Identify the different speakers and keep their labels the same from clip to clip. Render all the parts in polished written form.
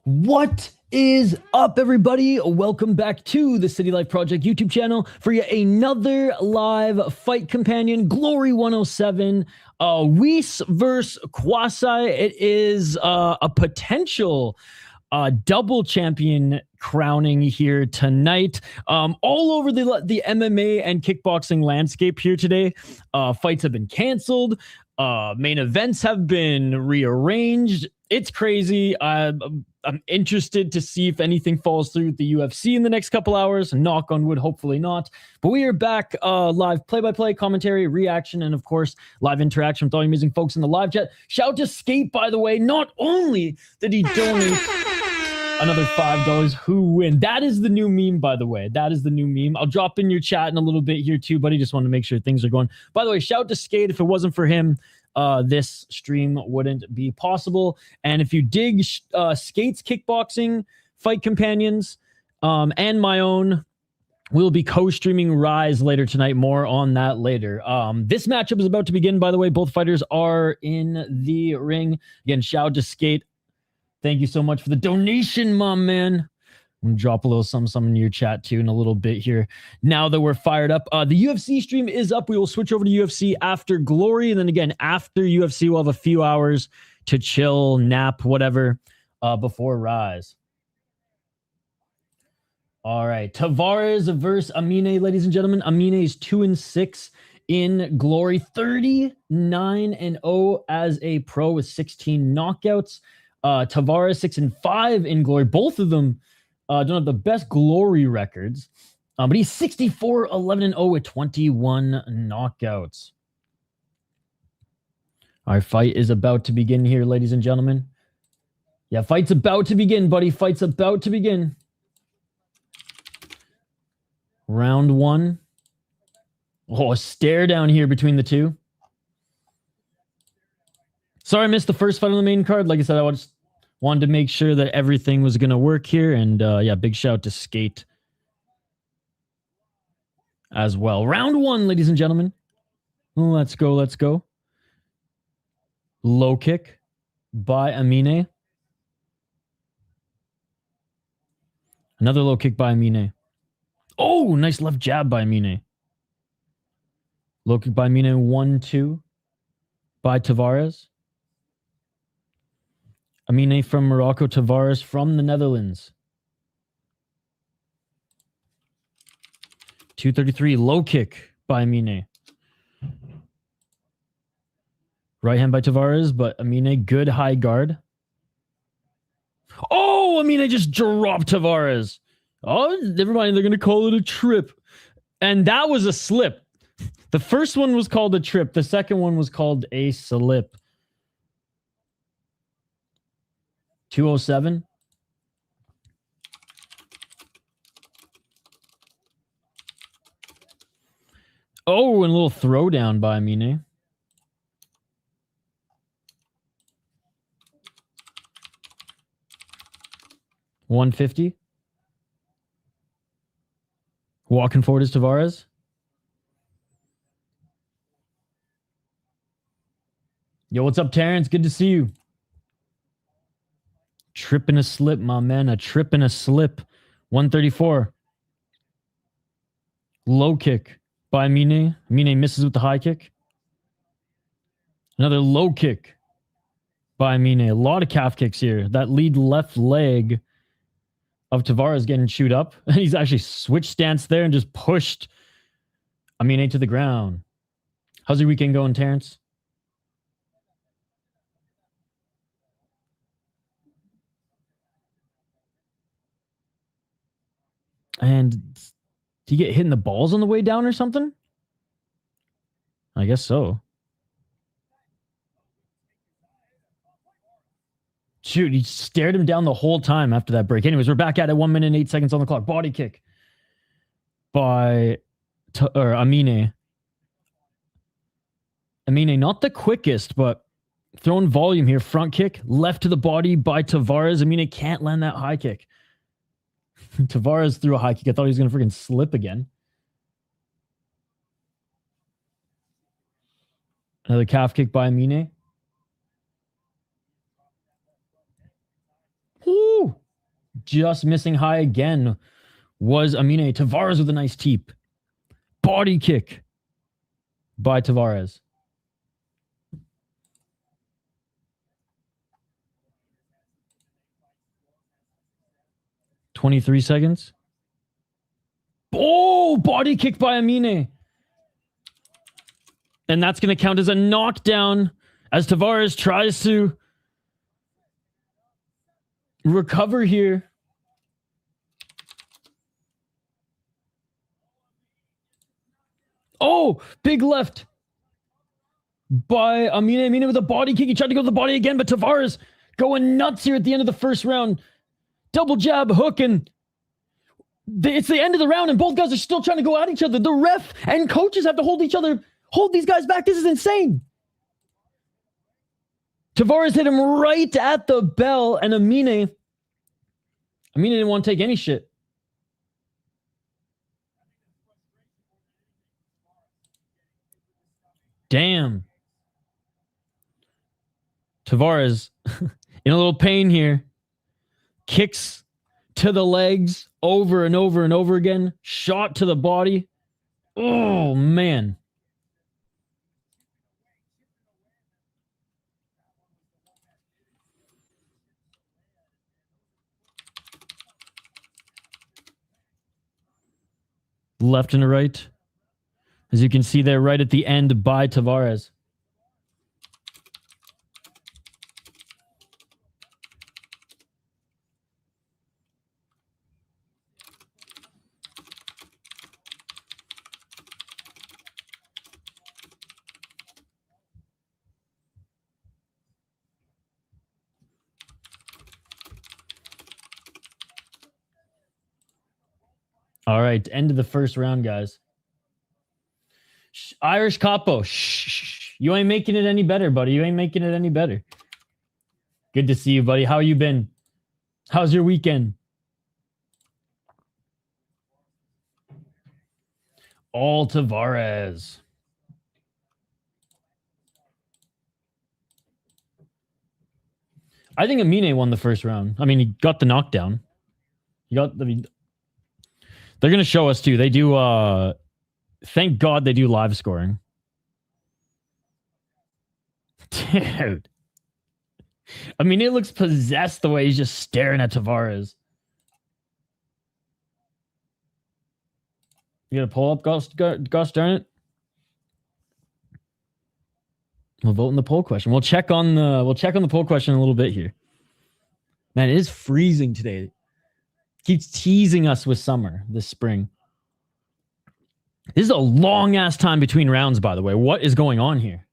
Speaker 1: What is up, everybody? Welcome back to the City Life Project YouTube channel for yet another live fight companion, Glory 107, Wisse versus Kwasi. It is a potential double champion crowning here tonight. All over the MMA and kickboxing landscape here today. Fights have been canceled. Main events have been rearranged. It's crazy. I'm interested to see if anything falls through with the UFC in the next couple hours. Knock on wood, hopefully not. But we are back live play-by-play, commentary, reaction, and of course, live interaction with all you amazing folks in the live chat. Shout out to Skate, by the way. Not only did he donate another $5, who win? That is the new meme, by the way. That is the new meme. I'll drop in your chat in a little bit here too, buddy. Just want to make sure things are going. By the way, shout out to Skate. If it wasn't for him, this stream wouldn't be possible. And if you dig Skate's kickboxing fight companions and my own, we'll be co-streaming Rise later tonight. More on that later. This matchup is about to begin, by the way. Both fighters are in the ring. Again, shout out to Skate. Thank you so much for the donation, mom, man. I'm going to drop a little some in your chat too in a little bit here. Now that we're fired up, the UFC stream is up. We will switch over to UFC after Glory. And then again, after UFC, we'll have a few hours to chill, nap, whatever, before Rise. All right. Tavares versus Amine, ladies and gentlemen. Amine is 2-6 in Glory, 39-0 as a pro with 16 knockouts. Tavares 6-5 in Glory. Both of them don't have the best Glory records, but he's 64-11-0 with 21 knockouts. Our fight is about to begin here, ladies and gentlemen. Yeah, fight's about to begin, buddy. Fight's about to begin. Round one. Oh, a stare down here between the two. Sorry I missed the first fight on the main card. Like I said, I just wanted to make sure that everything was going to work here. And yeah, big shout out to Skate as well. Round one, ladies and gentlemen. Let's go, let's go. Low kick by Amine. Another low kick by Amine. Oh, nice left jab by Amine. Low kick by Amine, 1-2 by Tavares. Amine from Morocco, Tavares from the Netherlands. 233, low kick by Amine. Right hand by Tavares, but Amine, good high guard. Oh, Amine just dropped Tavares. Oh, never mind, they're going to call it a trip. And that was a slip. The first one was called a trip. The second one was called a slip. 207. Oh, and a little throwdown by Amine. $150. Walking forward is Tavares. Yo, what's up, Terrence? Good to see you. Trip and a slip, my man. A trip and a slip. 134. Low kick by Amine. Amine misses with the high kick. Another low kick by Amine. A lot of calf kicks here. That lead left leg of Tavares getting chewed up. He's actually switched stance there and just pushed Amine to the ground. How's your weekend going, Terrence? And did he get hit in the balls on the way down or something? I guess so. Shoot, he stared him down the whole time after that break. Anyways, we're back at it. 1 minute and 8 seconds on the clock. Body kick by Amine. Amine, not the quickest, but throwing volume here. Front kick, left to the body by Tavares. Amine can't land that high kick. Tavares threw a high kick. I thought he was going to freaking slip again. Another calf kick by Amine. Woo! just missing high again was Amine. Tavares with a nice teep. Body kick by Tavares. "23 seconds. Oh, body kick by Amine. And that's going to count as a knockdown as Tavares tries to recover here. Oh, big left by Amine. Amine with a body kick. He tried to go to the body again, but Tavares going nuts here at the end of the first round. Double jab, hook, and it's the end of the round, and both guys are still trying to go at each other. The ref and coaches have to hold these guys back. This is insane. Tavares hit him right at the bell, and Amine didn't want to take any shit. Damn. Tavares in a little pain here. Kicks to the legs over and over and over again. Shot to the body. Oh, man. Left and right. As you can see there, right at the end by Tavares. All right, end of the first round, guys. Irish Capo. Shh. You ain't making it any better, buddy. You ain't making it any better. Good to see you, buddy. How you been? How's your weekend? All Tavares. I think Amine won the first round. I mean, he got the knockdown. They're going to show us, too. They do, thank God they do live scoring. Dude. I mean, it looks possessed the way he's just staring at Tavares. You got to pull up, gosh darn it. We'll vote in the poll question. We'll check on the poll question in a little bit here. Man, it is freezing today. Keeps teasing us with summer this spring. This is a long-ass time between rounds, by the way. What is going on here?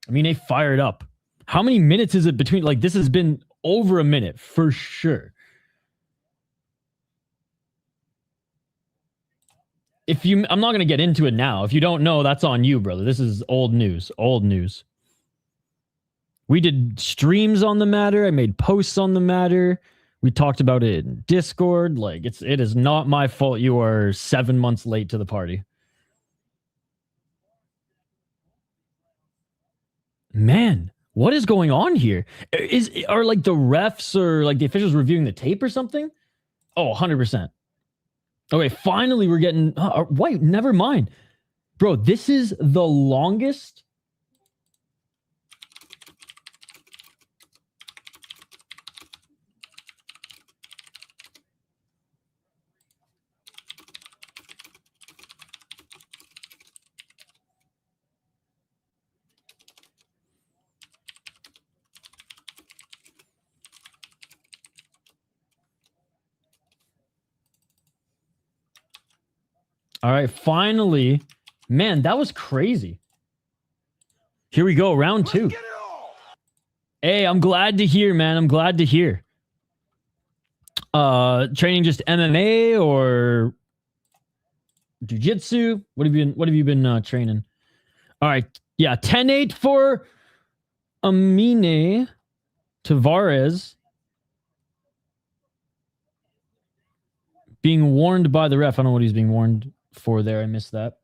Speaker 1: I mean, they fired up. How many minutes is it between? Like, this has been over a minute, for sure. I'm not going to get into it now. If you don't know, that's on you, brother. This is old news. Old news. We did streams on the matter. I made posts on the matter. We talked about it in Discord. Like, it is not my fault you are 7 months late to the party. Man, what is going on here? Are like the refs or like the officials reviewing the tape or something? Oh, 100%. Okay, finally we're getting... wait, never mind. Bro, this is the longest... All right, finally. Man, that was crazy. Here we go, round two. Hey, I'm glad to hear, man. I'm glad to hear. Training just MMA or jiu-jitsu? What have you been training? All right. Yeah, 10-8 for Amine. Tavares being warned by the ref. I don't know what he's being warned for there. I missed that.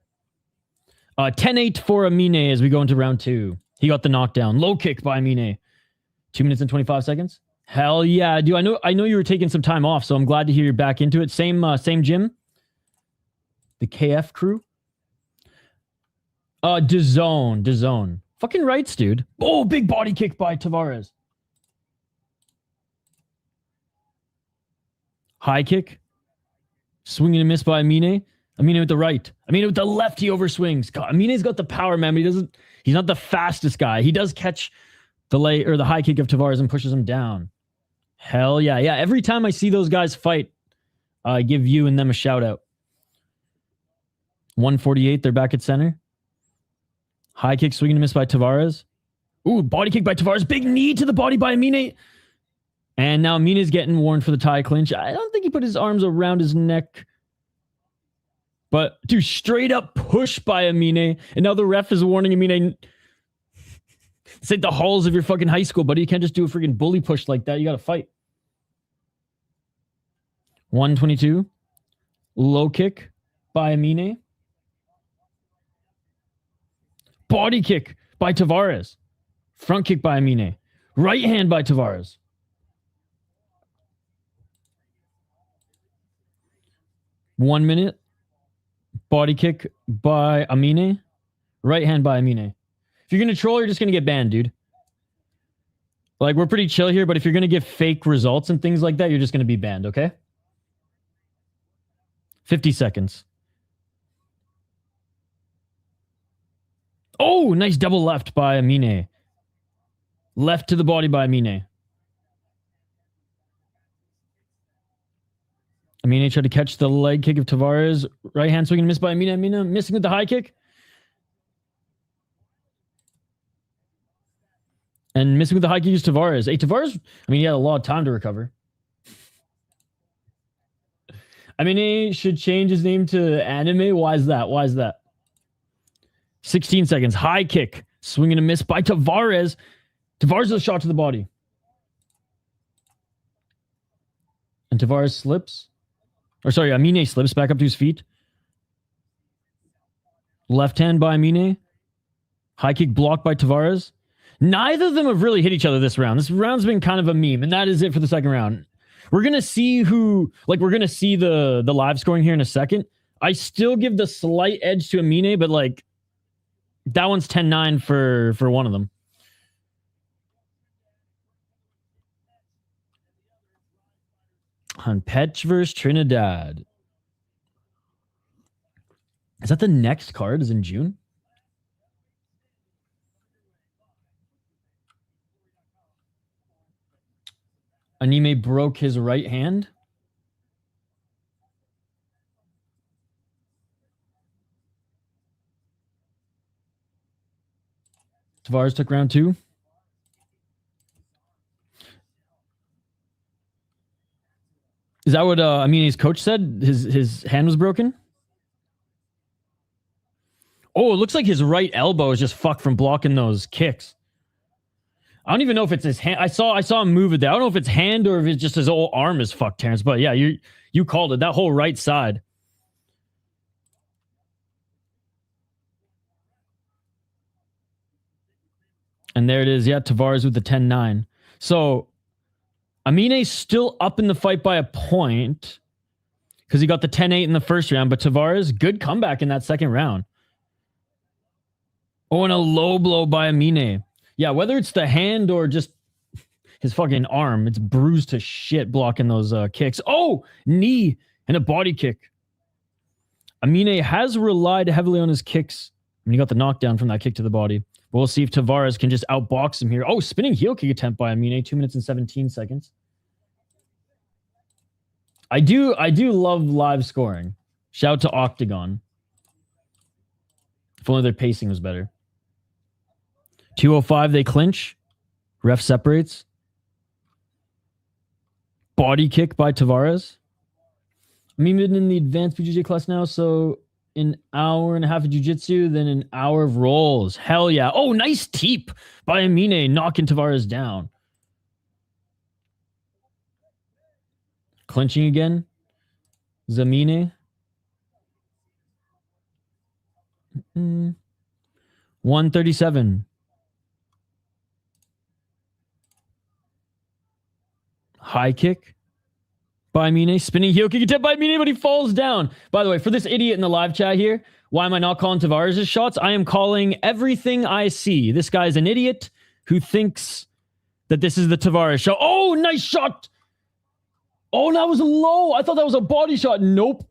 Speaker 1: 10-8 for Amine as we go into round two. He got the knockdown. Low kick by Amine. 2 minutes and 25 seconds. Hell yeah, dude. I know you were taking some time off, so I'm glad to hear you're back into it. Same gym. The KF crew. DAZN. Fucking rights, dude. Oh, big body kick by Tavares. High kick. Swinging and miss by Amine. Amine with the right. Amine with the left, he overswings. God, Amine's got the power, man, but he's not the fastest guy. He does catch the high kick of Tavares and pushes him down. Hell yeah. Yeah, every time I see those guys fight, I give you and them a shout out. 148, they're back at center. High kick, swinging and miss by Tavares. Ooh, body kick by Tavares. Big knee to the body by Amine. And now Amine is getting warned for the tie clinch. I don't think he put his arms around his neck. But, dude, straight up push by Amine. And now the ref is warning Amine. It's like the halls of your fucking high school, buddy. You can't just do a freaking bully push like that. You got to fight. 122. Low kick by Amine. Body kick by Tavares. Front kick by Amine. Right hand by Tavares. One minute. Body kick by Amine. Right hand by Amine. If you're going to troll, you're just going to get banned, dude. Like, we're pretty chill here, but if you're going to give fake results and things like that, you're just going to be banned, okay? 50 seconds. Oh, nice double left by Amine. Left to the body by Amine. Amine tried to catch the leg kick of Tavares. Right hand swing and miss by Amine. Amine missing with the high kick. And missing with the high kick is Tavares. Hey, Tavares, I mean, he had a lot of time to recover. I mean, he should change his name to Anime. Why is that? Why is that? 16 seconds. High kick. Swing and a miss by Tavares. Tavares is a shot to the body. And Tavares slips. Or sorry, Amine slips back up to his feet. Left hand by Amine. High kick blocked by Tavares. Neither of them have really hit each other this round. This round's been kind of a meme, and that is it for the second round. We're going to see we're going to see the live scoring here in a second. I still give the slight edge to Amine, but like, that one's 10-9 for one of them. On Petch versus Trinidad. Is that the next card? Is in June? Anime broke his right hand. Tavares took round 2. Is that what Amine's coach said? His hand was broken? Oh, it looks like his right elbow is just fucked from blocking those kicks. I don't even know if it's his hand. I saw him move it there. I don't know if it's hand or if it's just his whole arm is fucked, Terrence. But yeah, you called it. That whole right side. And there it is. Yeah, Tavares with the 10-9. So Amine's still up in the fight by a point because he got the 10-8 in the first round. But Tavares, good comeback in that second round. Oh, and a low blow by Amine. Yeah, whether it's the hand or just his fucking arm, it's bruised to shit blocking those kicks. Oh, knee and a body kick. Amine has relied heavily on his kicks. I mean, he got the knockdown from that kick to the body. We'll see if Tavares can just outbox him here. Oh, spinning heel kick attempt by Amine. 2 minutes and 17 seconds. I do love live scoring. Shout out to Octagon. If only their pacing was better. 205, they clinch. Ref separates. Body kick by Tavares. I'm even in the advanced BJJ class now, so an hour and a half of jiu-jitsu, then an hour of rolls. Hell yeah. Oh, nice teep by Amine, knocking Tavares down. Clinching again. Zamine. 137. High kick by Amine. Spinning heel kick attempt by Amine, but he falls down. By the way, for this idiot in the live chat here, why am I not calling Tavares' shots? I am calling everything I see. This guy's an idiot who thinks that this is the Tavares shot. Oh, nice shot. Oh, that was low. I thought that was a body shot. Nope.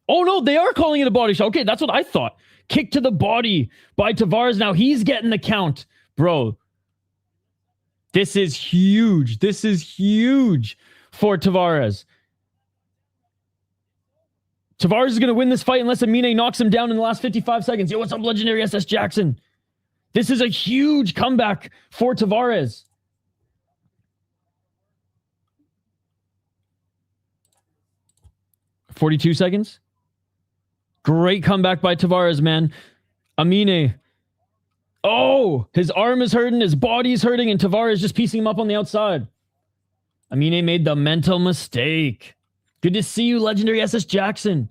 Speaker 1: Oh, no, they are calling it a body shot. Okay, that's what I thought. Kick to the body by Tavares. Now he's getting the count. Bro, this is huge. This is huge for Tavares. Tavares is going to win this fight unless Amine knocks him down in the last 55 seconds. Yo, what's up, legendary SS Jackson? This is a huge comeback for Tavares. $42 seconds. Great comeback by Tavares, man. Amine. Oh, his arm is hurting, his body's hurting, and Tavares just piecing him up on the outside. Amine made the mental mistake. Good to see you, legendary SS Jackson.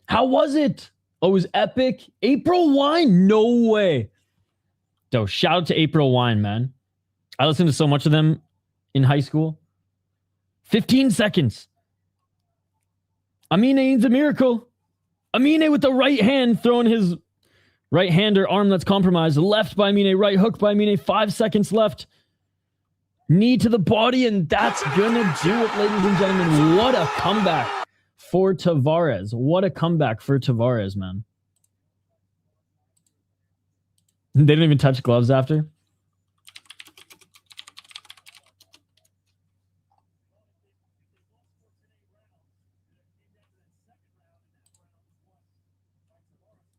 Speaker 1: How was it? Oh, it was epic. April Wine? No way. Yo, shout out to April Wine, man. I listened to so much of them in high school. 15 seconds. Amine needs a miracle. Amine with the right hand throwing his right hand or arm that's compromised. Left by Amine. Right hook by Amine. 5 seconds left. Knee to the body, and that's gonna do it, ladies and gentlemen. What a comeback for Tavares. What a comeback for Tavares, man. They didn't even touch gloves after.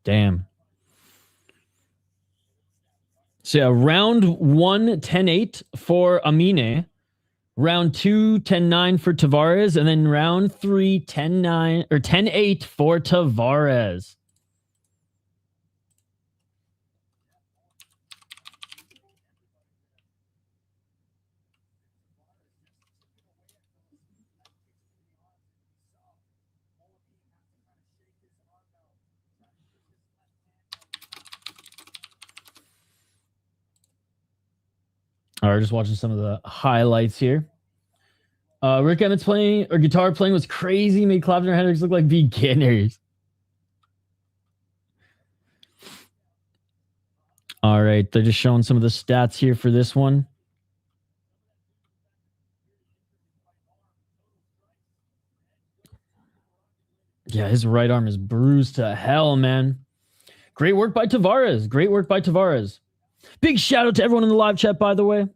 Speaker 1: Damn. So yeah, round 1, 10-8 for Amine. Round 2, 10-9 for Tavares. And then round 3, 10-9 or 10-8 for Tavares. All right, just watching some of the highlights here. Rick Emmett's playing, or guitar playing was crazy. Made Clapton and Hendrix look like beginners. All right, they're just showing some of the stats here for this one. Yeah, his right arm is bruised to hell, man. Great work by Tavares. Great work by Tavares. Big shout out to everyone in the live chat, by the way.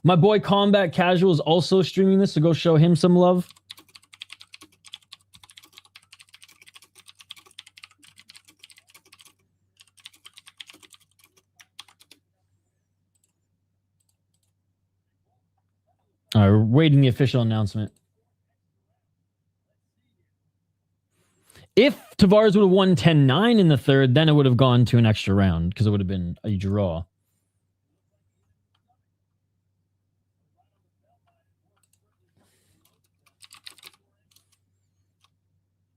Speaker 1: My boy Combat Casual is also streaming this, so go show him some love. All right, we're waiting the official announcement. If Tavares would have won 10-9 in the third, then it would have gone to an extra round because it would have been a draw.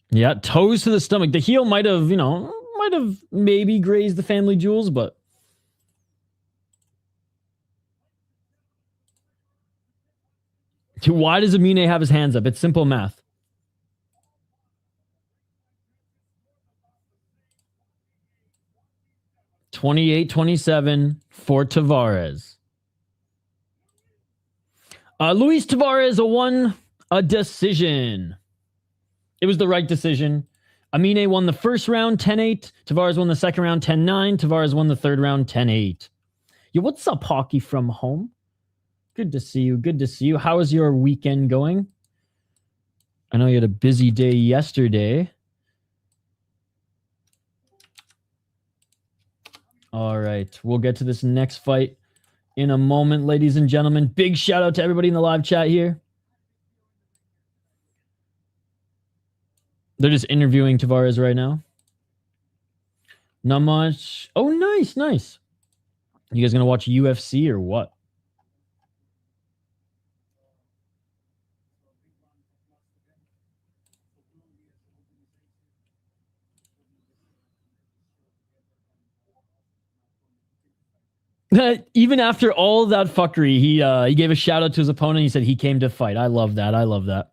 Speaker 1: Yeah, toes to the stomach. The heel might have, maybe grazed the family jewels, but why does Amine have his hands up? It's simple math. 28-27 for Tavares. Luis Tavares won a decision. It was the right decision. Amine won the first round 10-8. Tavares won the second round 10-9. Tavares won the third round 10-8. Yo, what's up, Hockey from Home? Good to see you. Good to see you. How is your weekend going? I know you had a busy day yesterday. All right. We'll get to this next fight in a moment, ladies and gentlemen. Big shout out to everybody in the live chat here. They're just interviewing Tavares right now. Not much. Oh, nice, nice. You guys going to watch UFC or what? Even after all that fuckery, he gave a shout out to his opponent. He said he came to fight. I love that. I love that.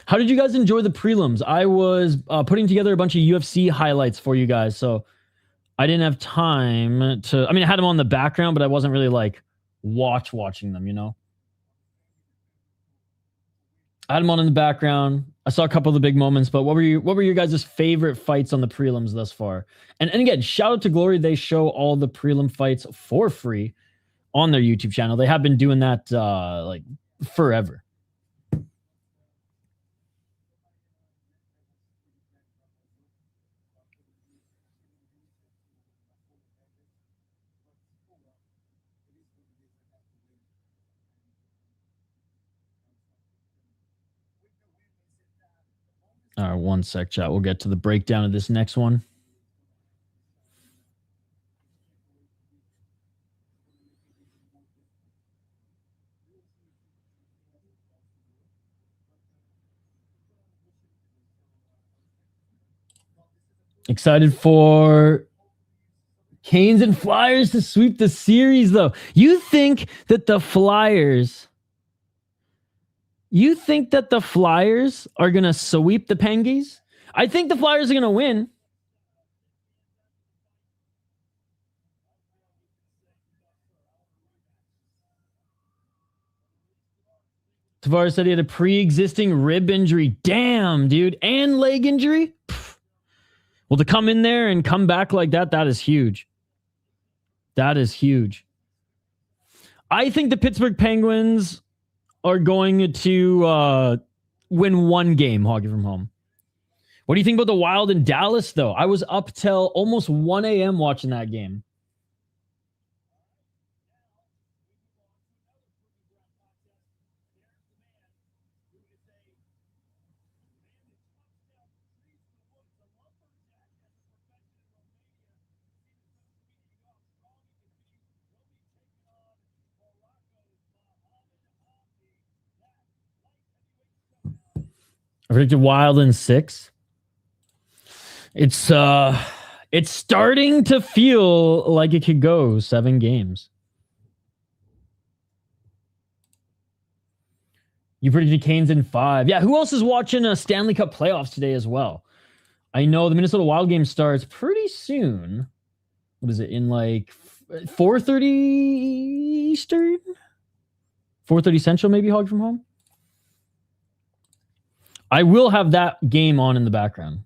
Speaker 1: How did you guys enjoy the prelims? I was putting together a bunch of UFC highlights for you guys, so I didn't have time to... I mean, I had them on the background, but I wasn't really, like, watching them, you know? I had them on in the background. I saw a couple of the big moments, but what were your guys' favorite fights on the prelims thus far? And again, shout out to Glory. They show all the prelim fights for free on their YouTube channel. They have been doing that, like, forever. All right, one sec, chat. We'll get to the breakdown of this next one. Excited for Canes and Flyers to sweep the series, though. You think that the Flyers are going to sweep the Penguins? I think the Flyers are going to win. Tavares said he had a pre-existing rib injury. Damn, dude. And leg injury? Pfft. Well, to come in there and come back like that, that is huge. That is huge. I think the Pittsburgh Penguins are going to win one game, Hoggy from home. What do you think about the Wild in Dallas, though? I was up till almost 1 a.m. watching that game. I predicted Wild in 6. It's starting to feel like it could go 7 games. You predicted Canes in 5. Yeah, who else is watching Stanley Cup playoffs today as well? I know the Minnesota Wild game starts pretty soon. What is it, in like 4:30 Eastern? 4:30 Central, maybe, Hog from home? I will have that game on in the background.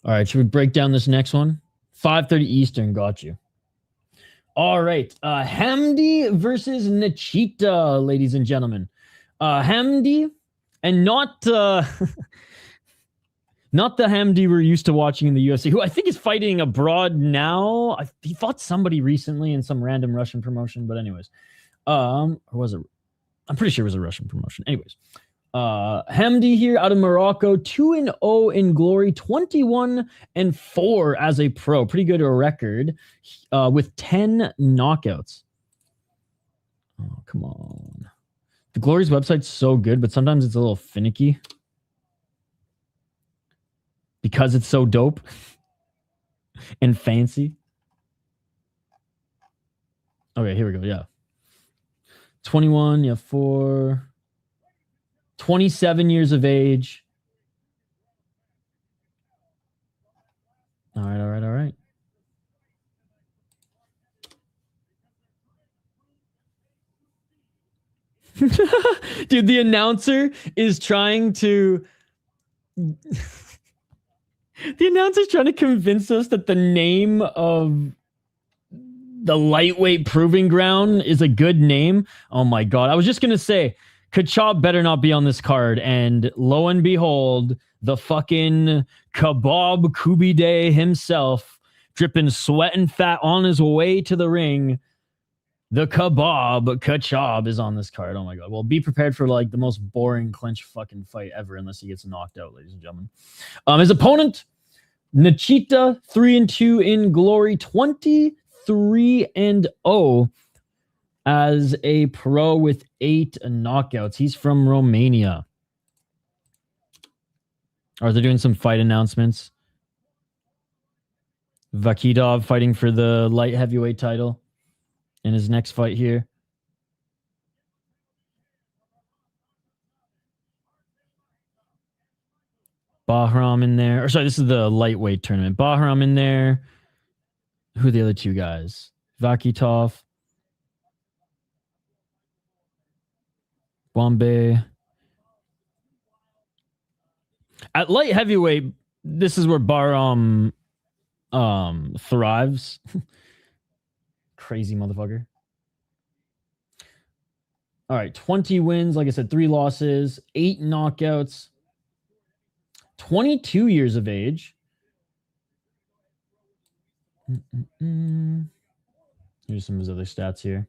Speaker 1: All right, should we break down this next one? 5:30 Eastern, got you. All right, Hamdi versus Nechita, ladies and gentlemen. Hamdi, and not not the Hamdi we're used to watching in the UFC, who I think is fighting abroad now. He fought somebody recently in some random Russian promotion, but anyways. Or was it? I'm pretty sure it was a Russian promotion. Anyways. Hamdi here out of Morocco, 2-0 in glory, 21-4 as a pro. Pretty good record with 10 knockouts. Oh, come on. The Glory's website's so good, but sometimes it's a little finicky. Because it's so dope and fancy. Okay, here we go. Yeah. 21, yeah, 4. 27 years of age. All right. Dude, the announcer is trying to... The announcer's trying to convince us that the name of the lightweight proving ground is a good name. Oh my God. I was just going to say, Khachab better not be on this card. And lo and behold, the fucking kebab Kubide himself, dripping sweat and fat on his way to the ring. The kebab Khachab is on this card. Oh my God. Well, be prepared for like the most boring clinch fucking fight ever unless he gets knocked out, ladies and gentlemen. His opponent, Nechita, 3-2 in glory, 23-0 as a pro with 8 knockouts. He's from Romania. Are they doing some fight announcements? Vakidov fighting for the light heavyweight title in his next fight here. Bahram in there. Or sorry, this is the lightweight tournament. Bahram in there. Who are the other two guys? Vakitov. Bombay. At light heavyweight, this is where Bahram thrives. Crazy motherfucker. All right, 20 wins. Like I said, 3 losses, 8 knockouts. 22 years of age. Here's some of his other stats here.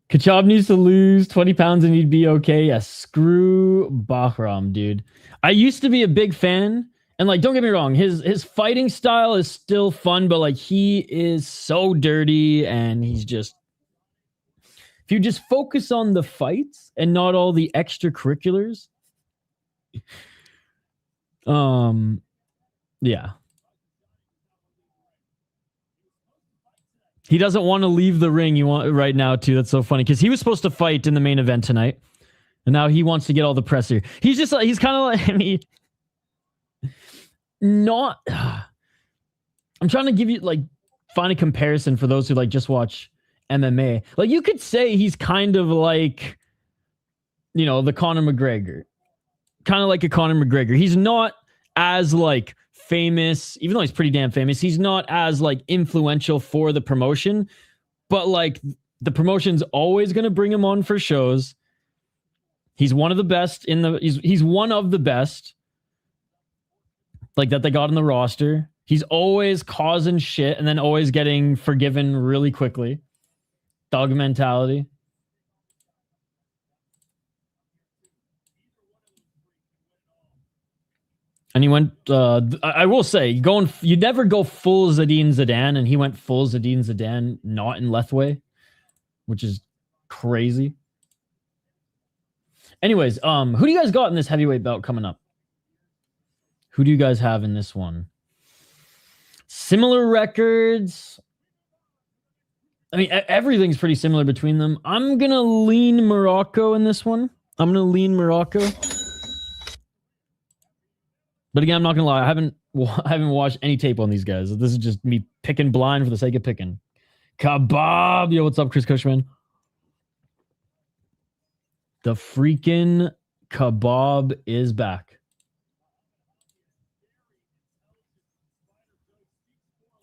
Speaker 1: Khachab needs to lose 20 pounds and he'd be okay. Yeah, screw Bahram, dude. I used to be a big fan. And like, don't get me wrong, his fighting style is still fun, but like he is so dirty and he's just... If you just focus on the fights and not all the extracurriculars... yeah. He doesn't want to leave the ring right now, too. That's so funny. Because he was supposed to fight in the main event tonight. And now he wants to get all the press here. He's just like, he's kind of like, I mean, not... I'm trying to give you, like, find a comparison for those who, like, just watch MMA. Like, you could say he's kind of like, you know, the Conor McGregor. Kind of like a Conor McGregor. He's not as, like, famous, even though he's pretty damn famous. He's not as, like, influential for the promotion, but, like, the promotion's always going to bring him on for shows. He's one of the best in the... He's one of the best, like, that they got on the roster. He's always causing shit and then always getting forgiven really quickly. Dog mentality. And he went, I will say, you never go full Zinedine Zidane, and he went full Zinedine Zidane, not in Lethway, which is crazy. Anyways, who do you guys got in this heavyweight bout coming up? Who do you guys have in this one? Similar records. I mean, everything's pretty similar between them. I'm going to lean Morocco in this one. I'm going to lean Morocco. But again, I'm not going to lie. I haven't watched any tape on these guys. This is just me picking blind for the sake of picking. Kebab. Yo, what's up, Chris Cushman? The freaking kebab is back.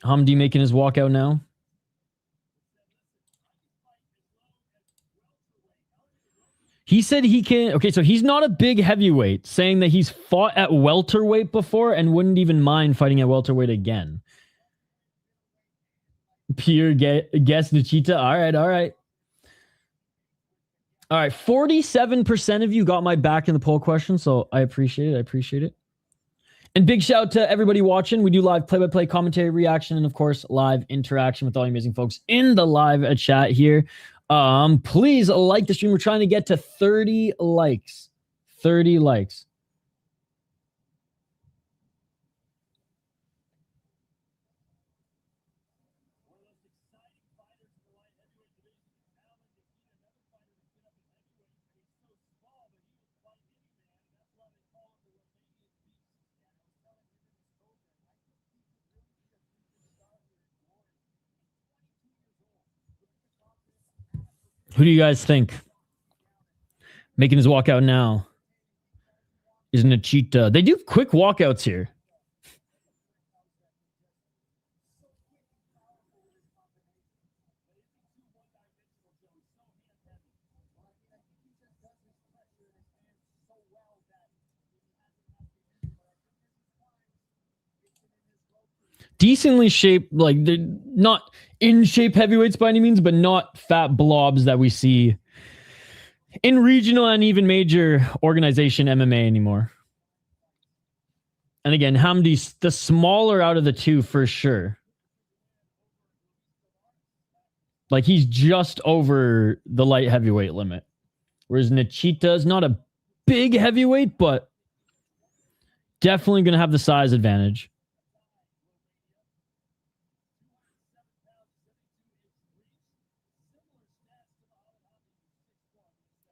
Speaker 1: Hamdi making his walkout now. He said he can... Okay, so he's not a big heavyweight, saying that he's fought at welterweight before and wouldn't even mind fighting at welterweight again. Pure guess Nechita. All right, all right. All right, 47% of you got my back in the poll question, so I appreciate it. I appreciate it. And big shout out to everybody watching. We do live play-by-play commentary, reaction, and of course, live interaction with all you amazing folks in the live chat here. Please like the stream. We're trying to get to 30 likes. 30 likes. Who do you guys think? Making his walkout now is Nechita. They do quick walkouts here. Decently shaped, like they're not in shape heavyweights by any means, but not fat blobs that we see in regional and even major organization MMA anymore. And again, Hamdi's the smaller out of the two for sure. Like, he's just over the light heavyweight limit. Whereas Nechita is not a big heavyweight, but definitely going to have the size advantage.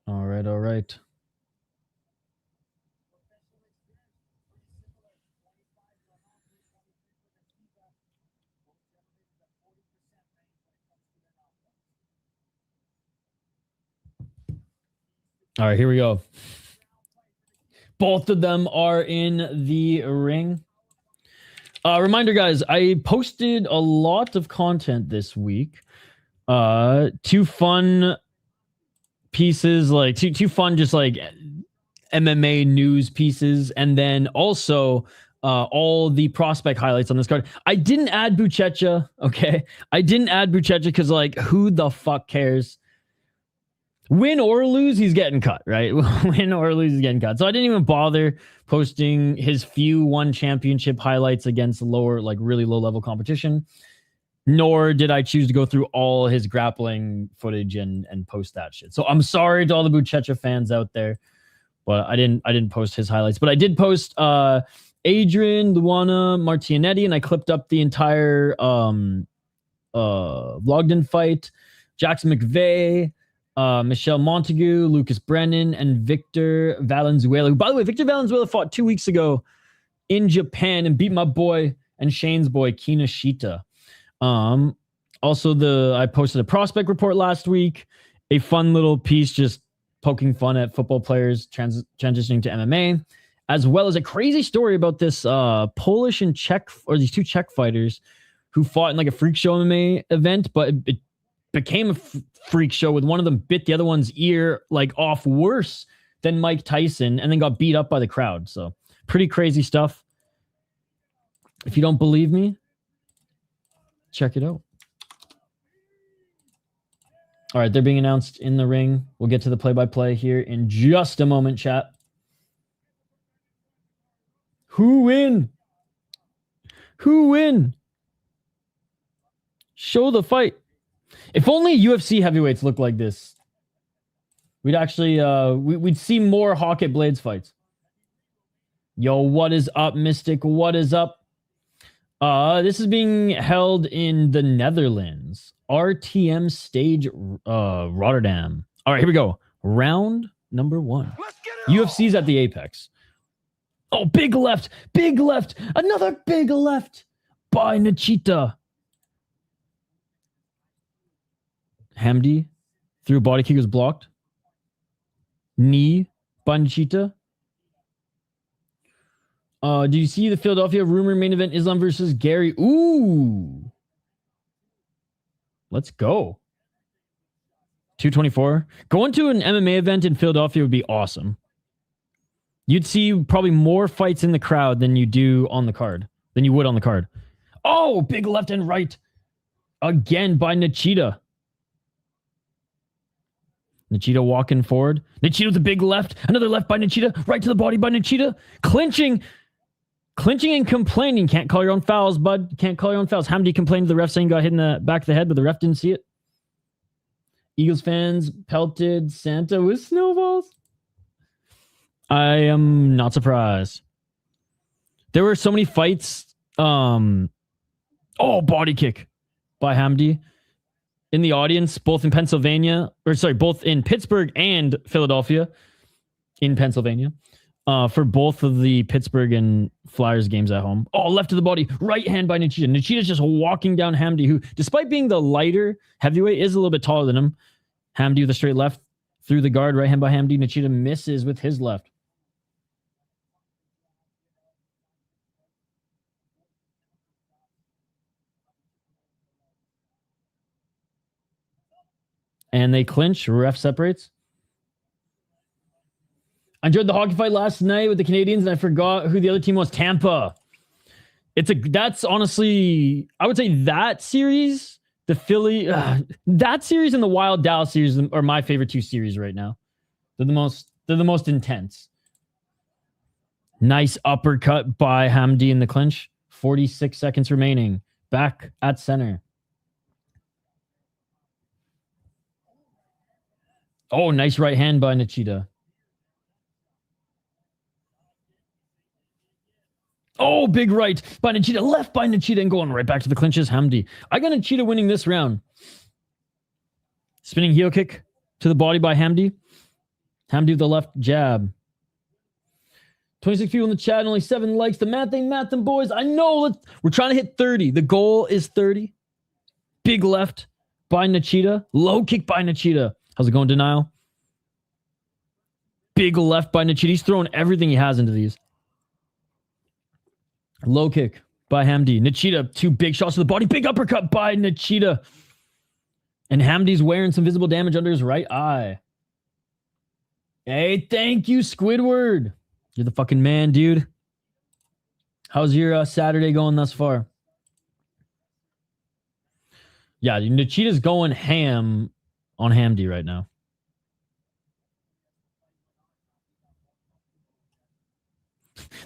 Speaker 1: All right, all right. All right, here we go. Both of them are in the ring. Reminder, guys, I posted a lot of content this week. 2 fun pieces, like two fun, just like MMA news pieces, and then also all the prospect highlights on this card. I didn't add Buchecha, okay? I didn't add Buchecha because, like, who the fuck cares? Win or lose, he's getting cut, right? Win or lose, he's getting cut. So I didn't even bother posting his few one championship highlights against lower, like really low level competition. Nor did I choose to go through all his grappling footage and post that shit. So I'm sorry to all the Buchecha fans out there, but I didn't post his highlights. But I did post Adrian, Luana, Martinetti, and I clipped up the entire Vlogden fight. Jackson McVeigh, Michelle Montague, Lucas Brennan, and Victor Valenzuela. Who, by the way, Victor Valenzuela fought 2 weeks ago in Japan and beat my boy and Shane's boy, Kinoshita. Also, I posted a prospect report last week, a fun little piece just poking fun at football players transitioning to MMA, as well as a crazy story about this Polish and Czech, or these 2 Czech fighters who fought in like a freak show MMA event, but it became a freak show with one of them bit the other one's ear like off worse than Mike Tyson and then got beat up by the crowd. So pretty crazy stuff. If you don't believe me, check it out. All right, they're being announced in the ring. We'll get to the play-by-play here in just a moment, chat. Who win? Who win? Show the fight. If only UFC heavyweights looked like this, we'd actually we'd see more Hawk at Blades fights. Yo, what is up, Mystic? What is up? This is being held in the Netherlands. RTM stage, Rotterdam. All right, here we go. Round number 1. UFC's at the Apex. Oh, big left. Big left. Another big left by Nechita. Hamdi through body kick was blocked. Knee by Nechita. Do you see the Philadelphia rumor main event Islam versus Gary? Ooh. Let's go. 224. Going to an MMA event in Philadelphia would be awesome. You'd see probably more fights in the crowd than you do on the card. Than you would on the card. Oh, big left and right. Again by Nechita. Nechita walking forward. Nechita with the big left. Another left by Nechita. Right to the body by Nechita. Clinching and complaining. Can't call your own fouls, bud. Can't call your own fouls. Hamdi complained to the ref saying he got hit in the back of the head, but the ref didn't see it. Eagles fans pelted Santa with snowballs. I am not surprised. There were so many fights. Oh, body kick by Hamdi. In the audience, both in Pennsylvania, both in Pittsburgh and Philadelphia, in Pennsylvania, for both of the Pittsburgh and Flyers games at home. Oh, left to the body, right hand by Nechita. Nechita's just walking down Hamdi, who, despite being the lighter heavyweight, is a little bit taller than him. Hamdi with a straight left through the guard, right hand by Hamdi. Nechita misses with his left. And they clinch. Ref separates. I enjoyed the hockey fight last night with the Canadians, and I forgot who the other team was. Tampa. That's honestly, I would say that series, the Philly, that series and the Wild Dallas series are my favorite 2 series right now. They're the most intense. Nice uppercut by Hamdi in the clinch. 46 seconds remaining. Back at center. Oh, nice right hand by Nechita. Oh, big right by Nechita. Left by Nechita and going right back to the clinches. Hamdi. I got Nechita winning this round. Spinning heel kick to the body by Hamdi. Hamdi with the left jab. 26 people in the chat, only 7 likes. The math ain't math, them boys. I know. We're trying to hit 30. The goal is 30. Big left by Nechita. Low kick by Nechita. How's it going, Denial? Big left by Nechita. He's throwing everything he has into these. Low kick by Hamdi. Nechita, 2 big shots to the body. Big uppercut by Nechita. And Hamdi's wearing some visible damage under his right eye. Hey, thank you, Squidward. You're the fucking man, dude. How's your Saturday going thus far? Yeah, Nechita's going ham on Hamdi right now.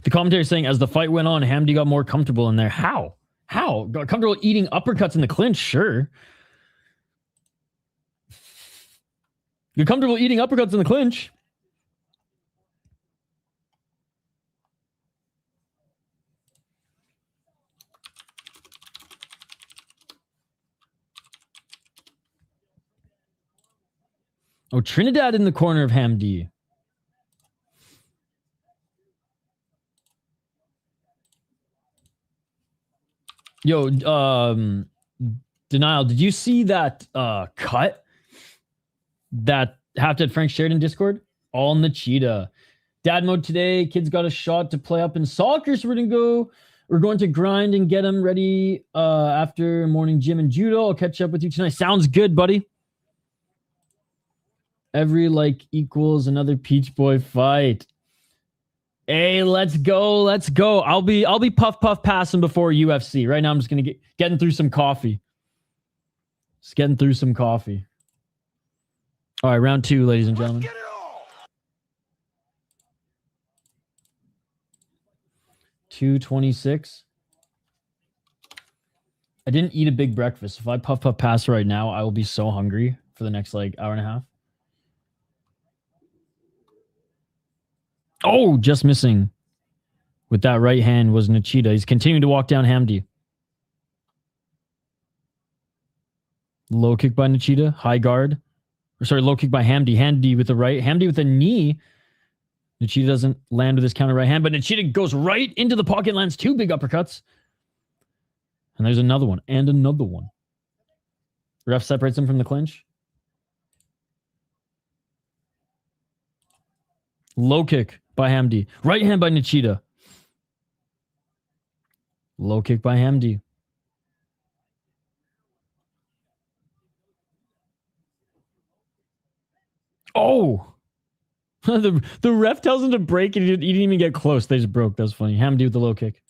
Speaker 1: The commentary is saying as the fight went on, Hamdi got more comfortable in there. How? How? Got comfortable eating uppercuts in the clinch? Sure. You're comfortable eating uppercuts in the clinch. Oh, Trinidad in the corner of Hamdi. Yo, Denial, did you see that cut that Half-Dead Frank shared in Discord? All Nechita. Dad mode today. Kids got a shot to play up in soccer, so we're going to grind and get them ready after morning gym and judo. I'll catch up with you tonight. Sounds good, buddy. Every like equals another Peach Boy fight. Hey, let's go. Let's go. I'll be puff passing before UFC. Right now I'm just gonna getting through some coffee. Just getting through some coffee. All right, round 2, ladies and gentlemen. 2:26. I didn't eat a big breakfast. If I puff pass right now, I will be so hungry for the next like hour and a half. Oh, just missing with that right hand was Nechita. He's continuing to walk down Hamdi. Low kick by Nechita. High guard. Or sorry, low kick by Hamdi. Hamdi with the right. Hamdi with a knee. Nechita doesn't land with his counter right hand, but Nechita goes right into the pocket, lands 2 big uppercuts. And there's another one. And another one. Ref separates him from the clinch. Low kick by Hamdi. Right hand by Nechita. Low kick by Hamdi. Oh! the ref tells him to break and he didn't even get close. They just broke. That was funny. Hamdi with the low kick.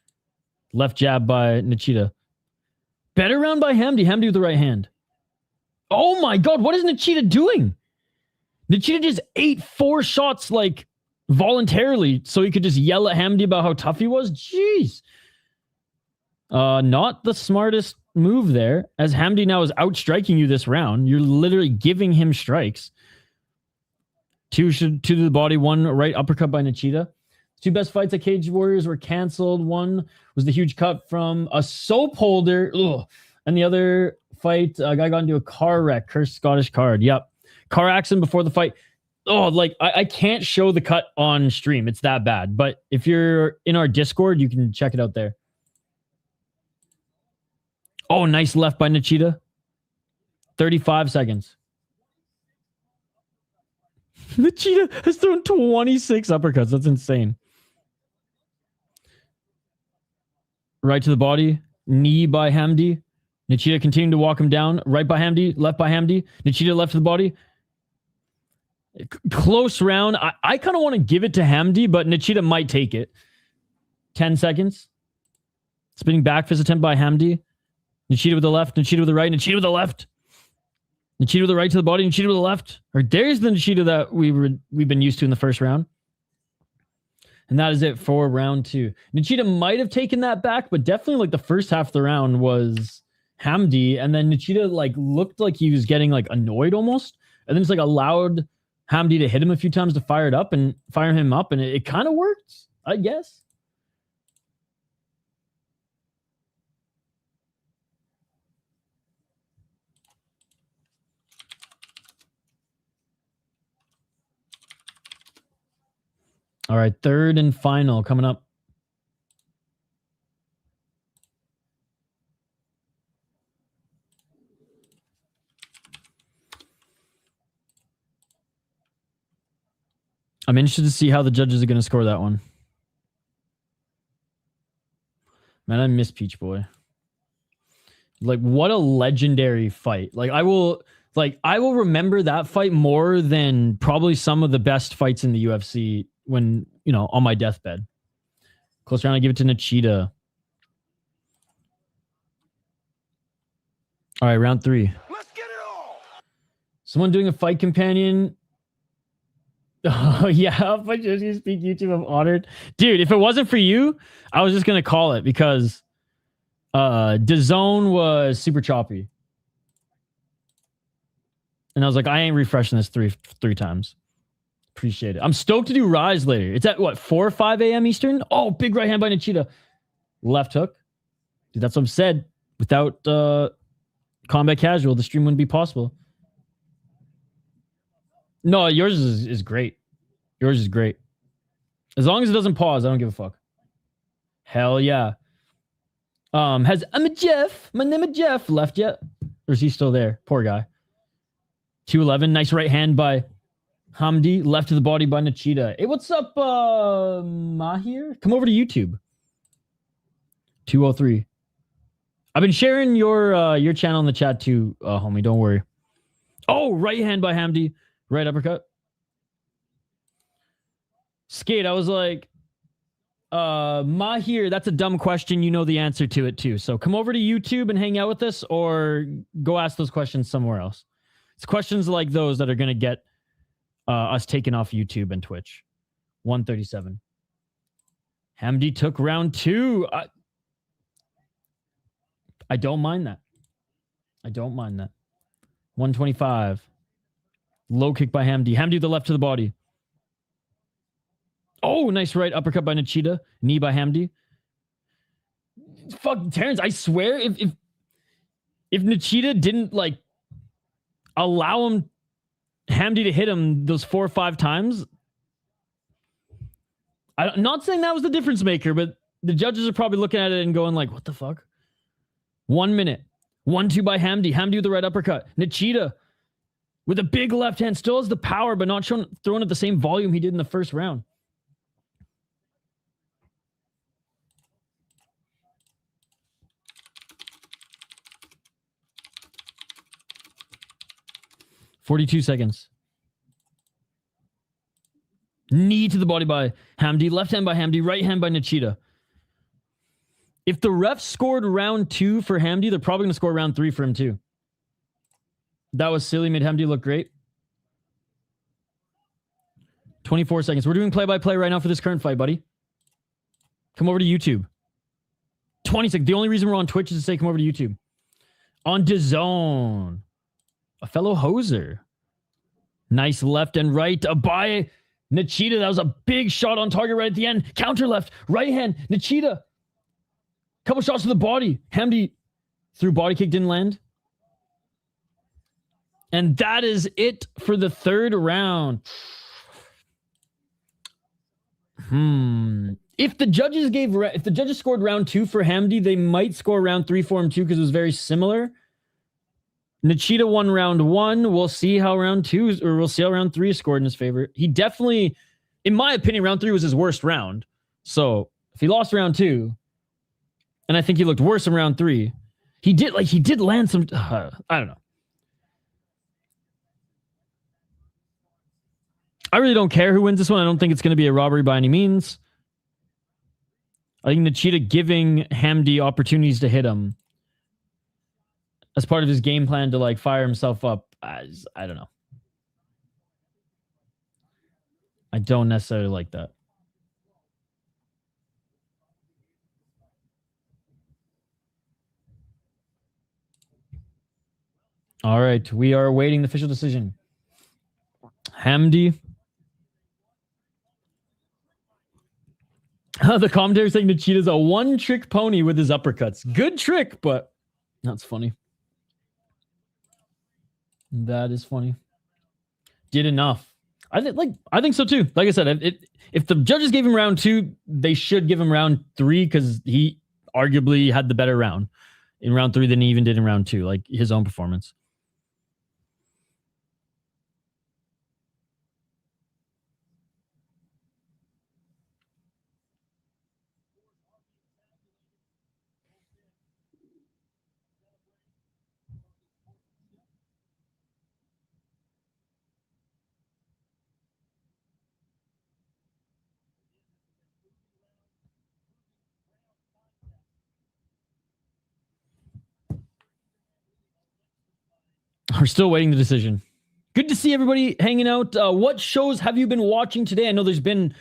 Speaker 1: Left jab by Nechita. Better round by Hamdi. Hamdi with the right hand. Oh my god, what is Nechita doing? Nechita just ate 4 shots like voluntarily so he could just yell at Hamdi about how tough he was. Jeez. Not the smartest move there, as Hamdi now is outstriking you this round. You're literally giving him strikes. 2 to the body, 1 right uppercut by Nechita. 2 best fights at Cage Warriors were canceled. 1 was the huge cut from a soap holder. Ugh. And the other fight, a guy got into a car wreck. Cursed Scottish card. Yep. Car accident before the fight. Oh, like I can't show the cut on stream. It's that bad. But if you're in our Discord, you can check it out there. Oh, nice left by Nechita. 35 seconds. Nechita has thrown 26 uppercuts. That's insane. Right to the body. Knee by Hamdi. Nechita continuing to walk him down. Right by Hamdi. Left by Hamdi. Nechita left to the body. Close round. I kind of want to give it to Hamdi, but Nechita might take it. 10 seconds. Spinning back fist attempt by Hamdi. Nechita with the left. Nechita with the right. Nechita with the left. Nechita with the right to the body. Nechita with the left. Or there's the Nechita that we've been used to in the first round. And that is it for round 2. Nechita might have taken that back, but definitely like the first half of the round was Hamdi. And then Nechita like looked like he was getting like annoyed almost. And then it's like a loud Hamdi to hit him a few times to fire him up, and it kind of worked, I guess. All right, third and final coming up. I'm interested to see how the judges are going to score that one. Man, I miss Peach Boy. Like, what a legendary fight. Like, I will remember that fight more than probably some of the best fights in the UFC when, you know, on my deathbed. Close round, I give it to Nechita. All right, round 3.
Speaker 2: Let's get it all.
Speaker 1: Someone doing a fight companion. Oh, yeah. If I just speak YouTube, I'm honored. Dude, if it wasn't for you, I was just going to call it because DAZN was super choppy. And I was like, I ain't refreshing this three times. Appreciate it. I'm stoked to do Rise later. It's at what, 4 or 5 a.m. Eastern? Oh, big right hand by Nechita. Left hook. Dude, that's what I'm said. Without combat casual, the stream wouldn't be possible. No, yours is great. Yours is great. As long as it doesn't pause, I don't give a fuck. Hell yeah. Has Jeff, my name is Jeff, left yet? Or is he still there? Poor guy. 211, nice right hand by Hamdi, left to the body by Nechita. Hey, what's up, Mahir? Come over to YouTube. 203. I've been sharing your channel in the chat too, homie. Don't worry. Oh, right hand by Hamdi. Right uppercut. Skate, I was like, Mahir, that's a dumb question. You know the answer to it too. So come over to YouTube and hang out with us or go ask those questions somewhere else. It's questions like those that are going to get us taken off YouTube and Twitch. 137. Hamdi took round 2. I don't mind that. I don't mind that. 125. Low kick by Hamdi. Hamdi with the left to the body. Oh, nice right uppercut by Nechita. Knee by Hamdi. Fuck, Terrence, I swear if Nechita didn't like allow Hamdi to hit him those 4 or 5 times, I'm not saying that was the difference maker, but the judges are probably looking at it and going like, what the fuck? 1 minute. 1-2 by Hamdi. Hamdi with the right uppercut. Nechita with a big left hand. Still has the power, but not throwing at the same volume he did in the first round. $42 seconds. Knee to the body by Hamdi. Left hand by Hamdi. Right hand by Nechita. If the refs scored round 2 for Hamdi, they're probably going to score round 3 for him too. That was silly. Made Hamdi look great. 24 seconds. We're doing play-by-play right now for this current fight, buddy. Come over to YouTube. 20 seconds. The only reason we're on Twitch is to say come over to YouTube. On DAZN. A fellow hoser. Nice left and right by Nechita. That was a big shot on target right at the end. Counter left. Right hand. Nechita. Couple shots to the body. Hamdi through body kick, didn't land. And that is it for the 3rd round. If the judges scored round 2 for Hamdi, they might score round 3 for him too because it was very similar. Nechita won round 1. We'll see how round 2 or we'll see how round 3 is scored in his favor. He definitely, in my opinion, round 3 was his worst round. So if he lost round 2, and I think he looked worse in round 3, he did land some. I don't know. I really don't care who wins this one. I don't think it's going to be a robbery by any means. I think Nechita giving Hamdi opportunities to hit him as part of his game plan to like fire himself up. I don't know. I don't necessarily like that. All right, we are awaiting the official decision. Hamdi. The commentary saying Nechita's a one-trick pony with his uppercuts. Good trick, but that's funny. That is funny. Did enough. I think so too. Like I said, if the judges gave him round 2, they should give him round 3 because he arguably had the better round in round 3 than he even did in round 2, like his own performance. We're still waiting the decision. Good to see everybody hanging out. What shows have you been watching today? I know there's been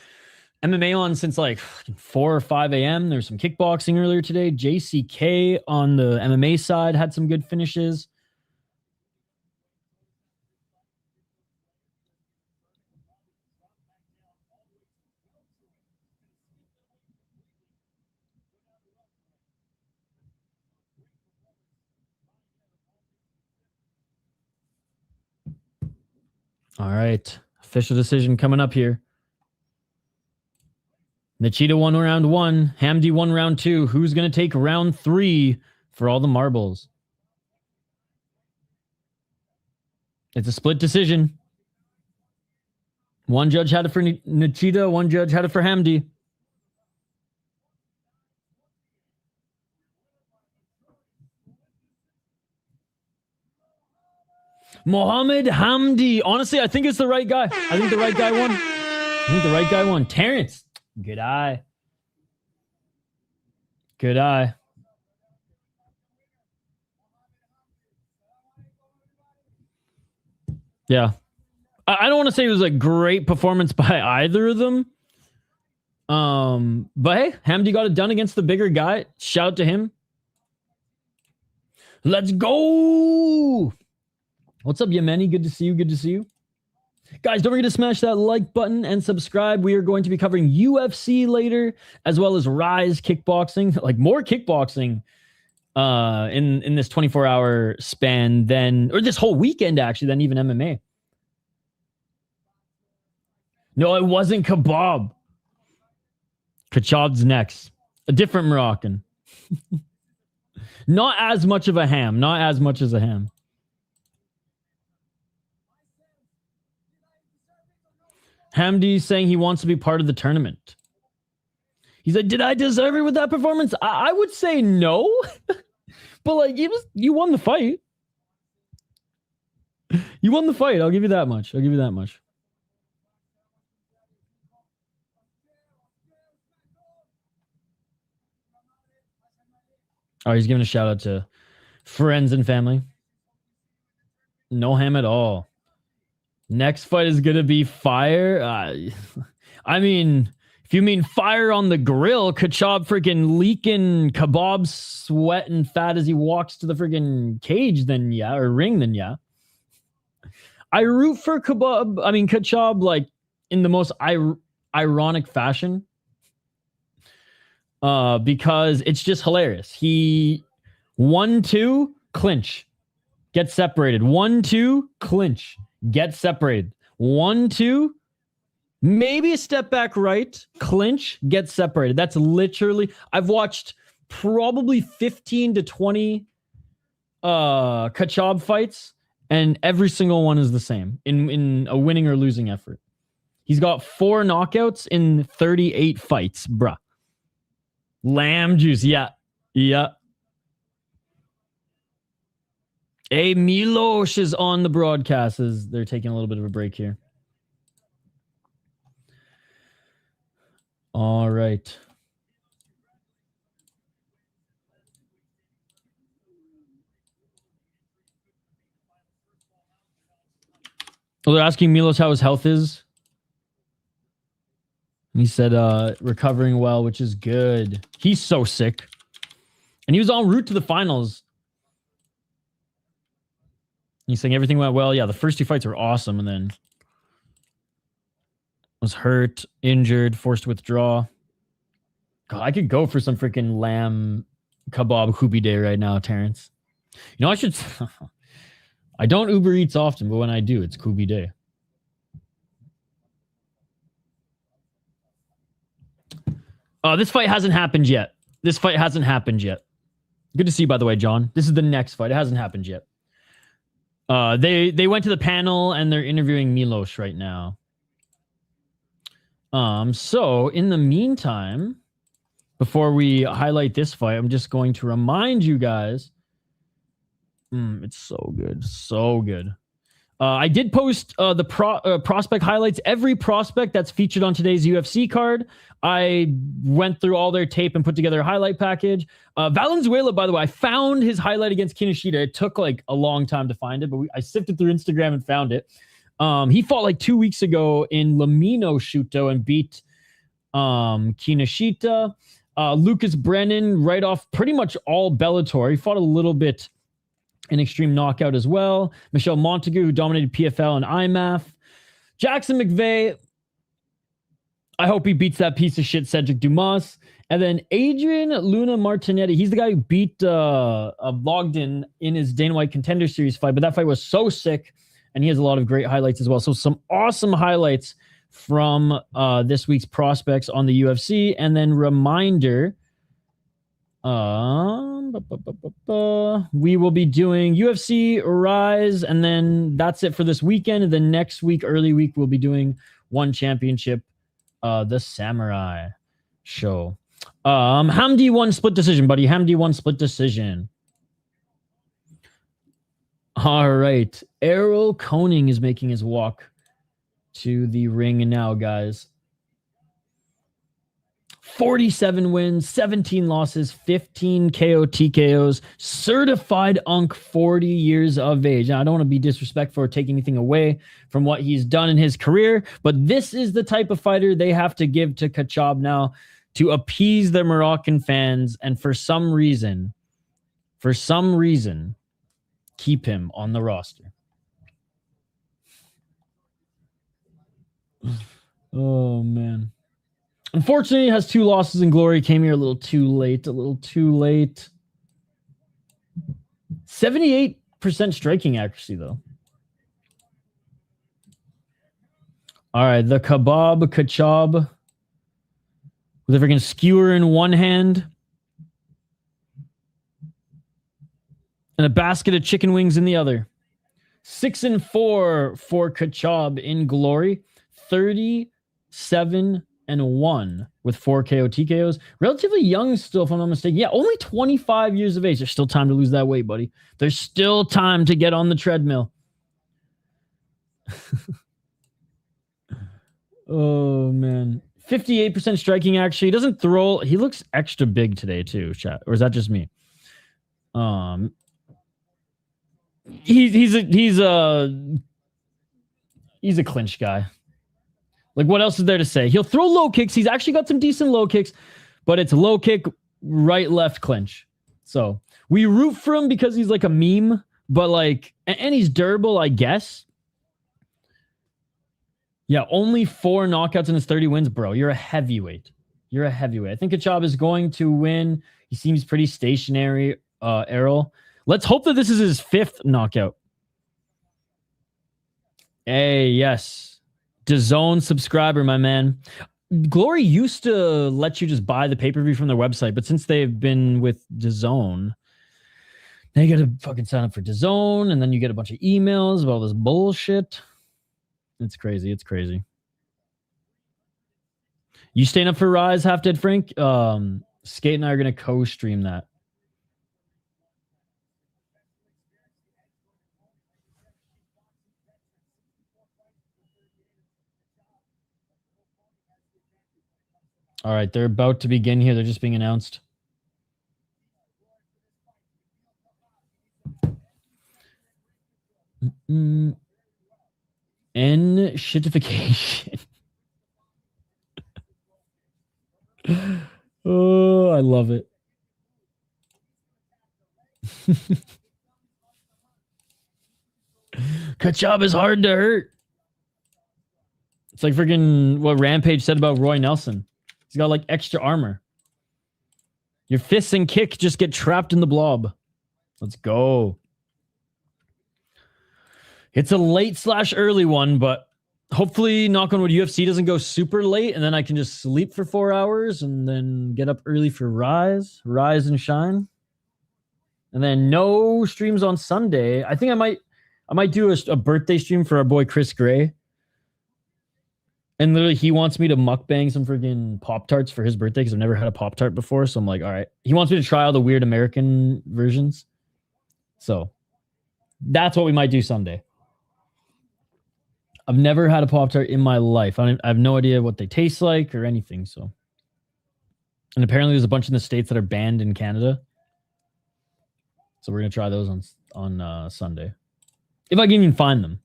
Speaker 1: MMA on since like 4 or 5 a.m. There's some kickboxing earlier today. JCK on the MMA side had some good finishes. All right. Official decision coming up here. Nechita won round 1. Hamdi won round 2. Who's going to take round 3 for all the marbles? It's a split decision. One judge had it for Nechita. One judge had it for Hamdi. Mohamed Hamdi. Honestly, I think it's the right guy. I think the right guy won. Terrence. Good eye. Good eye. Yeah. I don't want to say it was a great performance by either of them. But hey, Hamdi got it done against the bigger guy. Shout out to him. Let's go. What's up, Yemeni? Good to see you. Good to see you. Guys, don't forget to smash that like button and subscribe. We are going to be covering UFC later, as well as Rise Kickboxing. Like more kickboxing in this 24-hour span than, or this whole weekend actually, than even MMA. No, it wasn't Kebab. Khachab's next. A different Moroccan. Not as much of a ham. Not as much as a ham. Hamdi saying he wants to be part of the tournament. He's like, did I deserve it with that performance? I would say no. But like, you won the fight. You won the fight. I'll give you that much. Oh, he's giving a shout out to friends and family. No ham at all. Next fight is going to be fire. I mean, if you mean fire on the grill, Khachab freaking leaking kebab sweat and fat as he walks to the freaking cage, then yeah, or ring, then yeah. I root for Khachab, like in the most ironic fashion. Because it's just hilarious. He 1-2 clinch, get separated. 1-2 clinch, get separated. 1-2, maybe a step back right, clinch, get separated. That's literally, I've watched probably 15 to 20 Khachab fights, and every single one is the same in a winning or losing effort. He's got 4 knockouts in 38 fights, bruh. Lamb juice, yeah. Hey, Milosh is on the broadcast as they're taking a little bit of a break here. All right. Well, they're asking Milos how his health is. And he said recovering well, which is good. He's so sick. And he was en route to the finals. He's saying everything went well. Yeah, the first 2 fights were awesome. And then Was hurt, injured, forced to withdraw. God, I could go for some freaking lamb kebab Kubi day right now, Terrence. You know, I should... I don't Uber Eats often, but when I do, it's Kubi day. This fight hasn't happened yet. This fight hasn't happened yet. Good to see you, by the way, John. This is the next fight. It hasn't happened yet. They went to the panel and they're interviewing Milos right now. So in the meantime, before we highlight this fight, I'm just going to remind you guys. It's so good, so good. I did post the prospect highlights. Every prospect that's featured on today's UFC card, I went through all their tape and put together a highlight package. Valenzuela, by the way, I found his highlight against Nechita. It took like a long time to find it, but I sifted through Instagram and found it. He fought like 2 weeks ago in Lamino Shuto and beat Nechita. Lucas Brennan, right off pretty much all Bellator. He fought a little bit in Extreme Knockout as well. Michelle Montague, who dominated PFL and IMAF. Jackson McVeigh, I hope he beats that piece of shit Cedric Dumas. And then Adrian Luna Martinetti, he's the guy who beat Bogdan in his Dana White Contender Series fight, but that fight was so sick, and he has a lot of great highlights as well. So some awesome highlights from this week's prospects on the UFC. And then reminder... we will be doing UFC Rise, and then that's it for this weekend. And then next week, early week, we'll be doing One Championship, the Samurai show. Hamdi won split decision, buddy. Hamdi won split decision. All right. Errol Koning is making his walk to the ring now, guys. 47 wins, 17 losses, 15 KO TKOs, certified Unk, 40 years of age. Now, I don't want to be disrespectful or take anything away from what he's done in his career, but this is the type of fighter they have to give to Khachab now to appease their Moroccan fans, and for some reason, keep him on the roster. Oh, man. Unfortunately, he has 2 losses in glory. Came here a little too late. 78% striking accuracy, though. All right, the Khachab with a freaking skewer in one hand and a basket of chicken wings in the other. 6-4 for Khachab in glory. 37-1 with 4 KO TKOs. Relatively young still, if I'm not mistaken. Yeah, only 25 years of age. There's still time to lose that weight, buddy. There's still time to get on the treadmill. Oh, man. 58% striking, actually. He doesn't throw... He looks extra big today, too, chat. Or is that just me? He's a clinch guy. Like, what else is there to say? He'll throw low kicks. He's actually got some decent low kicks, but it's low kick, right, left clinch. So we root for him because he's like a meme, but like, and he's durable, I guess. Yeah, only 4 knockouts in his 30 wins, bro. You're a heavyweight. I think Khachab is going to win. He seems pretty stationary, Errol. Let's hope that this is his 5th knockout. Hey, yes. DAZN subscriber, my man. Glory used to let you just buy the pay-per-view from their website, but since they've been with DAZN, now you got to fucking sign up for DAZN, and then you get a bunch of emails about all this bullshit. It's crazy. You staying up for Rise, Half Dead Frank? Skate and I are going to co-stream that. All right, they're about to begin here. They're just being announced. N-shitification. Oh, I love it. Khachab is hard to hurt. It's like freaking what Rampage said about Roy Nelson. He's got like extra armor. Your fists and kick just get trapped in the blob. Let's go. It's a late/early one, but hopefully, knock on wood, UFC doesn't go super late, and then I can just sleep for 4 hours and then get up early for Rise and Shine. And then no streams on Sunday. I think I might do a birthday stream for our boy Chris Gray. And literally, he wants me to mukbang some freaking Pop-Tarts for his birthday because I've never had a Pop-Tart before. So I'm like, all right. He wants me to try all the weird American versions. So that's what we might do Sunday. I've never had a Pop-Tart in my life. I have no idea what they taste like or anything. So, and apparently there's a bunch in the States that are banned in Canada. So we're going to try those on Sunday. If I can even find them.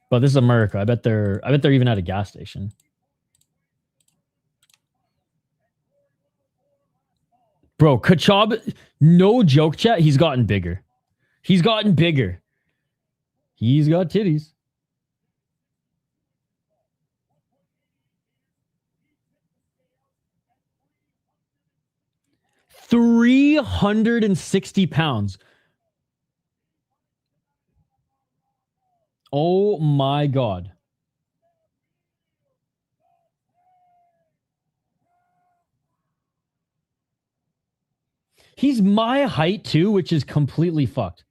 Speaker 1: But this is America. I bet they're even at a gas station. Bro, Khachab, no joke, chat. He's gotten bigger. He's gotten bigger. He's got titties. £360. Oh my God. He's my height too, which is completely fucked.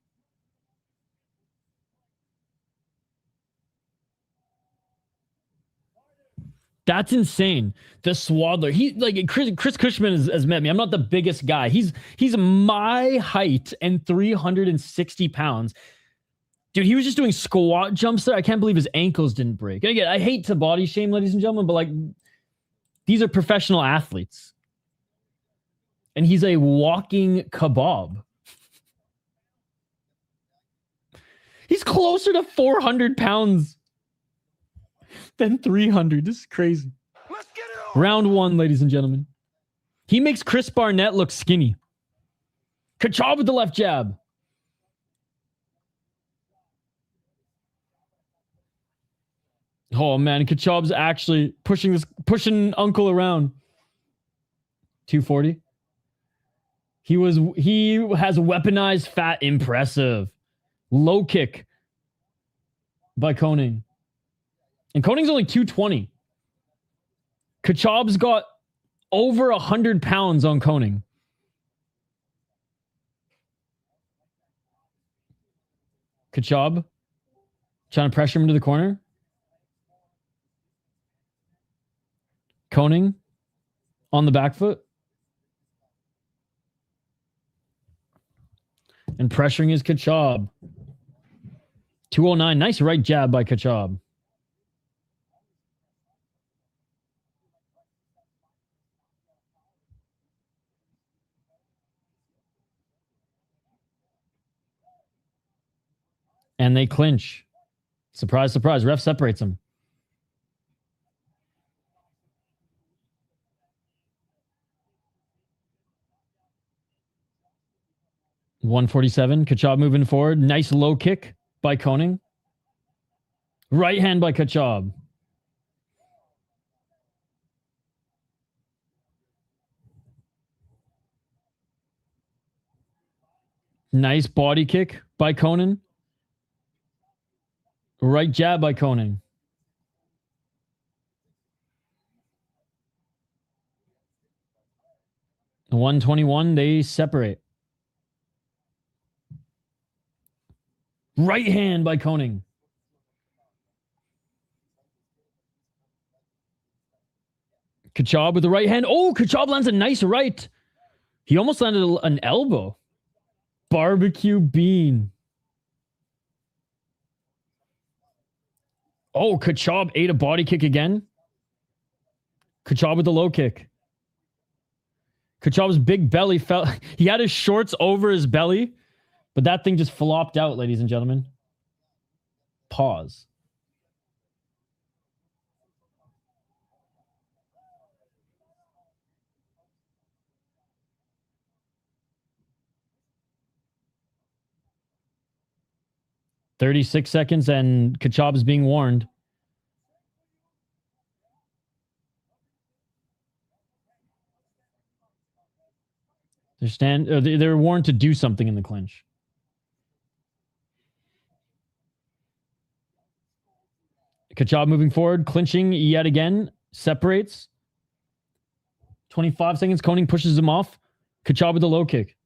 Speaker 1: That's insane. The Swaddler. He like Chris Cushman has met me. I'm not the biggest guy. He's my height and 360 pounds. Dude, he was just doing squat jumps there. I can't believe his ankles didn't break. And again, I hate to body shame, ladies and gentlemen, but like, these are professional athletes. And he's a walking kebab. He's closer to 400 pounds than 300. This is crazy. Let's get it on. Round one, ladies and gentlemen. He makes Chris Barnett look skinny. Khachab with the left jab. Oh man, Khachab's actually pushing Uncle around. 240. He has weaponized fat. Impressive. Low kick by Koning. And Koning's only 220. Khachab's got over 100 pounds on Koning. Khachab trying to pressure him into the corner. Koning on the back foot. And pressuring his Khachab. 209. Nice right jab by Khachab. And they clinch. Surprise, surprise. Ref separates them. $147. Khachab moving forward. Nice low kick by Koning. Right hand by Khachab. Nice body kick by Koning. Right jab by Koning. $121. They separate. Right hand by Koning. Khachab with the right hand. Oh, Khachab lands a nice right. He almost landed an elbow. Barbecue bean. Oh, Khachab ate a body kick again. Khachab with the low kick. Khachab's big belly fell. He had his shorts over his belly, but that thing just flopped out, ladies and gentlemen. Pause. $36 seconds, and Khachab is being warned. They're warned to do something in the clinch. Khachab moving forward, clinching yet again, separates. 25 seconds, Koning pushes him off. Khachab with the low kick.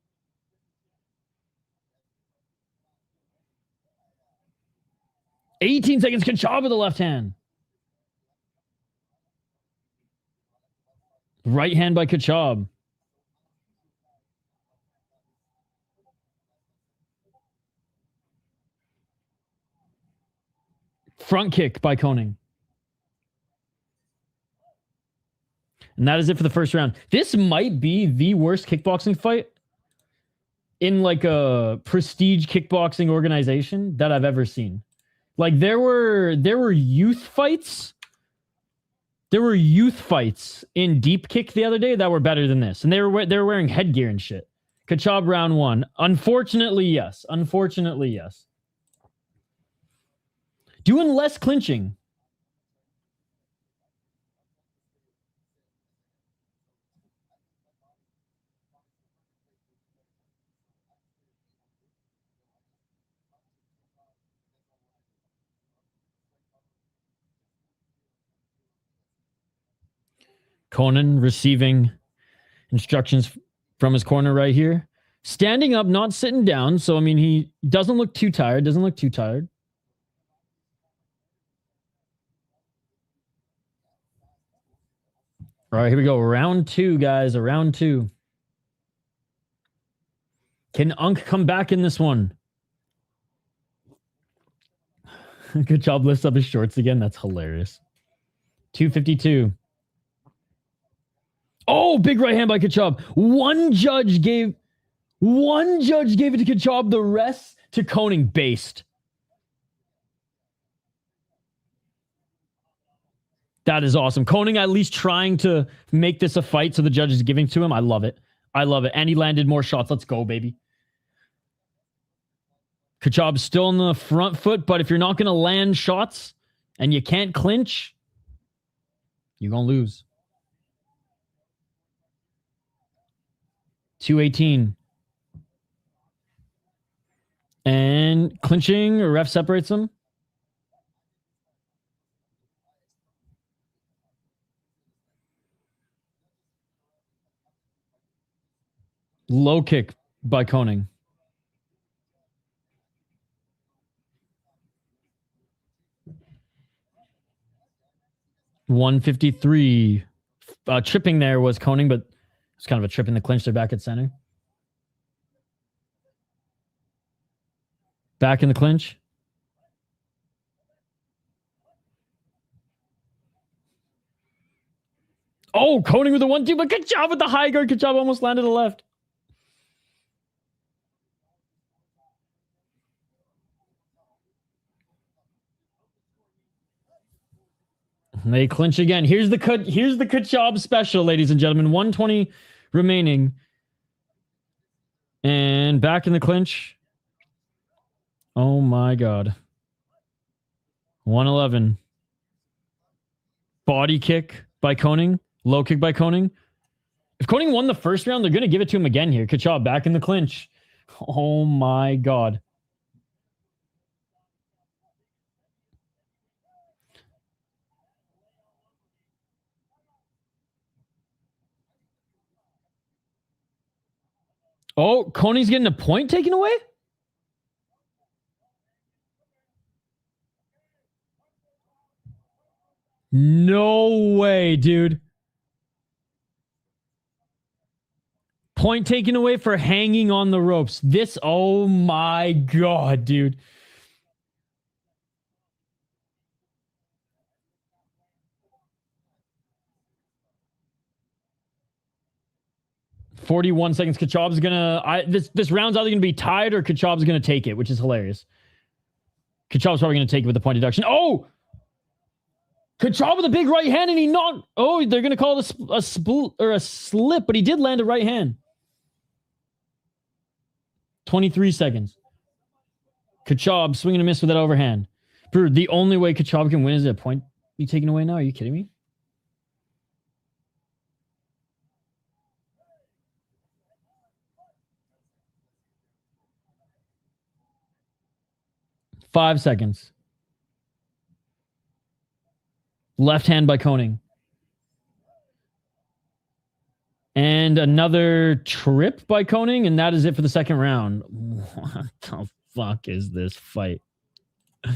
Speaker 1: $18 seconds, Khachab with the left hand. Right hand by Khachab. Front kick by Koning. And that is it for the first round. This might be the worst kickboxing fight in like a prestige kickboxing organization that I've ever seen. Like there were youth fights. There were youth fights in deep kick the other day that were better than this. And they were wearing headgear and shit. Khachab round 1. Unfortunately, yes. Unfortunately, yes. Doing less clinching. Conan receiving instructions from his corner right here. Standing up, not sitting down. So, I mean, he doesn't look too tired. All right, here we go. Round 2, guys. Round 2. Can Unk come back in this one? Good job. Lifts up his shorts again. That's hilarious. 252. Oh, big right hand by Khachab. One judge gave it to Khachab. The rest to Koning based. That is awesome. Koning at least trying to make this a fight, so the judge is giving to him. I love it. And he landed more shots. Let's go, baby. Khachab still on the front foot, but if you're not going to land shots and you can't clinch, you're going to lose. 218. And clinching, or ref separates him. Low kick by Koning. $153. Tripping there was Koning, but it's kind of a trip in the clinch. They're back at center. Back in the clinch. Oh, Koning with the 1-2, but good job with the high guard. Khachab almost landed the left. They clinch again. Here's the Khachab special, ladies and gentlemen. 120 remaining. And back in the clinch. Oh my God. 111. Body kick by Koning. Low kick by Koning. If Koning won the first round, they're going to give it to him again here. Khachab back in the clinch. Oh my God. Oh, Koning's getting a point taken away? No way, dude. Point taken away for hanging on the ropes. This, oh my God, dude. $41 seconds. Khachab's gonna. This round's either gonna be tied or Khachab's gonna take it, which is hilarious. Khachab's probably gonna take it with the point deduction. Oh, Khachab with a big right hand, and he knocked. Oh, they're gonna call it a split or a slip, but he did land a right hand. 23 seconds. Khachab swinging a miss with that overhand. Bro, the only way Khachab can win is a point be taken away now. Are you kidding me? 5 seconds. Left hand by Koning. And another trip by Koning, and that is it for the second round. What the fuck is this fight? All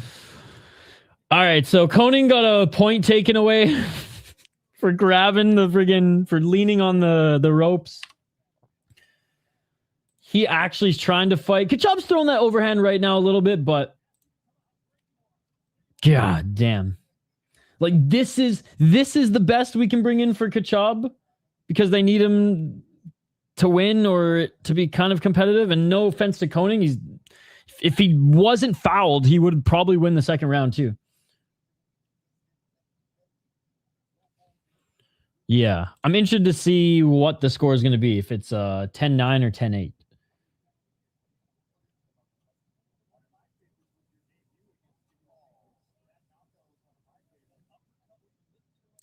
Speaker 1: right, so Koning got a point taken away for grabbing the friggin', for leaning on the ropes. He actually is trying to fight. Khachab's throwing that overhand right now a little bit, but god damn. Like this is the best we can bring in for Khachab because they need him to win or to be kind of competitive. And no offense to Koning, if he wasn't fouled, he would probably win the second round too. Yeah, I'm interested to see what the score is going to be, if it's 10-9 or 10-8.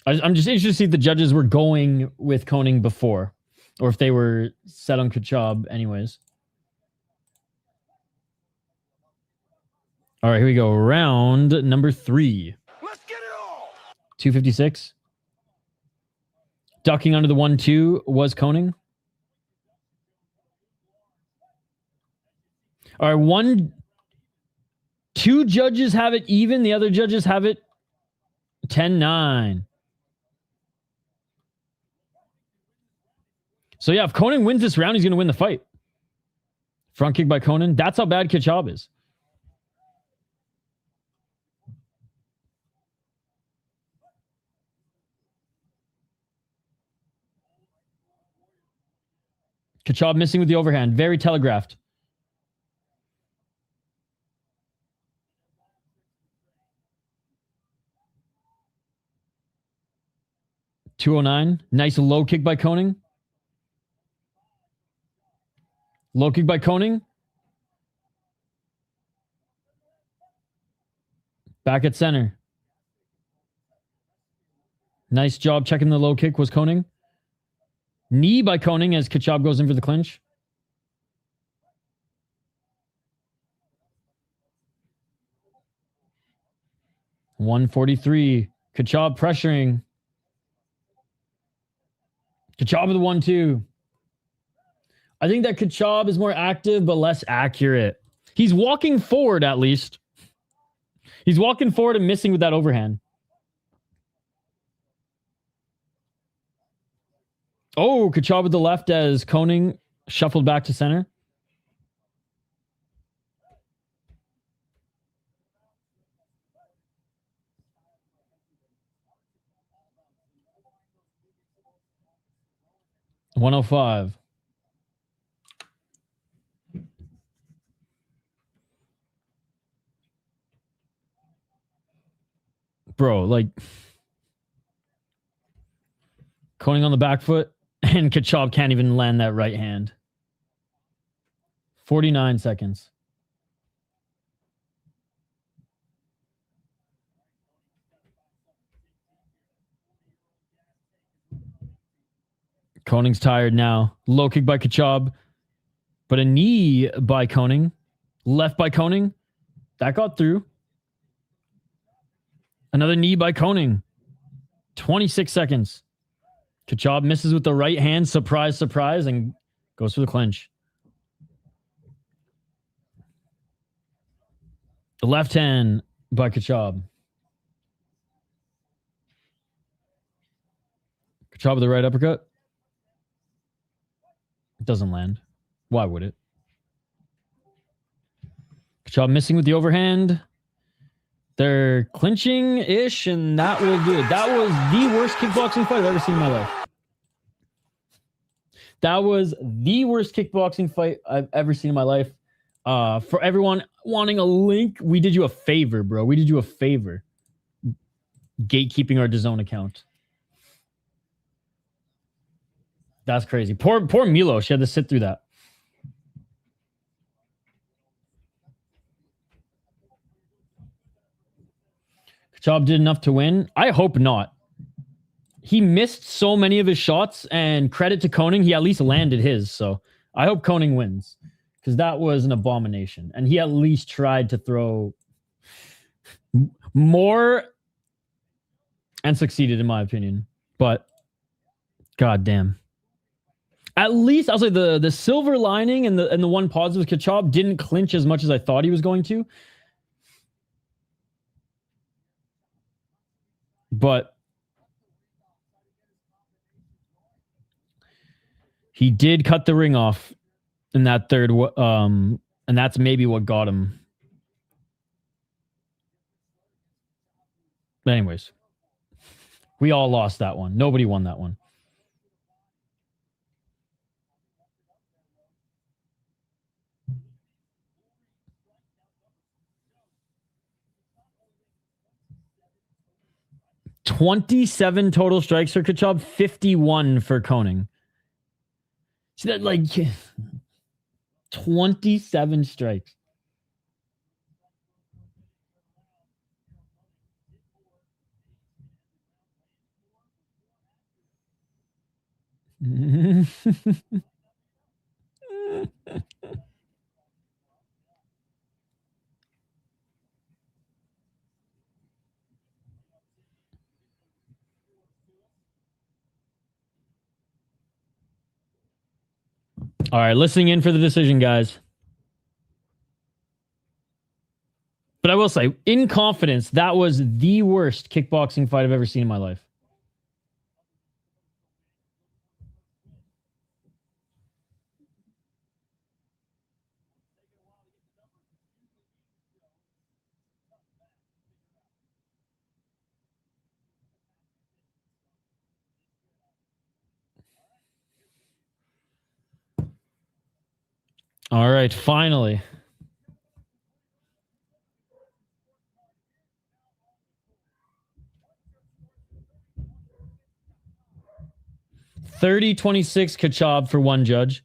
Speaker 1: I'm just interested to see if the judges were going with Koning before, or if they were set on Khachab anyways. All right, here we go. Round number 3. Let's get it all. 256. Ducking under the 1-2 was Koning. All right, 2 judges have it even. The other judges have it 10-9. So yeah, if Koning wins this round, he's going to win the fight. Front kick by Koning. That's how bad Khachab is. Khachab missing with the overhand. Very telegraphed. .209. Nice low kick by Koning. Low kick by Koning. Back at center. Nice job checking the low kick was Koning. Knee by Koning as Khachab goes in for the clinch. .143. Khachab pressuring. Khachab with the 1-2. I think that Khachab is more active but less accurate. He's walking forward at least. He's walking forward and missing with that overhand. Oh, Khachab with the left as Koning shuffled back to center. .105. Bro, like Koning on the back foot, and Khachab can't even land that right hand. 49 seconds. Koning's tired now. Low kick by Khachab, but a knee by Koning. Left by Koning. That got through. Another knee by Koning. 26 seconds. Khachab misses with the right hand. Surprise, surprise, and goes for the clinch. The left hand by Khachab. Khachab with the right uppercut. It doesn't land. Why would it? Khachab missing with the overhand. They're clinching-ish, and that will do it. That was the worst kickboxing fight I've ever seen in my life. That was the worst kickboxing fight I've ever seen in my life. For everyone wanting a link, we did you a favor, bro. We did you a favor. Gatekeeping our DAZN account. That's crazy. Poor Milo. She had to sit through that. Khachab did enough to win. I hope not. He missed so many of his shots, and credit to Koning, he at least landed his. So I hope Koning wins, because that was an abomination. And he at least tried to throw More and succeeded, in my opinion. But goddamn. At least I'll say the silver lining and the one positive, Khachab didn't clinch as much as I thought he was going to. But he did cut the ring off in that third, and that's maybe what got him. But anyways, we all lost that one. Nobody won that one. $27 total strikes for Khachab, 51 for Koning. See that, like 27 strikes. All right, listening in for the decision, guys. But I will say, in confidence, that was the worst kickboxing fight I've ever seen in my life. All right, finally. $30-26 Khachab for one judge.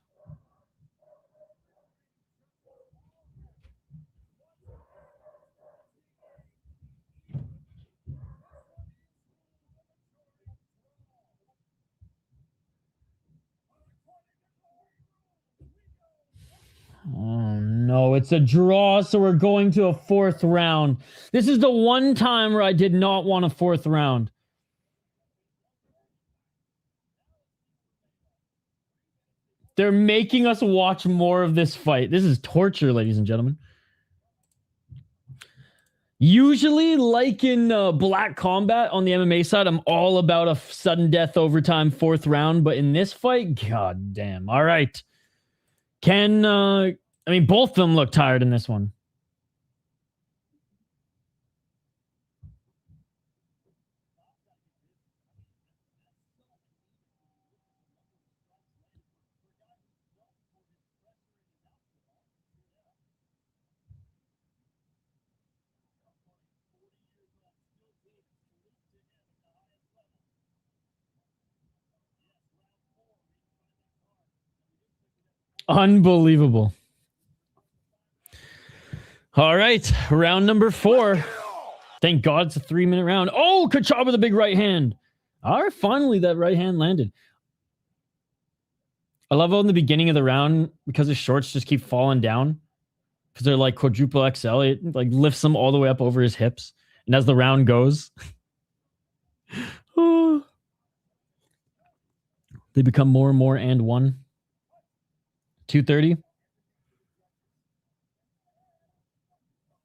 Speaker 1: Oh, no, it's a draw, so we're going to a fourth round. This is the one time where I did not want a fourth round. They're making us watch more of this fight. This is torture, ladies and gentlemen. Usually, like in Black Combat on the MMA side, I'm all about a sudden death overtime fourth round. But in this fight, god damn. All right. I mean, both of them look tired in this one. Unbelievable. All right, round number 4. Thank God it's a 3-minute round. Oh, Khachab with a big right hand. All right, finally that right hand landed. I love how in the beginning of the round, because his shorts just keep falling down, because they're like quadruple XL, it like lifts them all the way up over his hips. And as the round goes, oh, they become more and more and one. 230.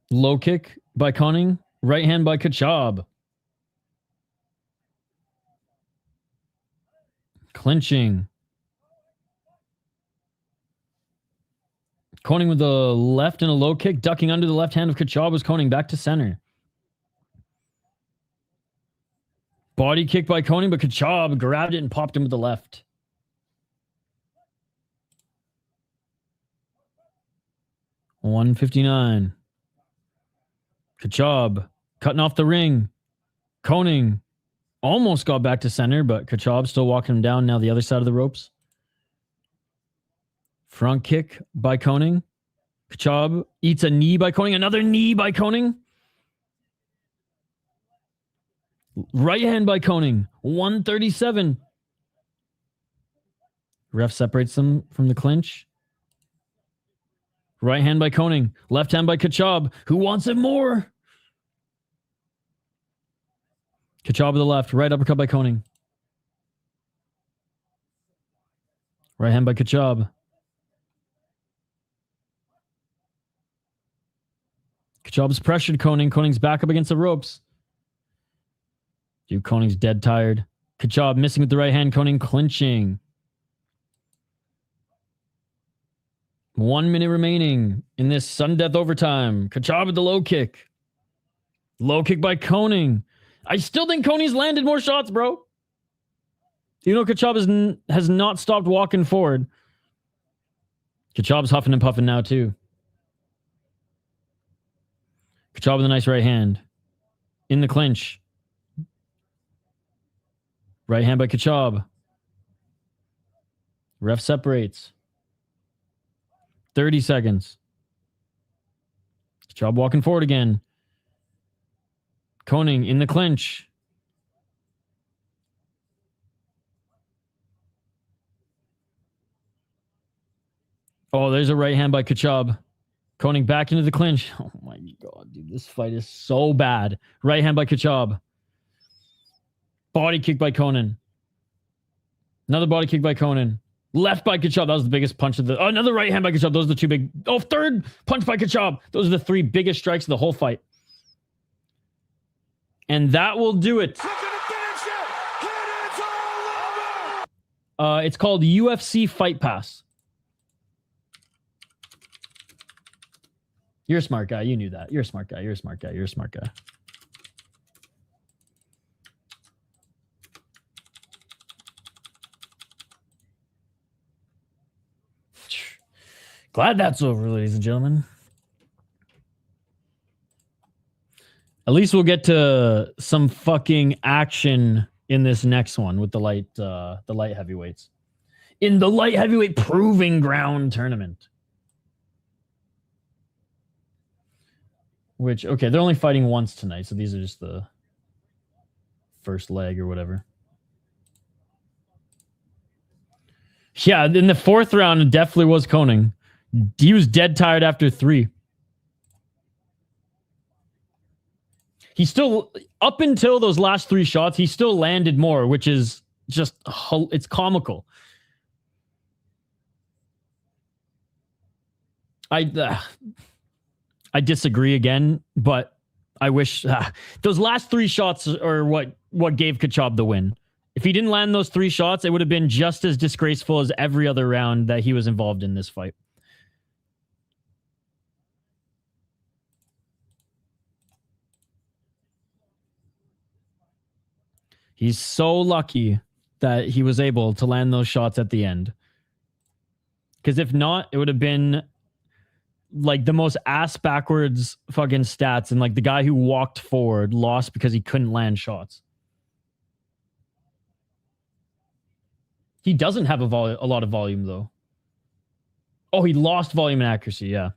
Speaker 1: Low kick by Koning. Right hand by Khachab. Clinching. Koning with the left and a low kick. Ducking under the left hand of Khachab was Koning back to center. Body kick by Koning, but Khachab grabbed it and popped him with the left. $159. Khachab cutting off the ring. Koning almost got back to center, but Khachab still walking him down now the other side of the ropes. Front kick by Koning. Khachab eats a knee by Koning. Another knee by Koning. Right hand by Koning. 137. Ref separates them from the clinch. Right hand by Koning. Left hand by Khachab, who wants it more. Khachab to the left. Right uppercut by Koning. Right hand by Khachab. Khachab's pressured Koning. Koning's back up against the ropes. Dude, Koning's dead tired. Khachab missing with the right hand. Koning clinching. 1 minute remaining in this sudden death overtime. Khachab with the low kick. Low kick by Koning. I still think Koning's landed more shots, bro. You know, Khachab has not stopped walking forward. Khachab's huffing and puffing now, too. Khachab with a nice right hand. In the clinch. Right hand by Khachab. Ref separates. 30 seconds. Khachab walking forward again. Koning in the clinch. Oh, there's a right hand by Khachab. Koning back into the clinch. Oh my God, dude. This fight is so bad. Right hand by Khachab. Body kick by Koning. Another body kick by Koning. Left by Khachab. That was the biggest punch of the... Oh, another right hand by Khachab. Those are the two big... Oh, third punch by Khachab. Those are the three biggest strikes of the whole fight. And that will do it. It's called UFC Fight Pass. You're a smart guy. You knew that. You're a smart guy. You're a smart guy. You're a smart guy. Glad that's over, ladies and gentlemen. At least we'll get to some fucking action in this next one with the light heavyweights. In the light heavyweight proving ground tournament. Which, okay, they're only fighting once tonight, so these are just the first leg or whatever. Yeah, in the fourth round, it definitely was Koning. He was dead tired after 3. He still, up until those last 3 shots, he still landed more, which is just, it's comical. I disagree again, but I wish those last 3 shots are what gave Khachab the win. If he didn't land those 3 shots, it would have been just as disgraceful as every other round that he was involved in this fight. He's so lucky that he was able to land those shots at the end. Because if not, it would have been like the most ass backwards fucking stats, and like the guy who walked forward lost because he couldn't land shots. He doesn't have a lot of volume though. Oh, he lost volume and accuracy, yeah.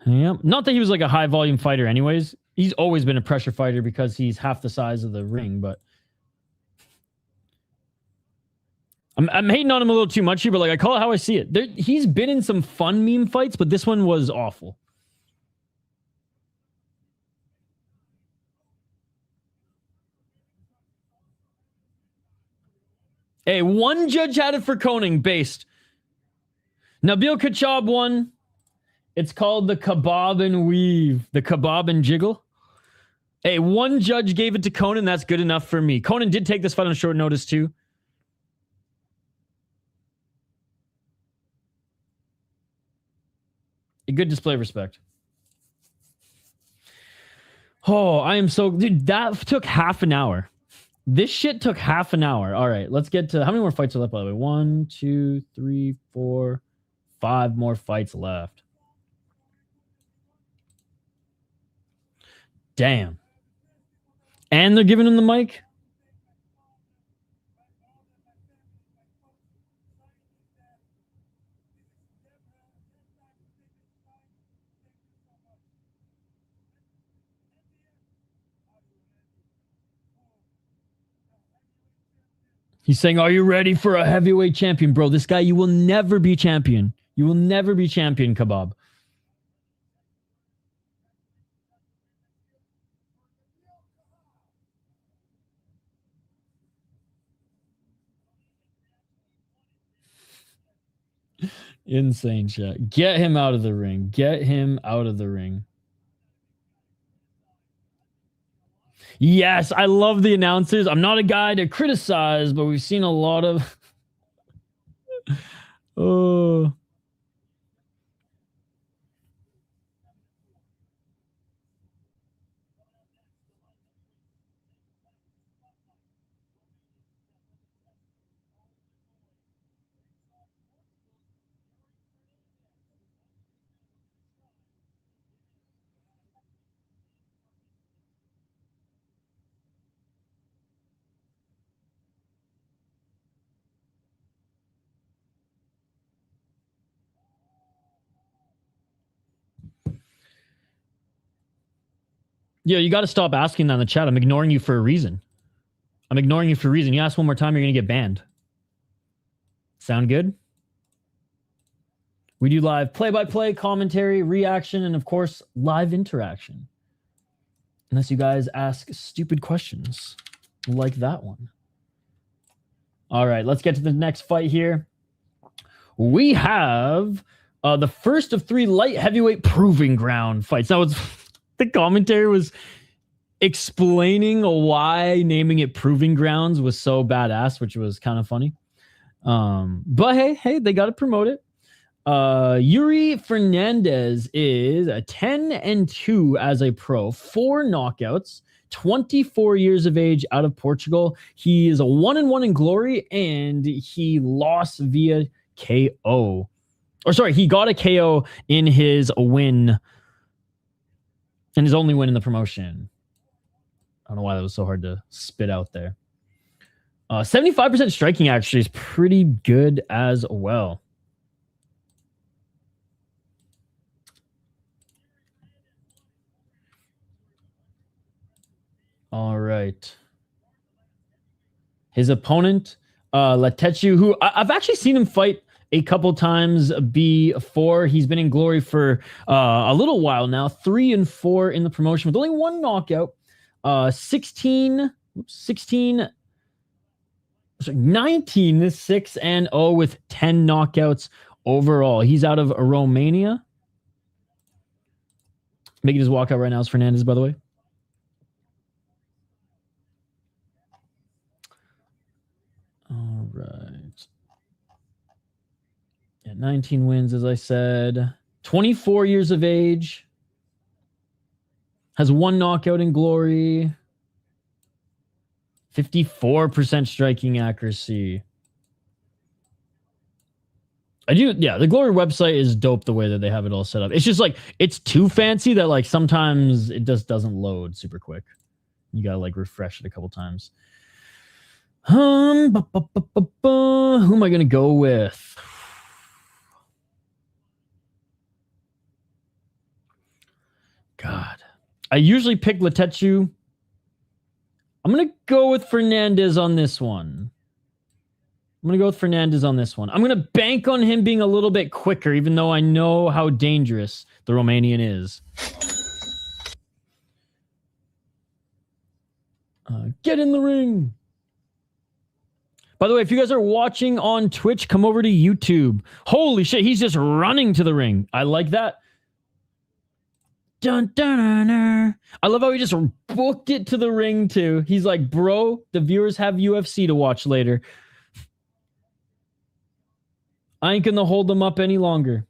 Speaker 1: Yeah, not that he was like a high volume fighter anyways. He's always been a pressure fighter because he's half the size of the ring, but I'm hating on him a little too much here, but like I call it how I see it. He's been in some fun meme fights, but this one was awful. Hey, one judge had it for Koning based. Nabil Khachab won. It's called the kebab and weave. The kebab and jiggle. Hey, one judge gave it to Koning. That's good enough for me. Koning did take this fight on short notice too. A good display of respect. Oh, I am so... Dude, that took half an hour. This shit took half an hour. All right, let's get to... How many more fights are left, by the way? 1, 2, 3, 4, 5 more fights left. Damn. And they're giving him the mic? He's saying, are you ready for a heavyweight champion? Bro, this guy, you will never be champion. You will never be champion, Kebab. Insane shit. Get him out of the ring. Get him out of the ring. Yes, I love the announcers. I'm not a guy to criticize, but we've seen a lot of... oh... Yo, you got to stop asking that in the chat. I'm ignoring you for a reason. I'm ignoring you for a reason. You ask one more time, you're going to get banned. Sound good? We do live play-by-play, commentary, reaction, and of course, live interaction. Unless you guys ask stupid questions like that one. All right, let's get to the next fight here. We have the first of 3 light heavyweight proving ground fights. Now, the commentary was explaining why naming it proving grounds was so badass, which was kind of funny. But hey, they got to promote it. Iuri Fernandez is a 10-2 as a pro, 4 knockouts, 24 years of age, out of Portugal. He is a 1-1 in glory, and he lost via KO. Or sorry, he got a KO in his win, and his only win in the promotion. I don't know why that was so hard to spit out there. 75% striking actually is pretty good as well. All right. His opponent, Lutaniuc, who I've actually seen him fight a couple times before. He's been in glory for a little while now. 3-4 in the promotion with only 1 knockout. 19, 6-0 with 10 knockouts overall. He's out of Romania. Making his walkout right now is Fernandez, by the way. All right. Yeah, 19 wins, as I said. 24 years of age. Has 1 knockout in glory. 54% striking accuracy. The Glory website is dope the way that they have it all set up. It's just like, it's too fancy that like sometimes it just doesn't load super quick. You gotta like refresh it a couple times. Who am I gonna go with? God. I usually pick Lutaniuc. I'm going to go with Fernandez on this one. I'm going to go with Fernandez on this one. I'm going to bank on him being a little bit quicker, even though I know how dangerous the Romanian is. Get in the ring. By the way, if you guys are watching on Twitch, come over to YouTube. Holy shit, he's just running to the ring. I like that. Dun, dun, dun, dun. I love how he just booked it to the ring too. He's like, bro, the viewers have UFC to watch later. I ain't gonna hold them up any longer.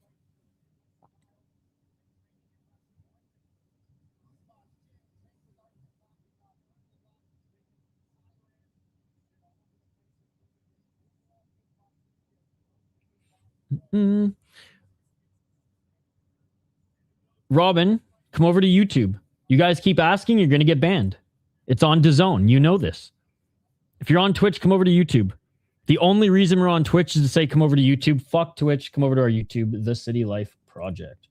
Speaker 1: Robin, come over to YouTube. You guys keep asking, you're going to get banned. It's on DAZN. You know this. If you're on Twitch, come over to YouTube. The only reason we're on Twitch is to say come over to YouTube. Fuck Twitch. Come over to our YouTube, The City Life Project.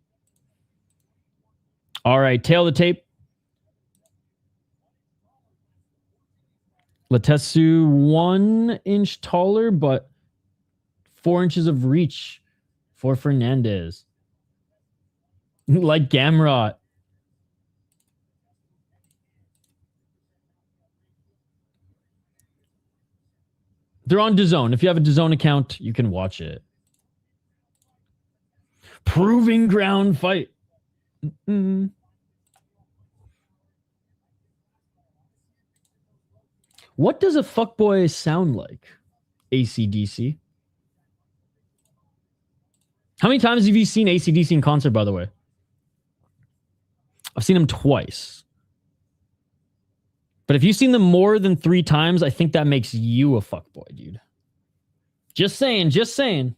Speaker 1: All right, tail the tape. Lutaniuc 1 inch taller, but 4 inches of reach for Fernandez. Like Gamrot. They're on DAZN. If you have a DAZN account, you can watch it. Proving ground fight. What does a fuckboy sound like? AC/DC. How many times have you seen AC/DC in concert, by the way? I've seen them twice. But if you've seen them more than 3 times, I think that makes you a fuckboy, dude. Just saying, just saying.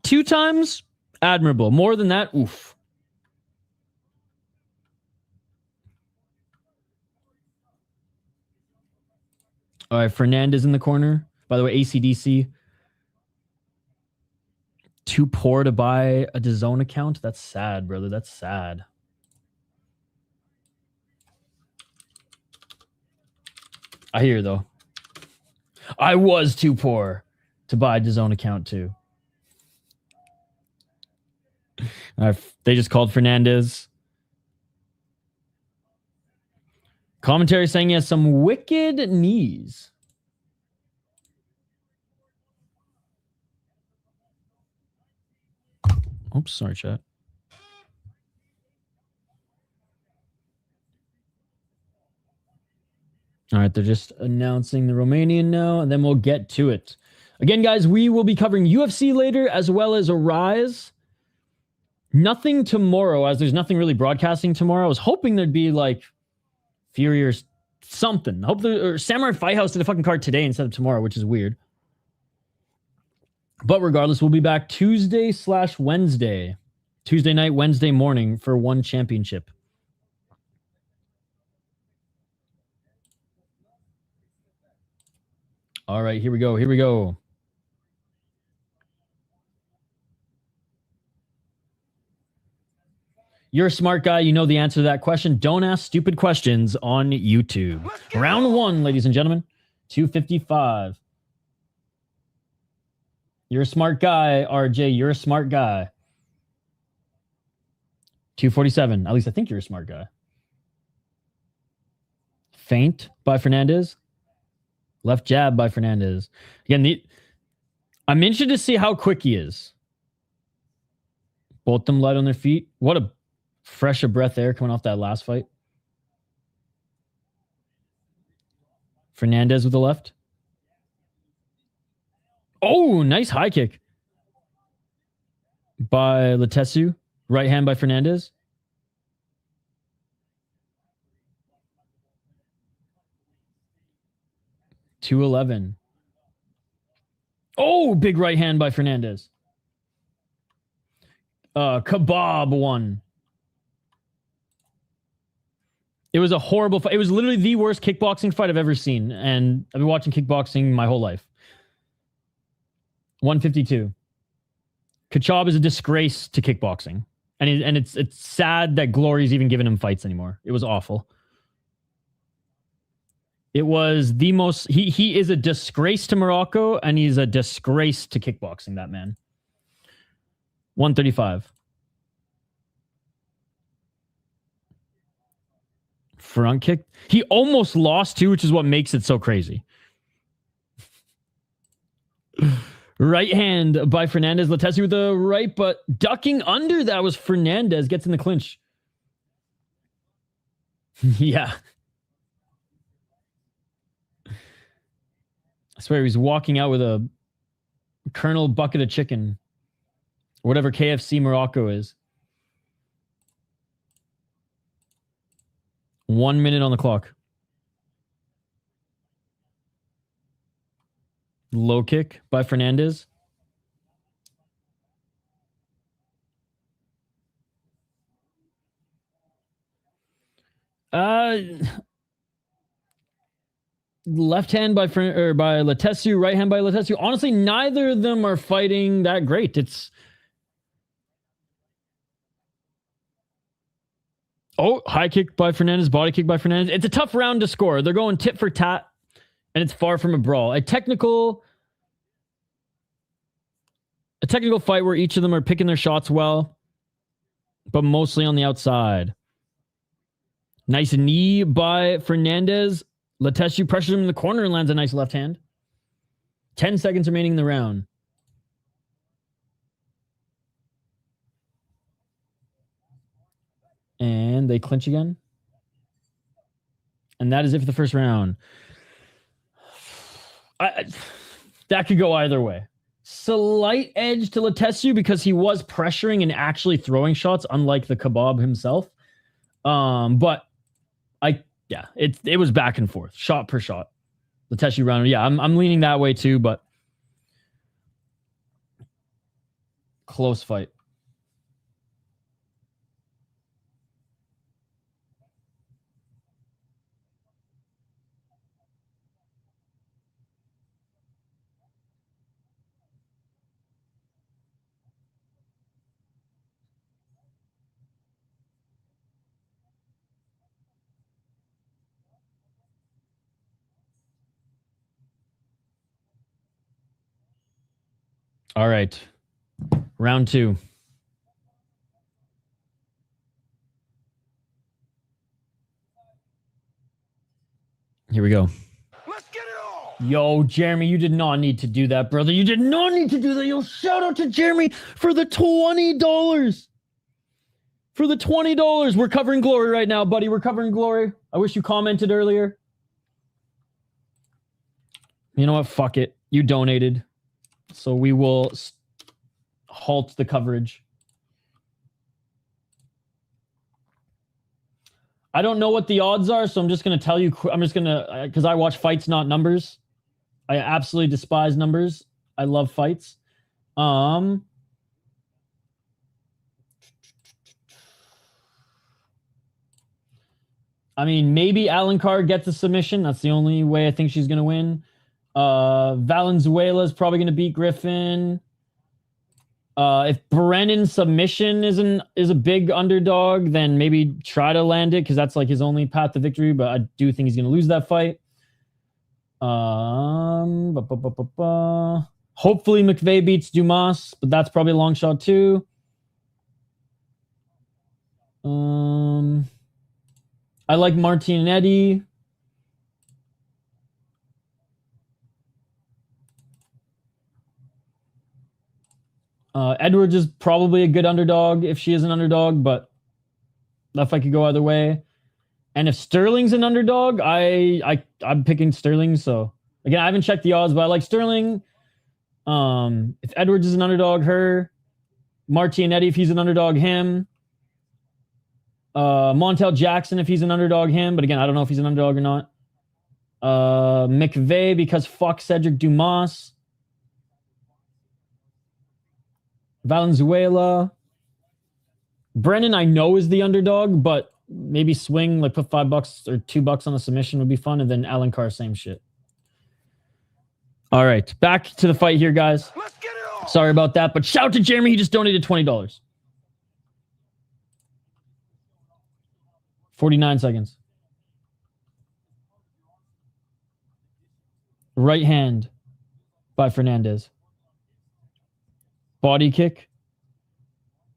Speaker 1: 2 times, admirable. More than that, oof. All right, Fernandez in the corner. By the way, AC/DC. Too poor to buy a DAZN account? That's sad, brother. That's sad. I hear, though. I was too poor to buy a DAZN account, too. They just called Fernandez. Commentary saying he has some wicked knees. Oops, sorry, chat. All right, they're just announcing the Romanian now, and then we'll get to it. Again, guys, we will be covering UFC later, as well as Arise. Nothing tomorrow, as there's nothing really broadcasting tomorrow. I was hoping there'd be, like, Fury or something. Hope or Samurai Fight House did a fucking card today instead of tomorrow, which is weird. But regardless, we'll be back Tuesday/Wednesday. Tuesday night, Wednesday morning for one championship. All right, here we go. Here we go. You're a smart guy. You know the answer to that question. Don't ask stupid questions on YouTube. Round 1, ladies and gentlemen. 255. You're a smart guy, RJ. You're a smart guy. 247. At least I think you're a smart guy. Feint by Fernandez. Left jab by Fernandez. Again, I'm interested to see how quick he is. Both them light on their feet. What a fresh of breath air coming off that last fight. Fernandez with the left. Oh, nice high kick by Letesu. Right hand by Fernandez. $211. Oh, big right hand by Fernandez. Kebab won. It was a horrible fight. It was literally the worst kickboxing fight I've ever seen. And I've been watching kickboxing my whole life. 152. Khachab is a disgrace to kickboxing. And it's sad that Glory's even giving him fights anymore. It was awful. It was the most... He is a disgrace to Morocco, and he's a disgrace to kickboxing, that man. 135. Front kick. He almost lost too, which is what makes it so crazy. Right hand by Fernandez. Letesu with the right, but ducking under that was Fernandez. Gets in the clinch. Yeah. I swear he's walking out with a Colonel bucket of chicken. Or whatever KFC Morocco is. 1 minute on the clock. Low kick by Fernandez. Left hand by Letesu, right hand by Letesu. Honestly, neither of them are fighting that great. It's... Oh, high kick by Fernandez, body kick by Fernandez. It's a tough round to score. They're going tit for tat, and it's far from a brawl. A technical fight where each of them are picking their shots well, but mostly on the outside. Nice knee by Fernandez. Letesu pressures him in the corner and lands a nice left hand. 10 seconds remaining in the round. And they clinch again. And that is it for the first round. That could go either way. Slight edge to Lutaniuc because he was pressuring and actually throwing shots, unlike the Kebab himself. But it was back and forth, shot per shot. Lutaniuc round. Yeah, I'm leaning that way too, but close fight. All right. Round 2. Here we go.
Speaker 2: Let's get it all.
Speaker 1: Yo, Jeremy, you did not need to do that, brother. You did not need to do that. Yo, shout out to Jeremy for the $20. For the $20. We're covering glory right now, buddy. We're covering glory. I wish you commented earlier. You know what? Fuck it. You donated. So we will halt the coverage. I don't know what the odds are, so I'm just going to tell you. I'm just going to, because I watch fights, not numbers. I absolutely despise numbers. I love fights. I mean, maybe Alencar gets a submission. That's the only way I think she's going to win. Valenzuela is probably going to beat Griffin. If Brennan's submission is a big underdog, then maybe try to land it because that's like his only path to victory. But I do think he's going to lose that fight. Hopefully McVeigh beats Dumas, but that's probably a long shot too. I like Martinetti. Edwards is probably a good underdog if she is an underdog, but that fight could go either way. And if Sterling's an underdog, I'm picking Sterling. So again, I haven't checked the odds, but I like Sterling. If Edwards is an underdog, her. Martinetti, if he's an underdog, him. Montel Jackson, if he's an underdog, him. But again, I don't know if he's an underdog or not. McVeigh, because fuck Cedric Dumas. Valenzuela. Brennan, I know, is the underdog, but maybe swing, like put $5 or $2 on a submission would be fun. And then Alencar, same shit. All right, back to the fight here, guys.
Speaker 2: Let's get it all.
Speaker 1: Sorry about that, but shout out to Jeremy. He just donated $20. 49 seconds. Right hand by Fernandez. Body kick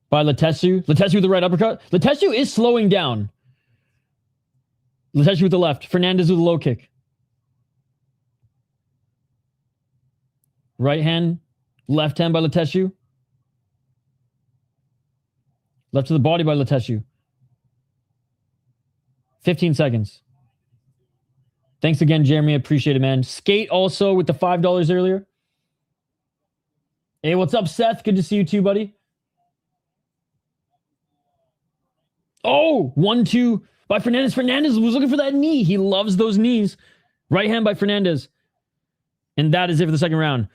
Speaker 1: by Lutaniuc. Lutaniuc with the right uppercut. Lutaniuc is slowing down. Lutaniuc with the left. Fernandez with the low kick. Right hand. Left hand by Lutaniuc. Left to the body by Lutaniuc. 15 seconds. Thanks again, Jeremy. I appreciate it, man. Skate also with the $5 earlier. Hey, what's up, Seth? Good to see you too, buddy. Oh, 1-2 by Fernandez. Fernandez was looking for that knee. He loves those knees. Right hand by Fernandez. And that is it for the second round.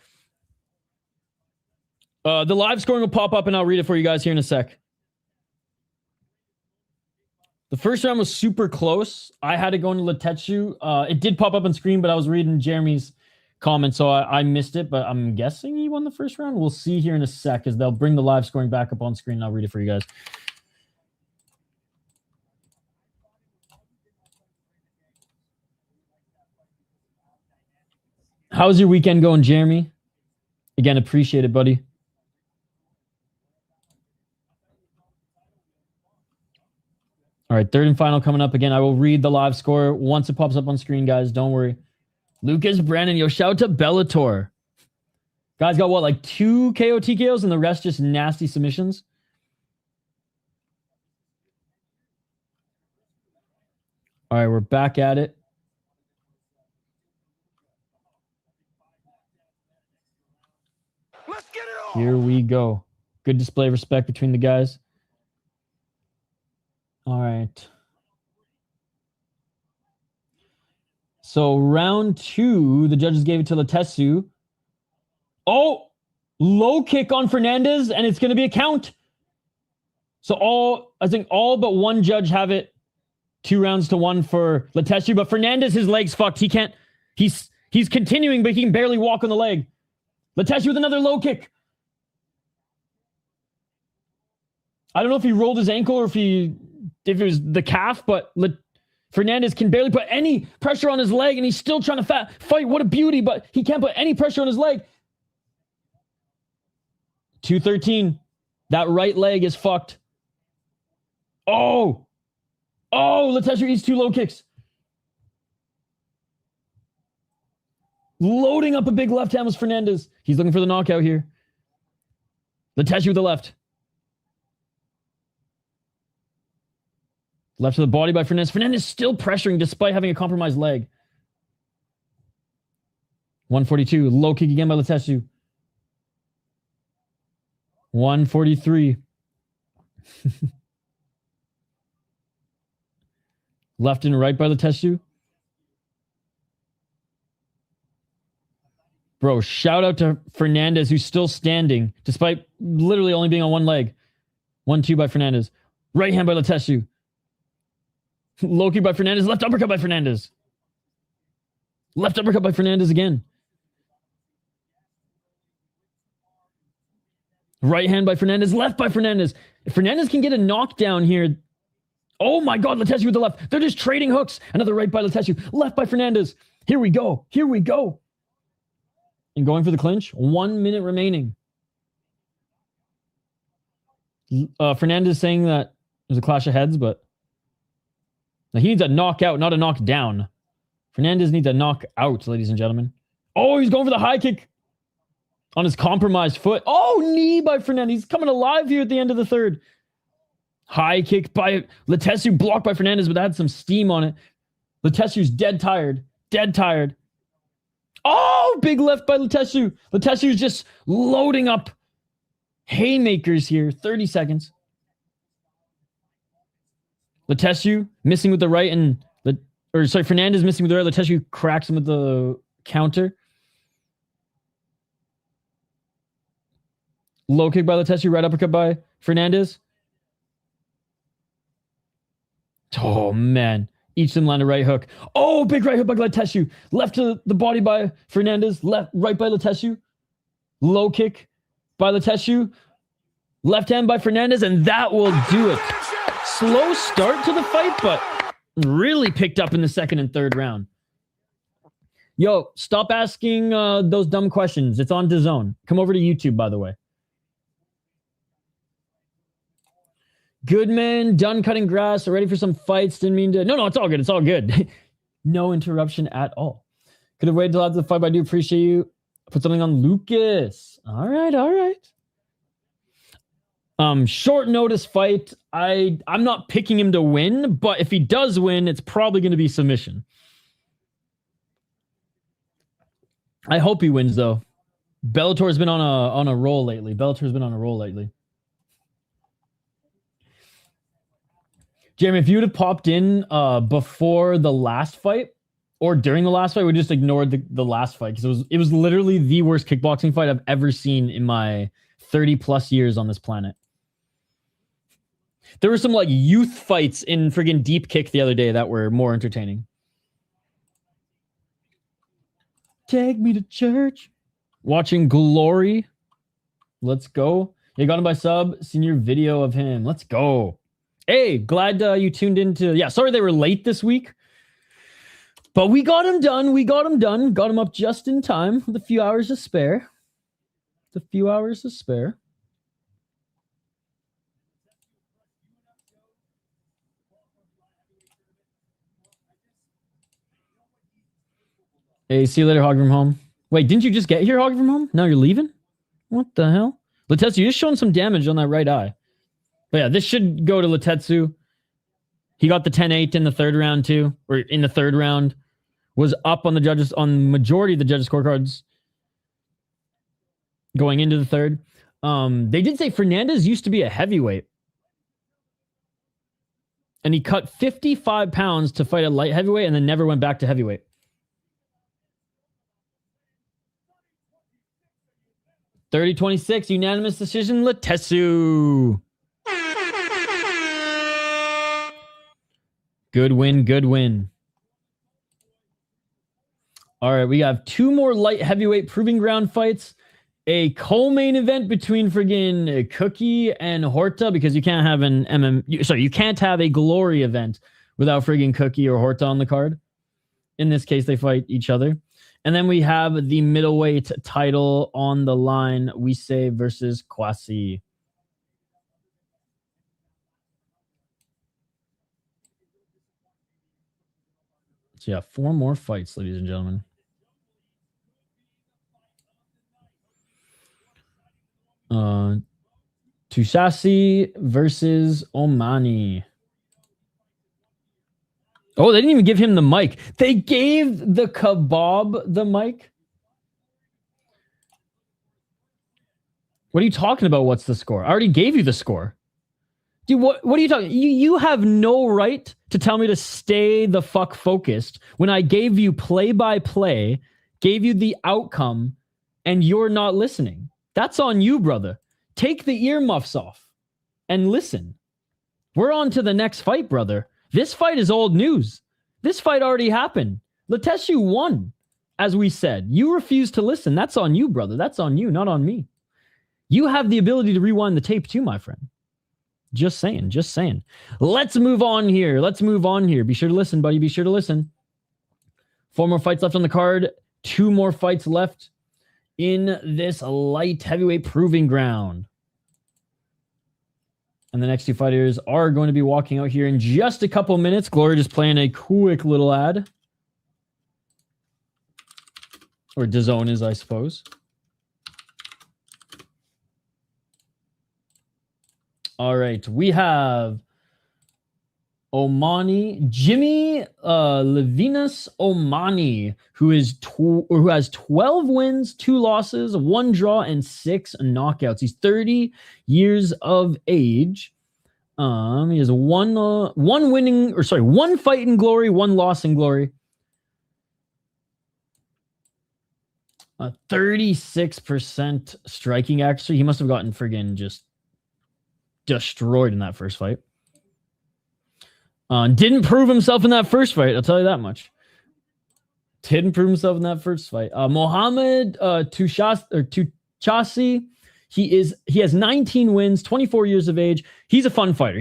Speaker 1: The live scoring will pop up and I'll read it for you guys here in a sec. The first round was super close. I had to go into Lutaniuc. It did pop up on screen, but I was reading Jeremy's comment, so I missed it, but I'm guessing he won the first round. We'll see here in a sec as they'll bring the live scoring back up on screen and I'll read it for you guys. How's your weekend going, Jeremy? Again, appreciate it, buddy. All right, third and final coming up. Again, I will read the live score once it pops up on screen, guys. Don't worry. Lucas Brennan, yo, shout out to Bellator. Guys got what, like 2 KO TKOs and the rest just nasty submissions? All right, we're back at it.
Speaker 2: Let's get it on.
Speaker 1: Here we go. Good display of respect between the guys. All right. So round 2, the judges gave it to Letesu. Oh, low kick on Fernandez, and it's going to be a count. So I think all but one judge have it. 2 rounds to 1 for Letesu, but Fernandez, his leg's fucked. He can't. He's continuing, but he can barely walk on the leg. Letesu with another low kick. I don't know if he rolled his ankle or if it was the calf, but Fernandez can barely put any pressure on his leg, and he's still trying to fight. What a beauty, but he can't put any pressure on his leg. 213. That right leg is fucked. Oh, Letesu eats 2 low kicks. Loading up a big left hand was Fernandez. He's looking for the knockout here. Letesu with the left. Left to the body by Fernandez. Fernandez still pressuring despite having a compromised leg. 142. Low kick again by Letesu. 143. Left and right by Letesu. Bro, shout out to Fernandez, who's still standing, despite literally only being on one leg. 1-2 by Fernandez. Right hand by Letesu. Low kick by Fernandez. Left uppercut by Fernandez. Left uppercut by Fernandez again. Right hand by Fernandez. Left by Fernandez. If Fernandez can get a knockdown here. Oh my God, Letesu with the left. They're just trading hooks. Another right by Letesu. Left by Fernandez. Here we go. Here we go. And going for the clinch. 1 minute remaining. Fernandez saying that there's a clash of heads, but now he needs a knockout, not a knockdown. Fernandez needs a knockout, ladies and gentlemen. Oh, he's going for the high kick on his compromised foot. Oh, knee by Fernandez. He's coming alive here at the end of the third. High kick by Letesu, blocked by Fernandez, but that had some steam on it. Letesu's dead tired. Dead tired. Oh, big left by Letesu. Letesu's just loading up haymakers here. 30 seconds. Letesu missing with the right and Fernandez missing with the right. Letesu cracks him with the counter. Low kick by Letesu, right uppercut by Fernandez. Oh man, each of them land a right hook. Oh, big right hook by Letesu. Left to the body by Fernandez. Right by Letesu. Low kick by Letesu. Left hand by Fernandez, and that will do it. Slow start to the fight, but really picked up in the second and third round. Yo, stop asking those dumb questions. It's on DAZN. Come over to YouTube, by the way. Good man, done cutting grass, ready for some fights. Didn't mean to. No, it's all good. It's all good. No interruption at all. Could have waited till after the fight, but I do appreciate you. Put something on Lucas. All right. Short notice fight. I'm not picking him to win, but if he does win, it's probably going to be submission. I hope he wins though. Bellator's been on a roll lately. Jeremy, if you would have popped in before the last fight or during the last fight, we just ignored the last fight because it was literally the worst kickboxing fight I've ever seen in my 30 plus years on this planet. There were some like youth fights in friggin' Deep Kick the other day that were more entertaining. Take me to church. Watching Glory. Let's go. You got him by sub. Seen your video of him. Let's go. Hey, glad you tuned into... Yeah, sorry they were late this week. But we got him done. Got him up just in time with a few hours to spare. Hey, see you later, Hog from home. Wait, didn't you just get here, Hog from home? Now you're leaving? What the hell? Letesu, you're just showing some damage on that right eye. But yeah, this should go to Letesu. He got the 10-8 in the third round too, or in the third round. Was up on the judges, on majority of the judges' scorecards going into the third. They did say Fernandez used to be a heavyweight. And he cut 55 pounds to fight a light heavyweight and then never went back to heavyweight. (30-26) unanimous decision, Letesu. Good win, good win. All right, we have 2 more light heavyweight proving ground fights. A co-main event between friggin' Cookie and Horta, because you can't have you can't have a glory event without friggin' Cookie or Horta on the card. In this case, they fight each other. And then we have the middleweight title on the line, Wisse versus Kwasi. So yeah, 4 more fights, ladies and gentlemen. Touchassie versus Omani. Oh, they didn't even give him the mic. They gave the kebab the mic? What are you talking about? What's the score? I already gave you the score. Dude, what are you talking? You have no right to tell me to stay the fuck focused when I gave you play-by-play, gave you the outcome, and you're not listening. That's on you, brother. Take the earmuffs off and listen. We're on to the next fight, brother. This fight is old news. This fight already happened. Letesu won, as we said. You refused to listen. That's on you, brother. That's on you, not on me. You have the ability to rewind the tape too, my friend. Just saying, just saying. Let's move on here. Let's move on here. Be sure to listen, buddy. Be sure to listen. 4 more fights left on the card. 2 more fights left in this light heavyweight proving ground. And the next 2 fighters are going to be walking out here in just a couple minutes. Glory just playing a quick little ad. Or DAZN is, I suppose. All right. We have Omani, Jimmy Livinus Omani, who has 12 wins, 2 losses, 1 draw, and 6 knockouts. He's 30 years of age. He has one fight in glory, 1 loss in glory. 36% striking accuracy. He must have gotten friggin' just destroyed in that first fight. Didn't prove himself in that first fight, I'll tell you that much. Didn't prove himself in that first fight. Mohamed Touchassie, he has 19 wins, 24 years of age. He's a fun fighter.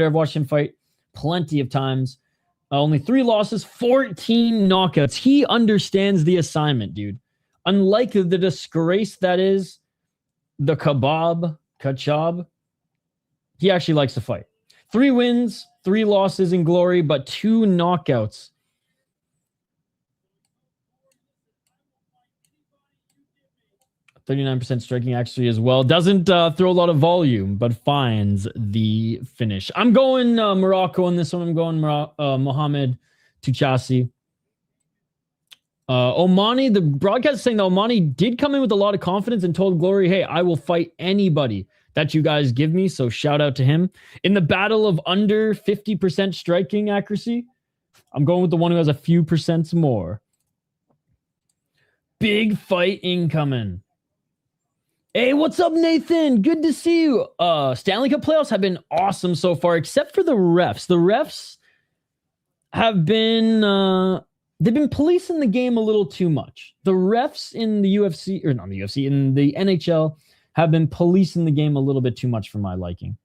Speaker 1: I've watched him fight plenty of times. Only 3 losses, 14 knockouts. He understands the assignment, dude. Unlike the disgrace that is the Khachab, he actually likes to fight. 3 wins, 3 losses in glory, but 2 knockouts. 39% striking accuracy as well. Doesn't throw a lot of volume, but finds the finish. I'm going Morocco on this one. I'm going Mohamed Touchassie. Omani, the broadcast is saying that Omani did come in with a lot of confidence and told Glory, hey, I will fight anybody that you guys give me. So shout out to him. In the battle of under 50% striking accuracy, I'm going with the one who has a few percents more. Big fight incoming. Hey, what's up, Nathan? Good to see you. Stanley Cup playoffs have been awesome so far, except for the refs. The refs have been they've been policing the game a little too much. The refs in the UFC, or not the UFC, in the NHL have been policing the game a little bit too much for my liking.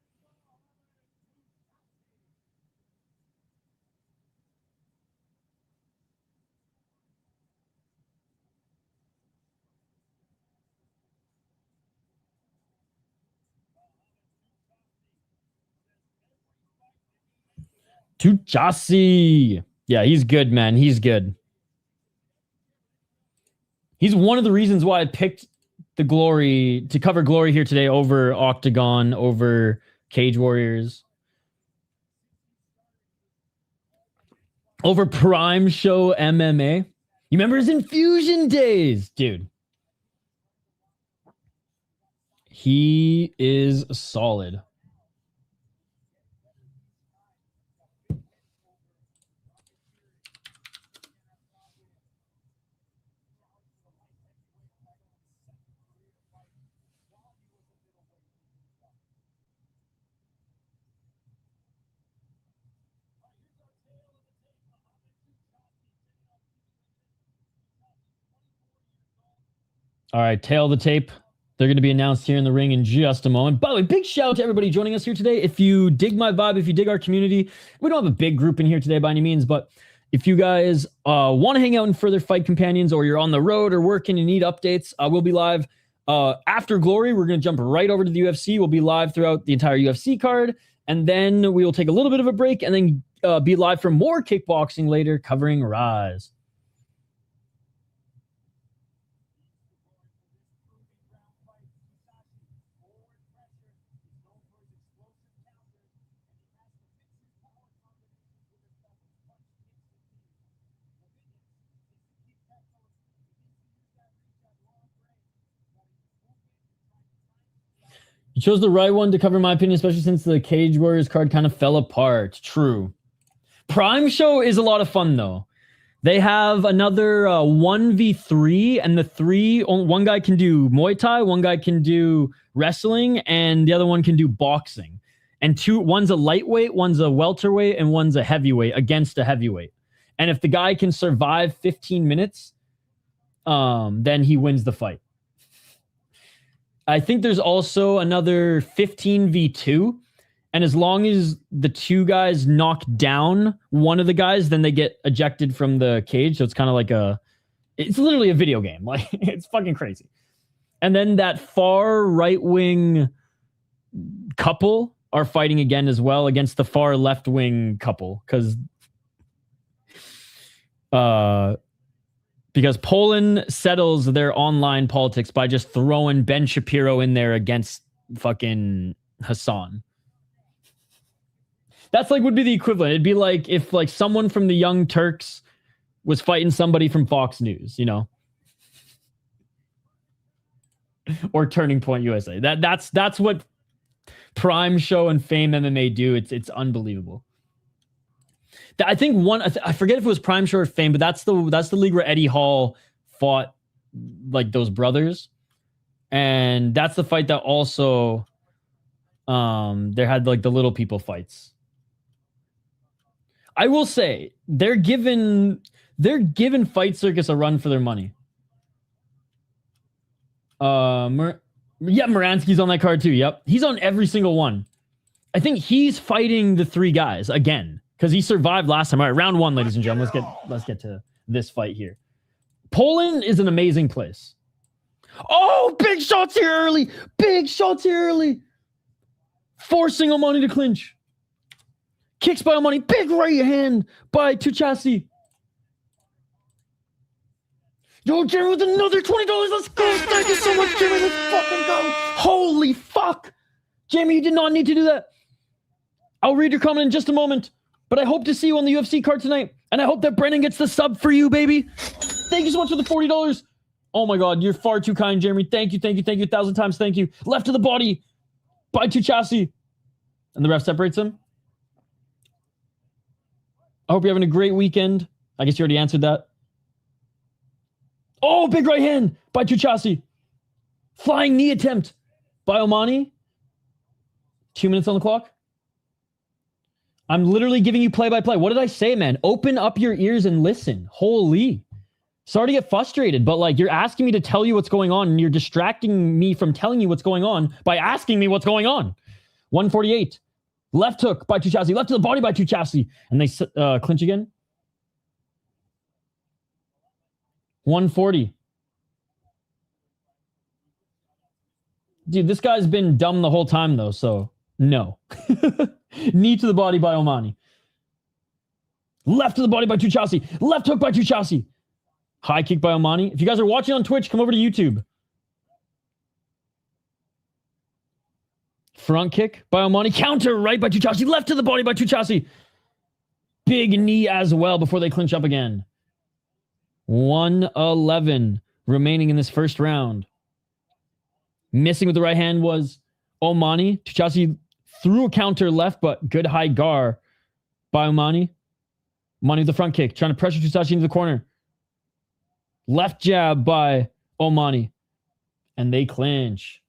Speaker 1: Touchassie. Yeah, he's good, man. He's good. He's one of the reasons why I picked the Glory to cover Glory here today over Octagon, over Cage Warriors. over Prime Show MMA. You remember his infusion days, dude. He is solid. All right, tail the tape. They're going to be announced here in the ring in just a moment. By the way, big shout out to everybody joining us here today. If you dig my vibe, if you dig our community, we don't have a big group in here today by any means, but if you guys want to hang out in further fight companions, or you're on the road or working and need updates, we'll be live after Glory. We're going to jump right over to the UFC. We'll be live throughout the entire UFC card, and then we will take a little bit of a break and then be live for more kickboxing later, covering Rise. You chose the right one to cover my opinion, especially since the Cage Warriors card kind of fell apart. True. Prime Show is a lot of fun, though. They have another 1v3, and the three, one guy can do Muay Thai, one guy can do wrestling, and the other one can do boxing. And one's a lightweight, one's a welterweight, and one's a heavyweight against a heavyweight. And if the guy can survive 15 minutes, then he wins the fight. I think there's also another 15v2, and as long as the two guys knock down one of the guys, then they get ejected from the cage. So it's kind of like it's literally a video game. Like, it's fucking crazy. And then that far right-wing couple are fighting again as well against the far left-wing couple, because Poland settles their online politics by just throwing Ben Shapiro in there against fucking Hassan. That's like would be the equivalent. It'd be like if like someone from the Young Turks was fighting somebody from Fox News, you know, or Turning Point USA. That's what Prime Show and Fame MMA do. It's unbelievable. I think I forget if it was Prime Show or Fame, but that's the league where Eddie Hall fought like those brothers, and that's the fight that also there had like the little people fights. I will say they're giving Fight Circus a run for their money. Moransky's on that card too. Yep, he's on every single one. I think he's fighting the three guys again, because he survived last time. All right, round one, ladies and gentlemen. Let's get to this fight here. Poland is an amazing place. Oh, big shots here early. Big shots here early. Forcing Omani to clinch. Kicks by Omani. Big right hand by Touchassie. Yo, Jeremy with another $20. Let's go. Thank you so much, Jeremy. Let's fucking go. Holy fuck. Jeremy, you did not need to do that. I'll read your comment in just a moment. But I hope to see you on the UFC card tonight. And I hope that Brennan gets the sub for you, baby. Thank you so much for the $40. Oh my God, you're far too kind, Jeremy. Thank you, 1,000 times. Thank you. Left to the body by Touchassie. And the ref separates him. I hope you're having a great weekend. I guess you already answered that. Oh, big right hand by Touchassie. Flying knee attempt by Omani. 2 minutes on the clock. I'm literally giving you play-by-play. What did I say, man? Open up your ears and listen. Holy. Sorry to get frustrated, but like you're asking me to tell you what's going on, and you're distracting me from telling you what's going on by asking me what's going on. 148. Left hook by Touchassie. Left to the body by Touchassie. And they clinch again. 140. Dude, this guy's been dumb the whole time, though, so no. Knee to the body by Omani. Left to the body by Touchassie. Left hook by Touchassie. High kick by Omani. If you guys are watching on Twitch, come over to YouTube. Front kick by Omani. Counter right by Touchassie. Left to the body by Touchassie. Big knee as well before they clinch up again. 1:11 remaining in this first round. Missing with the right hand was Omani. Touchassie threw a counter left, but good high guard by Omani. Omani with the front kick, trying to pressure Touchassie into the corner. Left jab by Omani. And they clinch.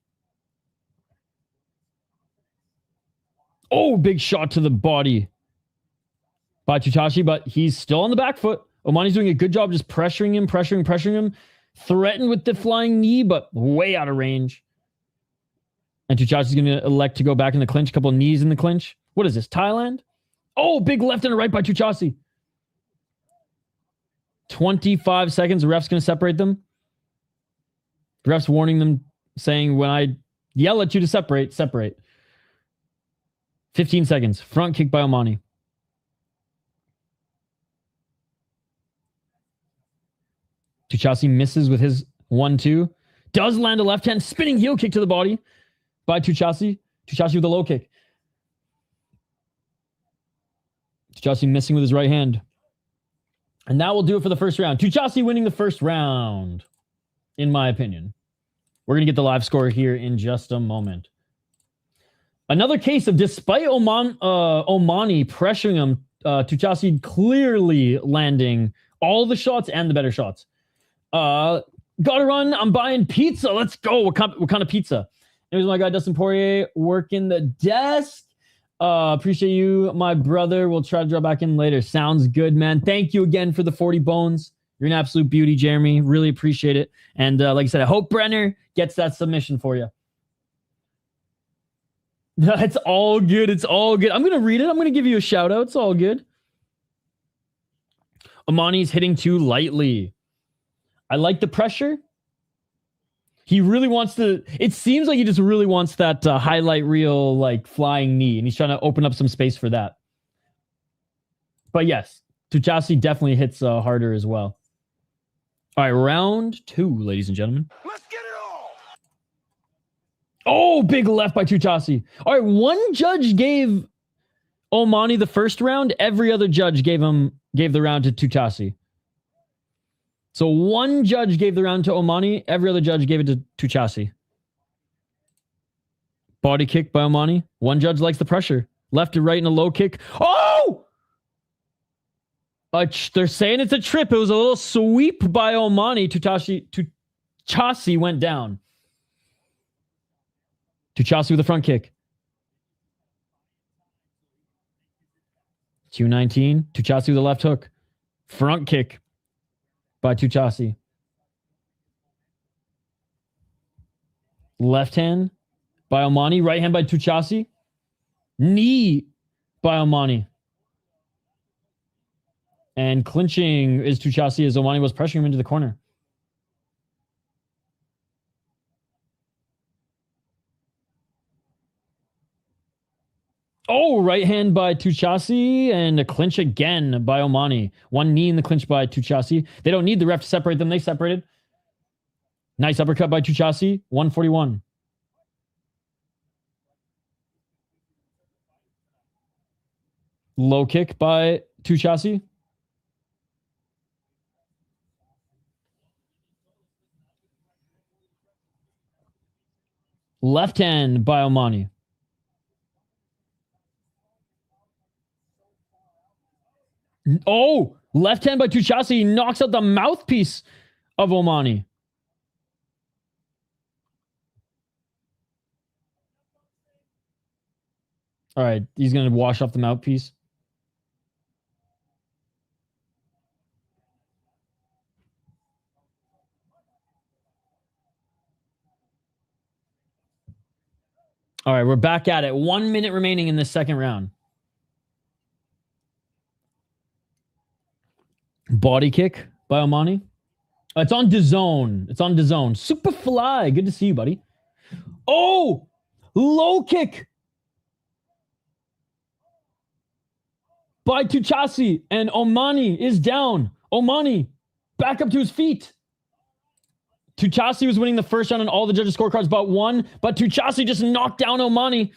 Speaker 1: Oh, big shot to the body by Touchassie, but he's still on the back foot. Omani's doing a good job just pressuring him. Threatened with the flying knee, but way out of range. And Touchassie's going to elect to go back in the clinch. A couple of knees in the clinch. What is this, Thailand? Oh, big left and a right by Touchassie. 25 seconds. The ref's going to separate them. The ref's warning them, saying, when I yell at you to separate, separate. 15 seconds. Front kick by Omani. Touchassie misses with his 1-2. Does land a left hand. Spinning heel kick to the body by Touchassie. Touchassie with a low kick. Touchassie missing with his right hand. And that will do it for the first round. Touchassie winning the first round, in my opinion. We're going to get the live score here in just a moment. Another case of, despite Omani pressuring him, Touchassie clearly landing all the shots and the better shots. Gotta run. I'm buying pizza. Let's go. What kind of pizza? Here's my guy, Dustin Poirier, working the desk. Appreciate you, my brother. We'll try to draw back in later. Sounds good, man. Thank you again for the 40 bones. You're an absolute beauty, Jeremy. Really appreciate it. And like I said, I hope Brenner gets that submission for you. It's all good. It's all good. I'm going to read it. I'm going to give you a shout out. It's all good. Omani's hitting too lightly. I like the pressure. He really wants to... It seems like he just really wants that highlight reel, like, flying knee. And he's trying to open up some space for that. But yes, Touchassie definitely hits harder as well. All right, round 2, ladies and gentlemen.
Speaker 2: Let's get it all.
Speaker 1: Oh, big left by Touchassie. All right, one judge gave Omani the first round. Every other judge gave the round to Touchassie. So one judge gave the round to Omani. Every other judge gave it to Touchassie. Body kick by Omani. One judge likes the pressure. Left to right in a low kick. Oh! They're saying it's a trip. It was a little sweep by Omani. Touchassie went down. Touchassie with a front kick. 219. Touchassie with a left hook. Front kick by Touchassie. Left hand by Omani. Right hand by Touchassie. Knee by Omani. And clinching is Touchassie as Omani was pressuring him into the corner. Oh, right hand by Touchassie and a clinch again by Omani. One knee in the clinch by Touchassie. They don't need the ref to separate them. They separated. Nice uppercut by Touchassie. 141. Low kick by Touchassie. Left hand by Omani. Oh, left hand by Touchassie knocks out the mouthpiece of Omani. All right, he's going to wash off the mouthpiece. All right, we're back at it. 1 minute remaining in this second round. Body kick by Omani. It's on DAZN. It's on DAZN. Superfly. Good to see you, buddy. Oh! Low kick by Touchassie. And Omani is down. Omani back up to his feet. Touchassie was winning the first round on all the judges' scorecards but one. But Touchassie just knocked down Omani.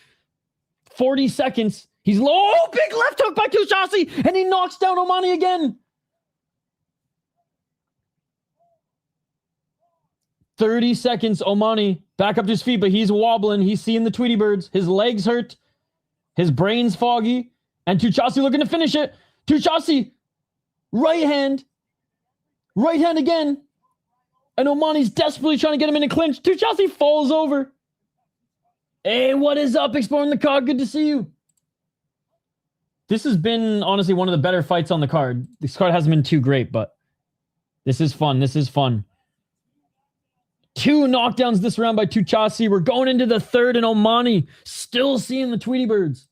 Speaker 1: 40 seconds. He's low. Oh, big left hook by Touchassie, and he knocks down Omani again. 30 seconds. Omani back up to his feet, but he's wobbling. He's seeing the Tweety Birds. His legs hurt. His brain's foggy. And Touchassie looking to finish it. Touchassie, right hand. Right hand again. And Omani's desperately trying to get him in a clinch. Touchassie falls over. Hey, what is up? Exploring the card. Good to see you. This has been, honestly, one of the better fights on the card. This card hasn't been too great, but this is fun. This is fun. 2 knockdowns this round by Touchassie. We're going into the third, and Omani still seeing the Tweety Birds.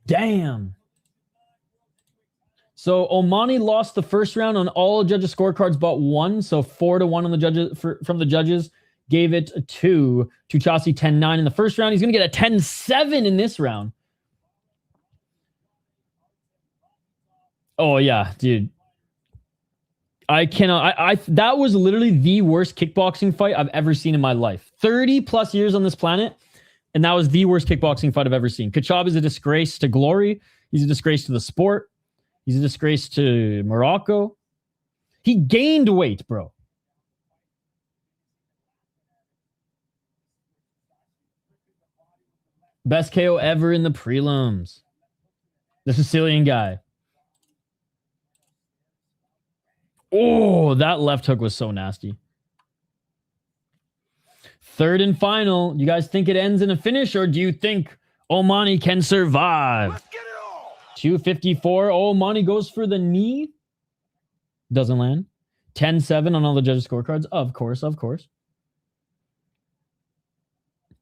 Speaker 1: Damn. So Omani lost the first round on all judges' scorecards but 1. So 4-1 on the judges from the judges. Gave it to Touchassie 10-9 in the first round. He's going to get a 10-7 in this round. Oh, yeah, dude. I cannot. That was literally the worst kickboxing fight I've ever seen in my life. 30 plus years on this planet, and that was the worst kickboxing fight I've ever seen. Khachab is a disgrace to glory. He's a disgrace to the sport. He's a disgrace to Morocco. He gained weight, bro. Best KO ever in the prelims. The Sicilian guy. Oh, that left hook was so nasty. Third and final. You guys think it ends in a finish, or do you think Omani can survive?
Speaker 2: Let's get it on.
Speaker 1: 254. Omani goes for the knee. Doesn't land. 10-7 on all the judges' scorecards. Of course, of course.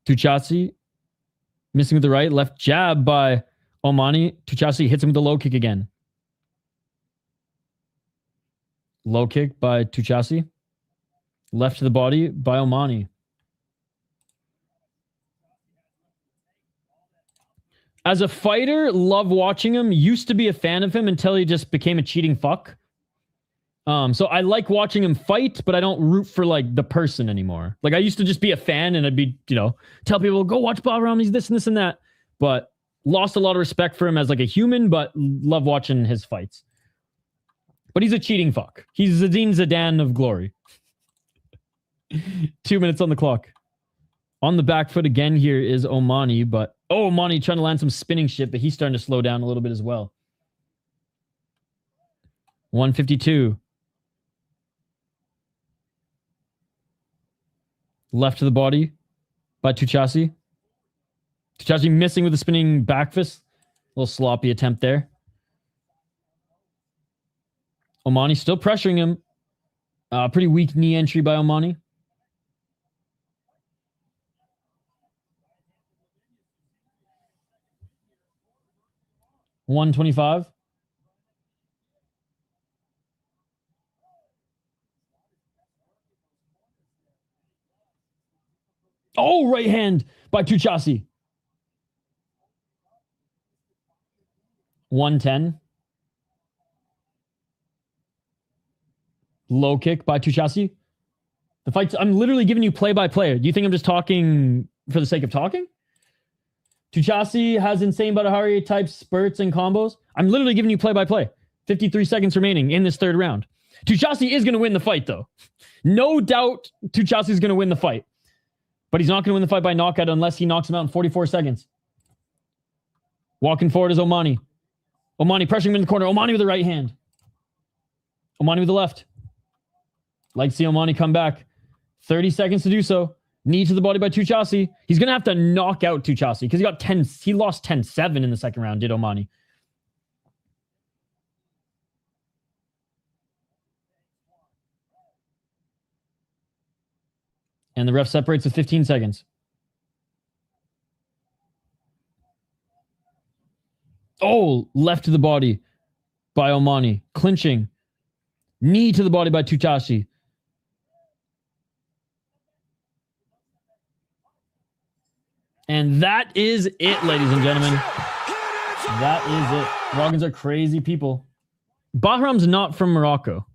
Speaker 1: Touchassie missing with the right. Left jab by Omani. Touchassie hits him with the low kick again. Low kick by Touchassie. Left to the body by Omani. As a fighter, love watching him. Used to be a fan of him until he just became a cheating fuck. So I like watching him fight, but I don't root for like the person anymore. Like I used to just be a fan and I'd be, tell people, go watch Bahram, he's this and this and that. But lost a lot of respect for him as like a human, but love watching his fights. But he's a cheating fuck. He's Zinedine Zidane of glory. 2 minutes on the clock. On the back foot again here is Omani, but Omani trying to land some spinning shit, but he's starting to slow down a little bit as well. 152. Left to the body by Touchassie. Touchassie missing with the spinning back fist. A little sloppy attempt there. Omani still pressuring him. Pretty weak knee entry by Omani. $125. Oh, right hand by Touchassie. 110. Low kick by Touchassie. The fights, I'm literally giving you play-by-play. Do you think I'm just talking for the sake of talking? Touchassie has insane Badahari type spurts and combos. I'm literally giving you play-by-play. 53 seconds remaining in this third round. Touchassie is going to win the fight, though. No doubt Touchassie is going to win the fight. But he's not going to win the fight by knockout unless he knocks him out in 44 seconds. Walking forward is Omani. Omani pressuring him in the corner. Omani with the right hand. Omani with the left. Like to see Omani come back. 30 seconds to do so. Knee to the body by Touchassie. He's going to have to knock out Touchassie because he lost 10-7 in the second round, did Omani. And the ref separates with 15 seconds. Oh, left to the body by Omani. Clinching. Knee to the body by Touchassie. And that is it, ladies and gentlemen. That is it. Moroccans are crazy people. Bahram's not from Morocco.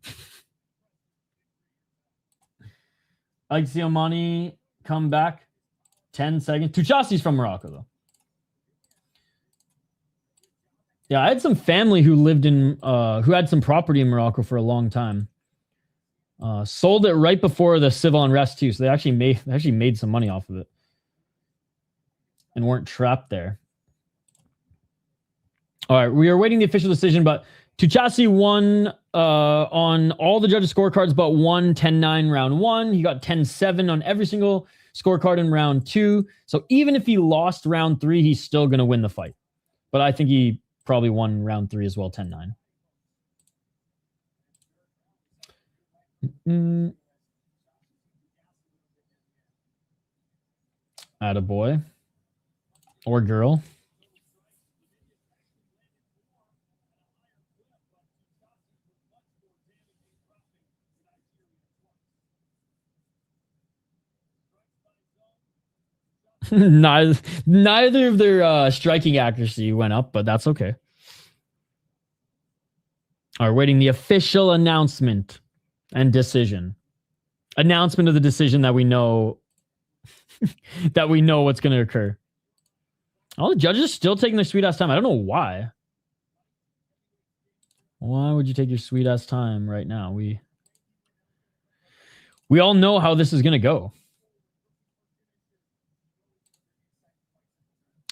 Speaker 1: I like to see Omani come back 10 seconds. Touchassie's from Morocco, though. Yeah, I had some family who lived in, who had some property in Morocco for a long time. Sold it right before the civil unrest too, so they actually made some money off of it, and weren't trapped there. All right, we are waiting the official decision, but Touchassie won on all the judges' scorecards, but won 10-9 round 1. He got 10-7 on every single scorecard in round 2. So even if he lost round 3, he's still going to win the fight. But I think he probably won round 3 as well, 10-9. Attaboy. Or girl. Neither of their striking accuracy went up, but that's okay. All right, waiting the official announcement and decision. Announcement of the decision that we know that we know what's going to occur. All the judges still taking their sweet ass time. I don't know why. Why would you take your sweet ass time right now? We all know how this is going to go.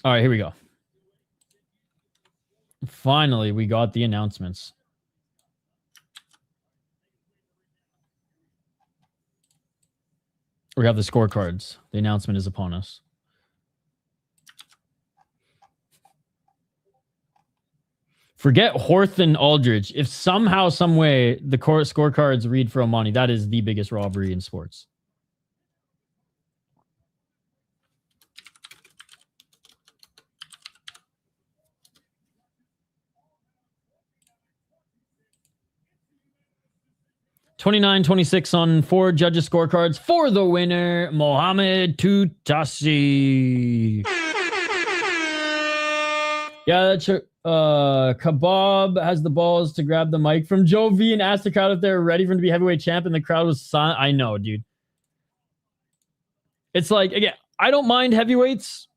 Speaker 1: All right, here we go. Finally, we got the announcements. We have the scorecards. The announcement is upon us. Forget Horta and Aldridge. If somehow, some way, the scorecards read for Omani, that is the biggest robbery in sports. $29-26 on 4 judges' scorecards for the winner, Mohamed Touchassie. Yeah, that's Kebab has the balls to grab the mic from Joe V and ask the crowd if they're ready for him to be heavyweight champ, and the crowd was silent. I know, dude. It's like, again, I don't mind heavyweights,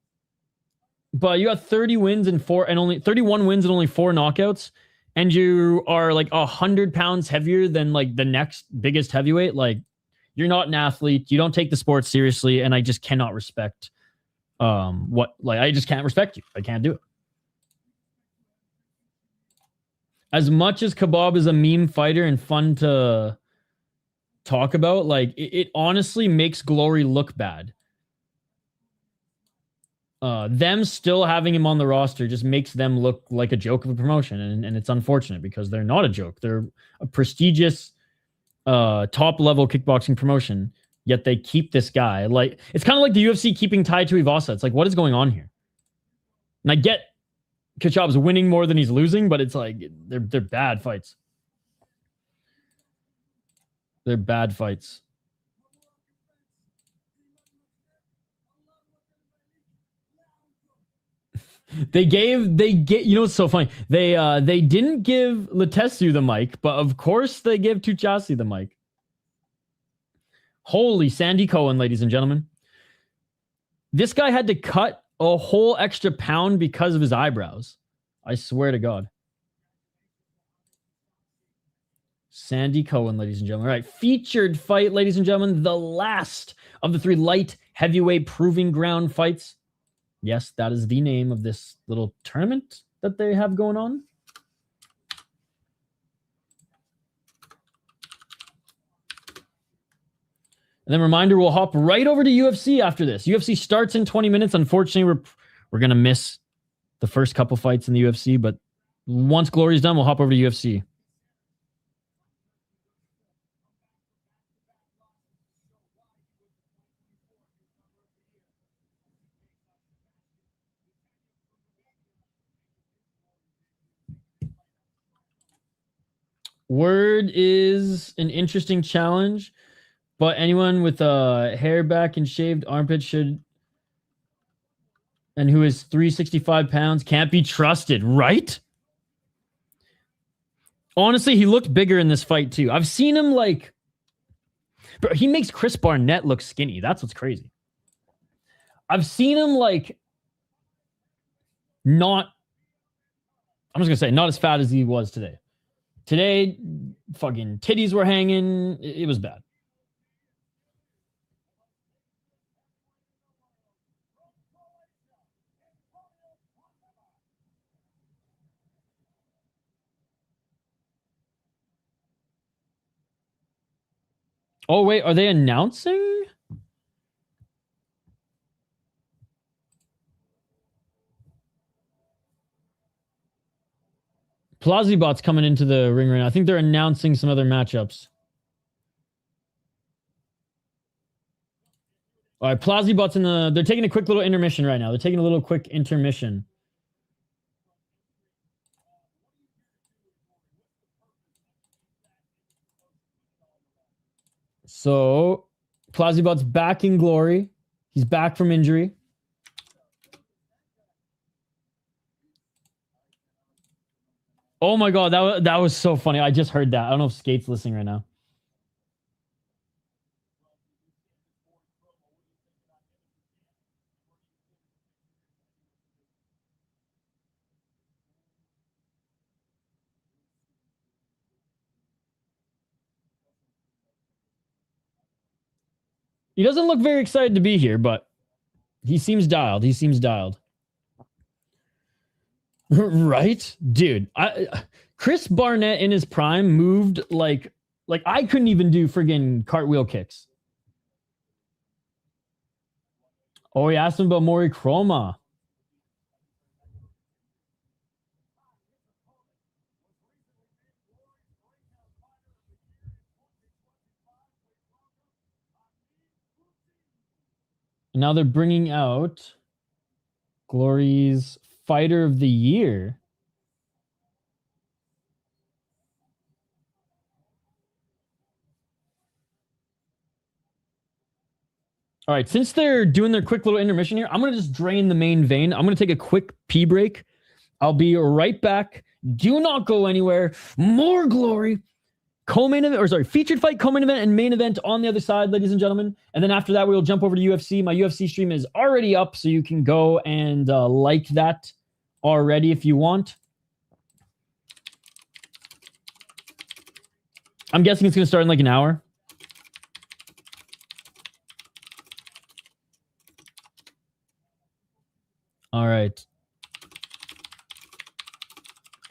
Speaker 1: but you got 30 wins and 31 wins and only 4 knockouts. And you are like 100 pounds heavier than like the next biggest heavyweight. Like, you're not an athlete. You don't take the sport seriously. And I just cannot respect I just can't respect you. I can't do it. As much as Kebab is a meme fighter and fun to talk about, like it honestly makes Glory look bad. Them still having him on the roster just makes them look like a joke of a promotion, and it's unfortunate because they're not a joke. They're a prestigious top-level kickboxing promotion, yet they keep this guy. Like, it's kind of like the UFC keeping Tai Tuivasa. It's like, what is going on here? And I get Khachab's winning more than he's losing, but it's like, they're bad fights. They're bad fights. They get, you know what's so funny? They didn't give Letestu the mic, but of course they give Touchassie the mic. Holy Sandy Cohen, ladies and gentlemen. This guy had to cut a whole extra pound because of his eyebrows. I swear to God. Sandy Cohen, ladies and gentlemen. All right, featured fight, ladies and gentlemen. The last of the 3 light heavyweight proving ground fights. Yes, that is the name of this little tournament that they have going on. And then reminder, we'll hop right over to UFC after this. UFC starts in 20 minutes. Unfortunately, we're going to miss the first couple fights in the UFC, but once Glory's done, we'll hop over to UFC. Word is an interesting challenge, but anyone with hair back and shaved armpits should, and who is 365 pounds, can't be trusted, right? Honestly, he looked bigger in this fight too. I've seen him bro, he makes Chris Barnett look skinny. That's what's crazy. I've seen him like not, I'm just gonna say, not as fat as he was today. Today, fucking titties were hanging. It was bad. Oh, wait, are they announcing? Plazibot's coming into the ring right now. I think they're announcing some other matchups. All right, Plazibot's in the... They're taking a quick little intermission right now. They're taking a little quick intermission. So, Plazibot's back in glory. He's back from injury. Oh my god, that was so funny. I just heard that. I don't know if Skate's listening right now. He doesn't look very excited to be here, but he seems dialed. He seems dialed. Right? Dude, Chris Barnett in his prime moved like I couldn't even do friggin' cartwheel kicks. Oh, he asked him about Mori Chroma. And now they're bringing out Glory's Fighter of the Year. All right, since they're doing their quick little intermission here, I'm going to just drain the main vein. I'm going to take a quick pee break. I'll be right back. Do not go anywhere. More Glory. Co-main event, or sorry, featured fight, co-main event, and main event on the other side, ladies and gentlemen. And then after that, we will jump over to UFC. My UFC stream is already up, so you can go and like that already if you want. I'm guessing it's going to start in like an hour. All right.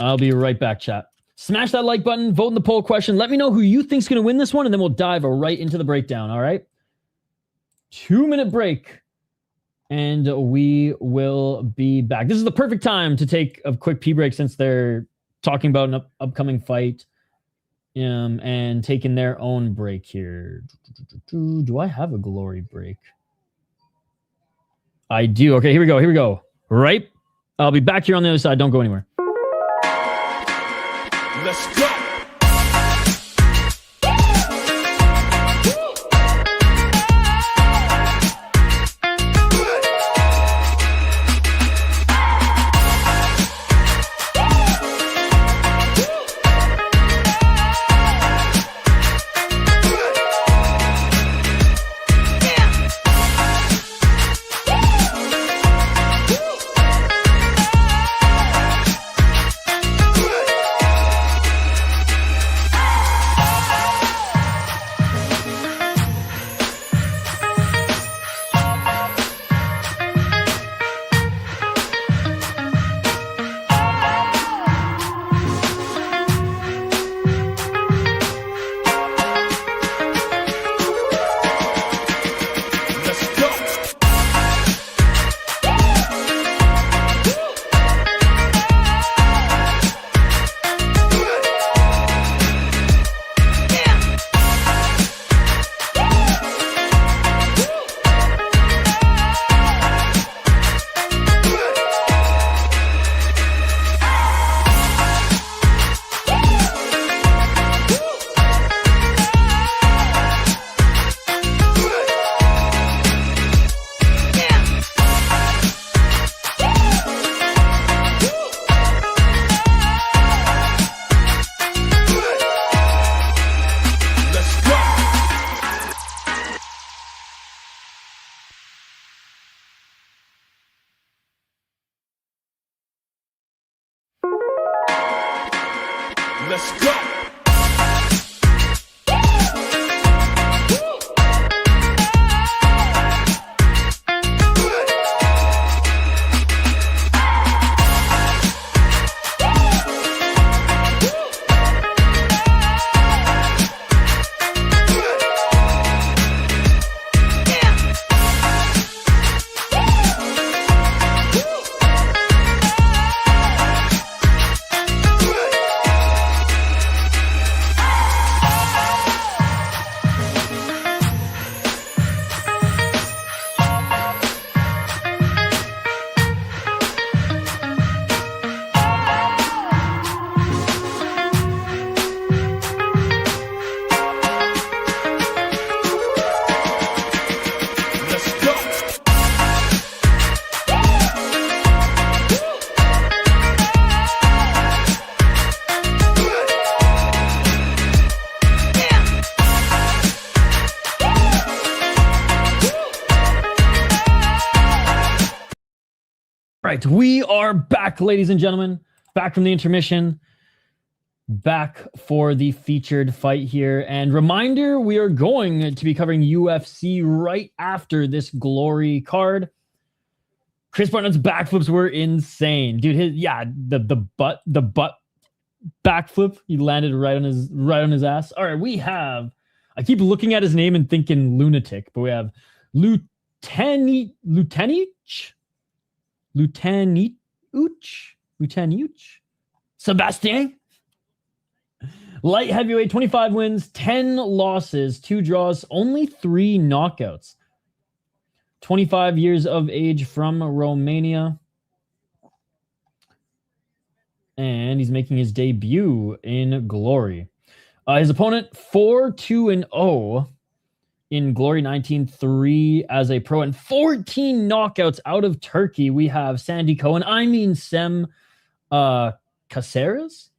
Speaker 1: I'll be right back, chat. Smash that like button, vote in the poll question. Let me know who you think's going to win this one, and then we'll dive right into the breakdown, all right? 2-minute break, and we will be back. This is the perfect time to take a quick pee break since they're talking about an upcoming fight and taking their own break here. Do I have a Glory break? I do. Okay, here we go. Here we go. Right? I'll be back here on the other side. Don't go anywhere.
Speaker 2: Let's go. Let's go.
Speaker 1: Right, we are back, ladies and gentlemen. Back from the intermission. Back for the featured fight here. And reminder, we are going to be covering UFC right after this Glory card. Chris Barnett's backflips were insane. Dude, the butt backflip, he landed right on his ass. All right, we have, I keep looking at his name and thinking lunatic, but we have Lutaniuc. Sebastian. Light heavyweight, 25 wins, 10 losses, 2 draws, only 3 knockouts. 25 years of age from Romania. And he's making his debut in Glory. His opponent, 4-2-0 in Glory 19-3 as a pro, and 14 knockouts out of Turkey. We have Sandy Cohen. I mean Sem Cáceres.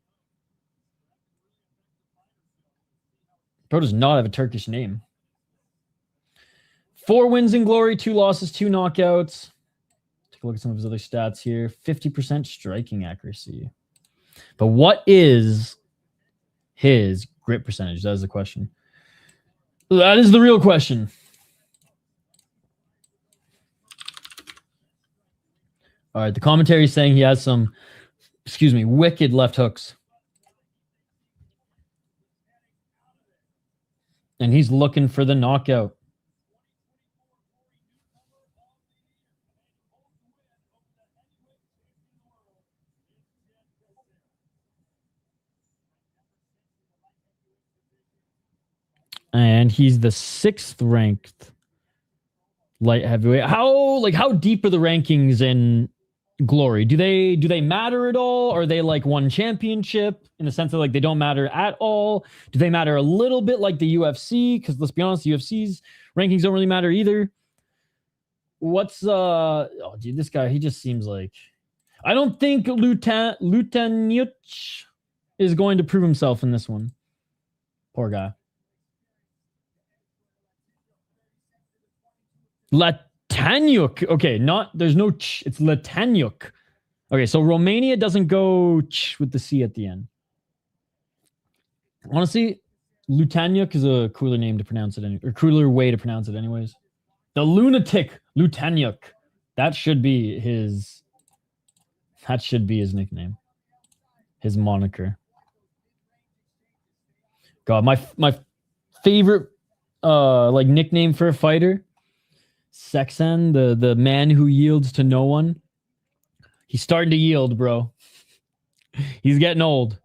Speaker 1: Bro does not have a Turkish name. 4 wins in Glory, 2 losses, 2 knockouts. Take a look at some of his other stats here. 50% striking accuracy. But what is his grip percentage? That is the question. That is the real question. All right, the commentary is saying he has some, wicked left hooks. And he's looking for the knockout. And he's the 6th ranked light heavyweight. How deep are the rankings in Glory? Do they matter at all? Are they like one championship in the sense that like they don't matter at all? Do they matter a little bit like the UFC? Because let's be honest, the UFC's rankings don't really matter either. What's oh dude, this guy, he just seems like, I don't think Lutaniuc is going to prove himself in this one. Poor guy. Lutaniuc. Okay, there's no ch, it's Lutaniuc. Okay, so Romania doesn't go ch with the C at the end. Honestly, Lutaniuc is a cooler name to pronounce it, or cooler way to pronounce it anyways. The lunatic Lutaniuc. That should be his nickname. His moniker. God, my favorite like nickname for a fighter, Sexan, the man who yields to no one. He's starting to yield, bro. He's getting old.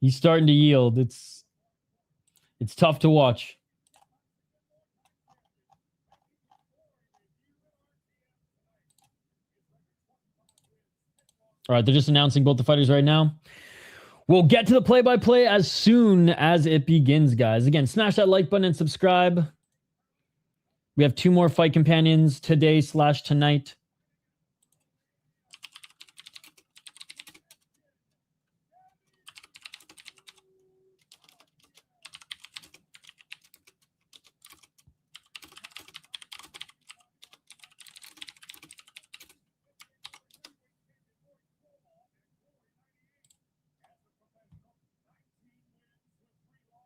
Speaker 1: He's starting to yield. It's tough to watch. All right, they're just announcing both the fighters right now. We'll get to the play-by-play as soon as it begins, guys. Again, smash that like button and subscribe. We have 2 more fight companions today/tonight.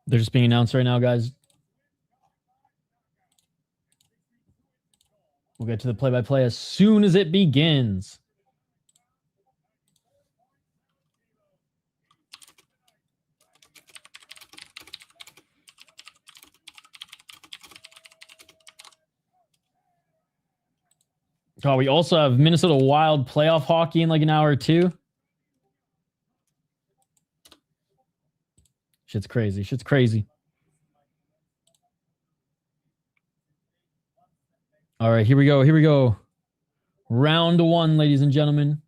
Speaker 1: They're just being announced right now, guys. We'll get to the play-by-play as soon as it begins. Oh, we also have Minnesota Wild playoff hockey in like an hour or two. Shit's crazy. Shit's crazy. All right, here we go. Here we go. Round one, ladies and gentlemen.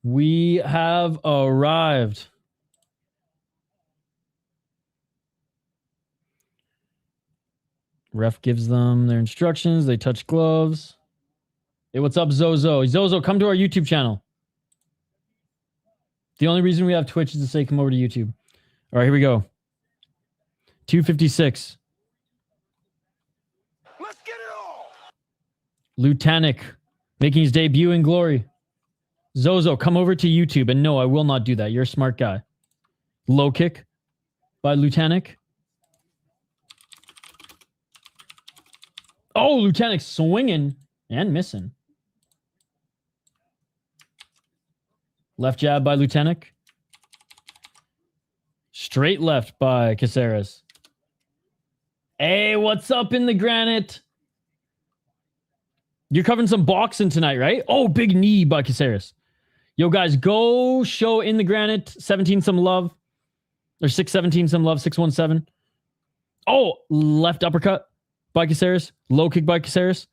Speaker 1: We have arrived. Ref gives them their instructions. They touch gloves. Hey, what's up, Zozo? Zozo, come to our YouTube channel. The only reason we have Twitch is to say come over to YouTube. All right, here we go. 256.
Speaker 2: Let's get it all.
Speaker 1: Lutaniuc making his debut in glory. Zozo, come over to YouTube. And no, I will not do that. You're a smart guy. Low kick by Lutaniuc. Oh, Lutaniuc swinging and missing. Left jab by Lutaniuc. Straight left by Cáceres. Hey, what's up in the granite? You're covering some boxing tonight, right? Oh, big knee by Cáceres. Yo, guys, go show in the granite 17 some love. Or 617 some love, 617. Oh, left uppercut by Cáceres. Low kick by Cáceres.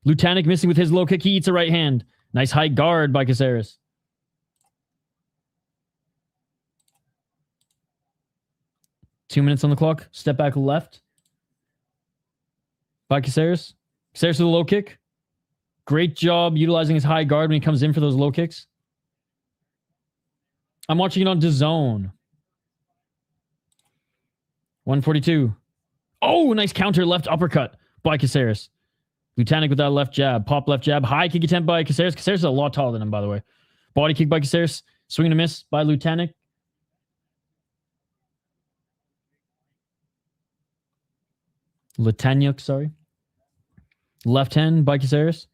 Speaker 1: Lutaniuc missing with his low kick. He eats a right hand. Nice high guard by Cáceres. 2 minutes on the clock. Step back left by Cáceres. Cáceres with a low kick. Great job utilizing his high guard when he comes in for those low kicks. I'm watching it on DAZN. 142. Oh, nice counter left uppercut by Cáceres. Lutaniuc with that left jab. Pop left jab. High kick attempt by Cáceres. Cáceres is a lot taller than him, by the way. Body kick by Cáceres. Swing and a miss by Lutaniuc. Lutaniuc, sorry. Left hand by Cáceres.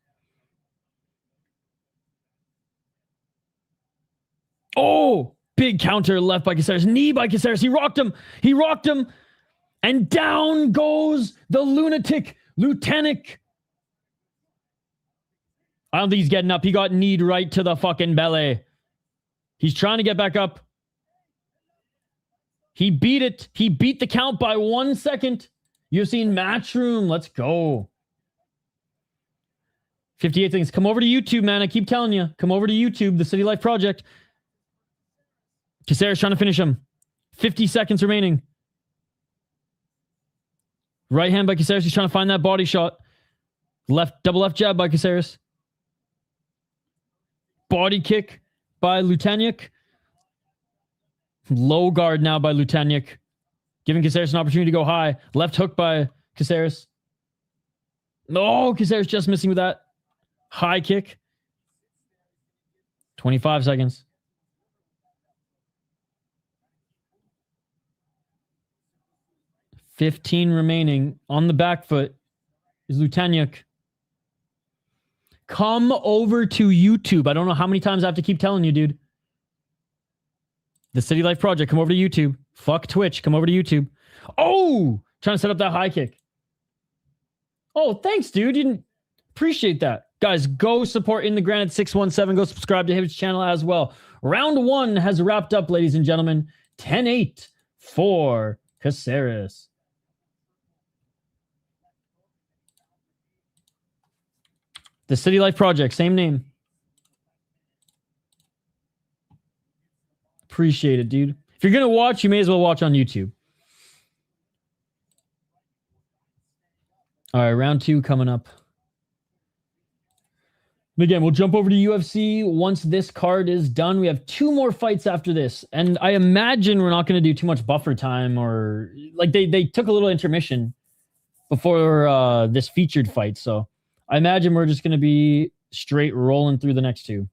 Speaker 1: Oh, big counter left by Cáceres. Knee by Cáceres. He rocked him. He rocked him. And down goes the lunatic Lutaniuc. I don't think he's getting up. He got kneed right to the fucking belly. He's trying to get back up. He beat it. He beat the count by 1 second. You've seen Matchroom. Let's go. 58 things. Come over to YouTube, man. I keep telling you. Come over to YouTube, the City Life Project. Cáceres trying to finish him. 50 seconds remaining. Right hand by Cáceres. He's trying to find that body shot. Left, double left jab by Cáceres. Body kick by Lutaniuc. Low guard now by Lutaniuc. Giving Cáceres an opportunity to go high. Left hook by Cáceres. No, Cáceres just missing with that. High kick. 25 seconds. $15 remaining. On the back foot is Lutaniuc. Come over to YouTube. I don't know how many times I have to keep telling you, dude. The City Life Project. Come over to YouTube. Fuck Twitch. Come over to YouTube. Oh! Trying to set up that high kick. Oh, thanks, dude. You didn't appreciate that. Guys, go support In the Granite 617. Go subscribe to his channel as well. Round one has wrapped up, ladies and gentlemen. 10-8 for Cáceres. The City Life Project, same name. Appreciate it, dude. If you're going to watch, you may as well watch on YouTube. All right, round two coming up. And again, we'll jump over to UFC once this card is done. We have 2 more fights after this. And I imagine we're not going to do too much buffer time or... Like, they took a little intermission before this featured fight, so... I imagine we're just going to be straight rolling through the next 2.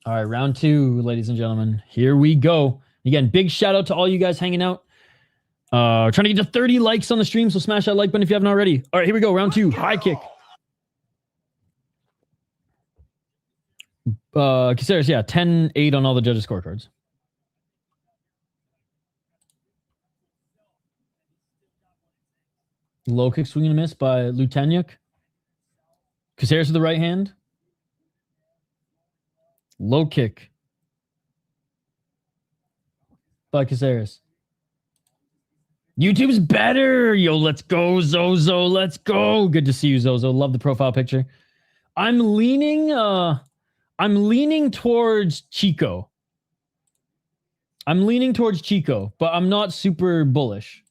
Speaker 1: All right, round 2, ladies and gentlemen. Here we go. Again, big shout out to all you guys hanging out. Trying to get to 30 likes on the stream, so smash that like button if you haven't already. All right, here we go. Round 2. High kick. Cáceres, yeah, 10-8 on all the judges' scorecards. Low kick, swing and a miss by Lutaniuc. Cáceres with the right hand. Low kick by Cáceres. YouTube's better. Yo, let's go, Zozo. Let's go. Good to see you, Zozo. Love the profile picture. I'm leaning towards Chico. But I'm not super bullish.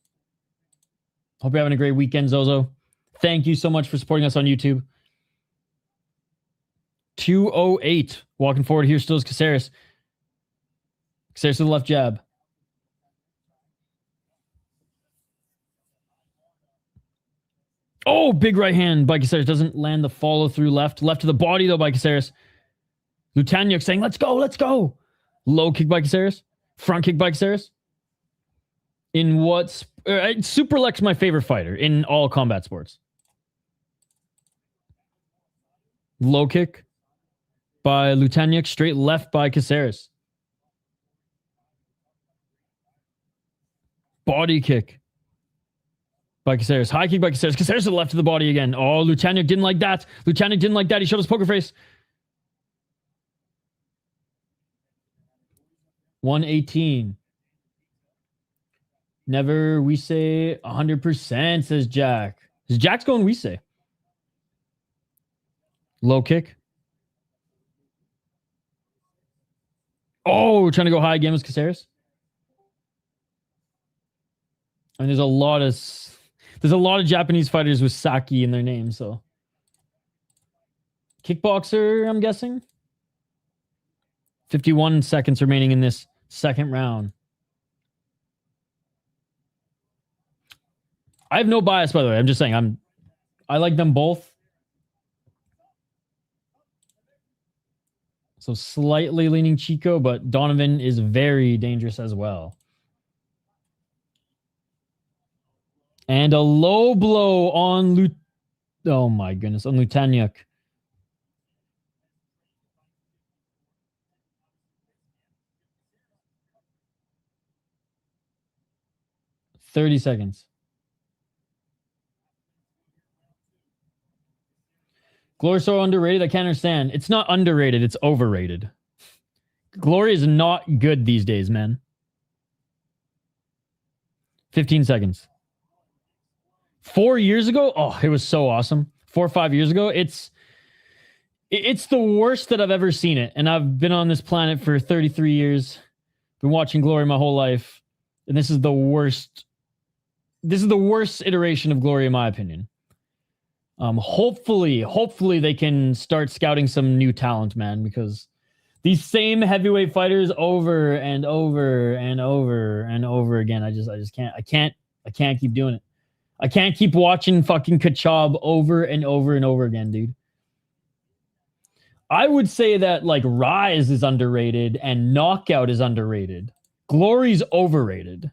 Speaker 1: Hope you're having a great weekend, Zozo. Thank you so much for supporting us on YouTube. 208. Walking forward here still is Cáceres. Cáceres to the left jab. Oh, big right hand by Cáceres. Doesn't land the follow through left. Left to the body, though, by Cáceres. Lutaniuc saying, let's go, let's go. Low kick by Cáceres. Front kick by Cáceres. In what's... Superlex's my favorite fighter in all combat sports. Low kick by Lutaniuc. Straight left by Cáceres. Body kick by Cáceres. High kick by Cáceres. Cáceres to the left of the body again. Oh, Lutaniuc didn't like that. He showed his poker face. 118. Never Wisse 100%, says Jack. Jack's going Wisse. Low kick. Oh, trying to go high again with Cáceres. And there's a lot of Japanese fighters with Saki in their name, so. Kickboxer, I'm guessing. 51 seconds remaining in this second round. I have no bias, by the way. I'm just saying I like them both. So slightly leaning Chico, but Donovan is very dangerous as well. And a low blow on oh my goodness, on Lutaniuc. $30 seconds. Glory so underrated, I can't understand. It's not underrated, it's overrated. Glory is not good these days, man. 15 seconds. 4 years ago, oh, it was so awesome. 4 or 5 years ago, it's the worst that I've ever seen it. And I've been on this planet for 33 years. Been watching Glory my whole life. And this is the worst. This is the worst iteration of Glory, in my opinion. Hopefully they can start scouting some new talent, man, because these same heavyweight fighters over and over and over and over again. I just can't keep doing it. I can't keep watching fucking Khachab over and over and over again, dude. I would say that like Rise is underrated and Knockout is underrated. Glory's overrated.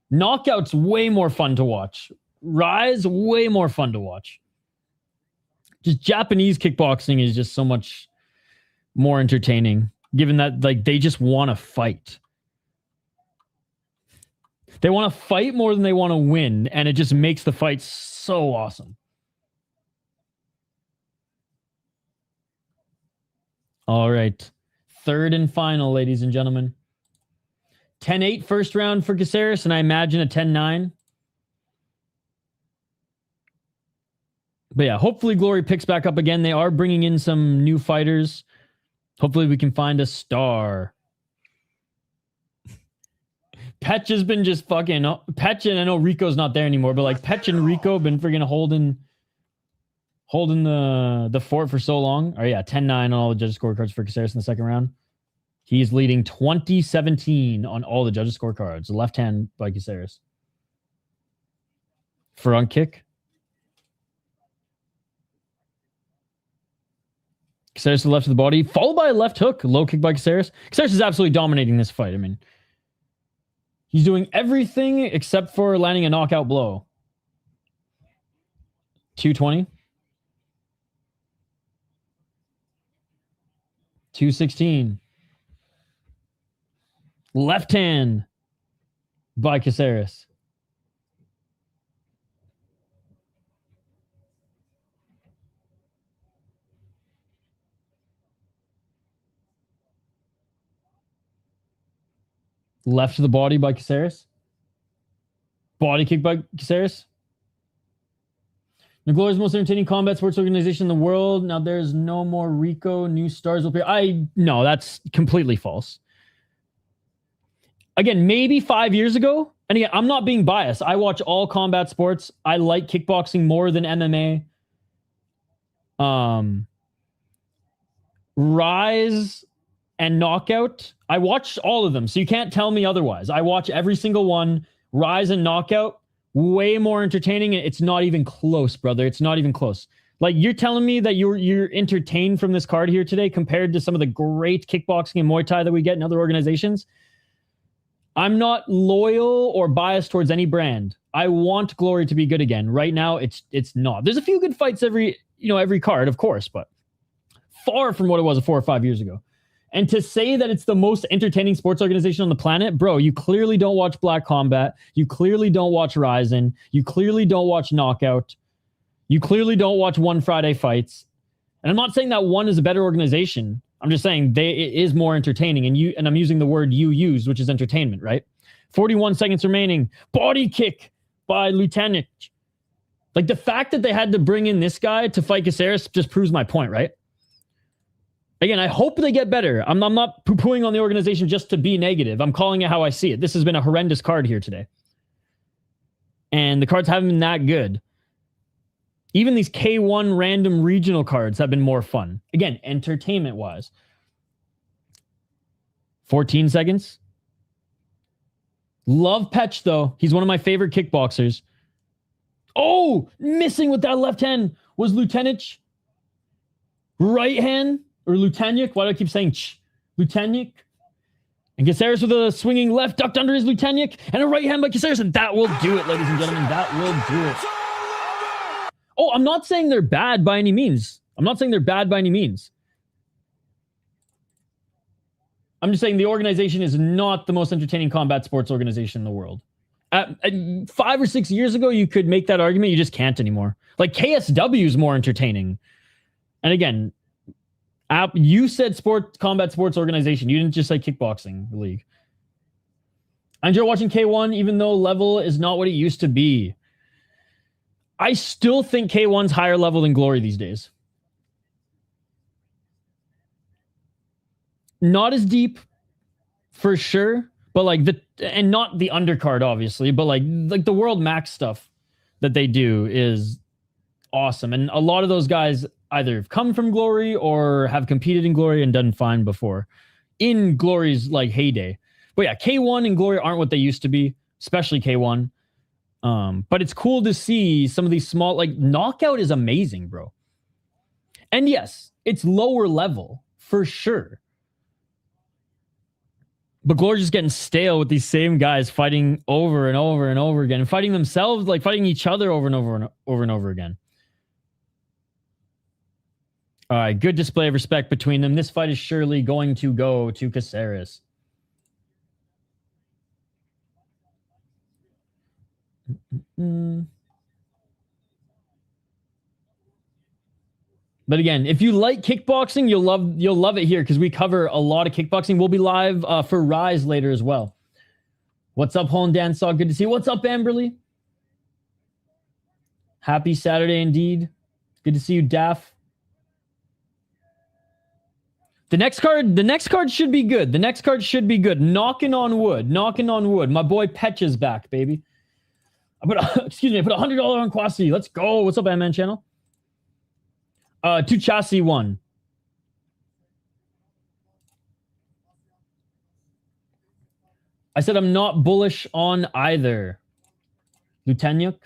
Speaker 1: Knockout's way more fun to watch. Rise, way more fun to watch. Just Japanese kickboxing is just so much more entertaining, given that like they just want to fight. They want to fight more than they want to win, and it just makes the fight so awesome. All right. Third and final, ladies and gentlemen. 10-8 first round for Cáceres, and I imagine a 10-9. But yeah, hopefully Glory picks back up again. They are bringing in some new fighters. Hopefully we can find a star. Petch has been just fucking... Petch, and I know Rico's not there anymore, but like Petch and Rico have been freaking holding the fort for so long. Oh yeah, 10-9 on all the judges' scorecards for Cáceres in the second round. He's leading 20-17 on all the judges' scorecards. Left hand by Cáceres. Front kick. Cáceres to the left of the body, followed by a left hook. Low kick by Cáceres. Cáceres is absolutely dominating this fight. I mean, he's doing everything except for landing a knockout blow. 220. 216. Left hand by Cáceres. Left to the body by Cáceres. Body kick by Cáceres. The Glory's most entertaining combat sports organization in the world. Now there's no more Rico. New stars will appear. No, that's completely false. Again, maybe 5 years ago. And again, I'm not being biased. I watch all combat sports. I like kickboxing more than MMA. Rise and Knockout. I watched all of them, so you can't tell me otherwise. I watch every single one. Rise and Knockout, way more entertaining. It's not even close, brother. It's not even close. Like, you're telling me that you're entertained from this card here today compared to some of the great kickboxing and Muay Thai that we get in other organizations? I'm not loyal or biased towards any brand. I want Glory to be good again. Right now, it's not. There's a few good fights every card, of course, but far from what it was 4 or 5 years ago. And to say that it's the most entertaining sports organization on the planet, bro, you clearly don't watch Black Combat. You clearly don't watch Ryzen. You clearly don't watch Knockout. You clearly don't watch One Friday Fights. And I'm not saying that one is a better organization. I'm just saying it is more entertaining. And I'm using the word you used, which is entertainment, right? 41 seconds remaining. Body kick by Lutaniuc. Like, the fact that they had to bring in this guy to fight Cáceres just proves my point, right? Again, I hope they get better. I'm not poo-pooing on the organization just to be negative. I'm calling it how I see it. This has been a horrendous card here today. And the cards haven't been that good. Even these K1 random regional cards have been more fun. Again, entertainment-wise. 14 seconds. Love Petch, though. He's one of my favorite kickboxers. Oh! Missing with that left hand was Lutaniuc. Right hand. Or Lutaniuc. Why do I keep saying ch? Lutaniuc. And Cáceres with a swinging left, ducked under his Lutaniuc, and a right hand by Cáceres, and that will do it, ladies and gentlemen. That will do it. Oh, I'm not saying they're bad by any means. I'm not saying they're bad by any means. I'm just saying the organization is not the most entertaining combat sports organization in the world. 5 or 6 years ago, you could make that argument. You just can't anymore. Like, KSW is more entertaining. And again, you said combat sports organization. You didn't just say kickboxing league. I enjoy watching K1, even though level is not what it used to be. I still think K1's higher level than Glory these days. Not as deep, for sure, but like and not the undercard, obviously, but like the World Max stuff that they do is awesome. And a lot of those guys either have come from Glory or have competed in Glory and done fine before in Glory's like heyday. But yeah, K1 and Glory aren't what they used to be, especially K1. But it's cool to see some of these small, like, Knockout is amazing, bro. And yes, it's lower level for sure. But Glory's just getting stale with these same guys fighting over and over and over again, and fighting themselves, like fighting each other over and over and over and over again. All right, good display of respect between them. This fight is surely going to go to Cáceres. But again, if you like kickboxing, you'll love it here because we cover a lot of kickboxing. We'll be live for Rise later as well. What's up, Holland Dansaw? Good to see you. What's up, Amberly? Happy Saturday indeed. Good to see you, Daff. The next card should be good. The next card should be good. Knocking on wood. Knocking on wood. My boy Petch is back, baby. I put $100 on Kwasi. Let's go. What's up, Ant-Man channel? Touchassie won. I said I'm not bullish on either. Lutaniuc.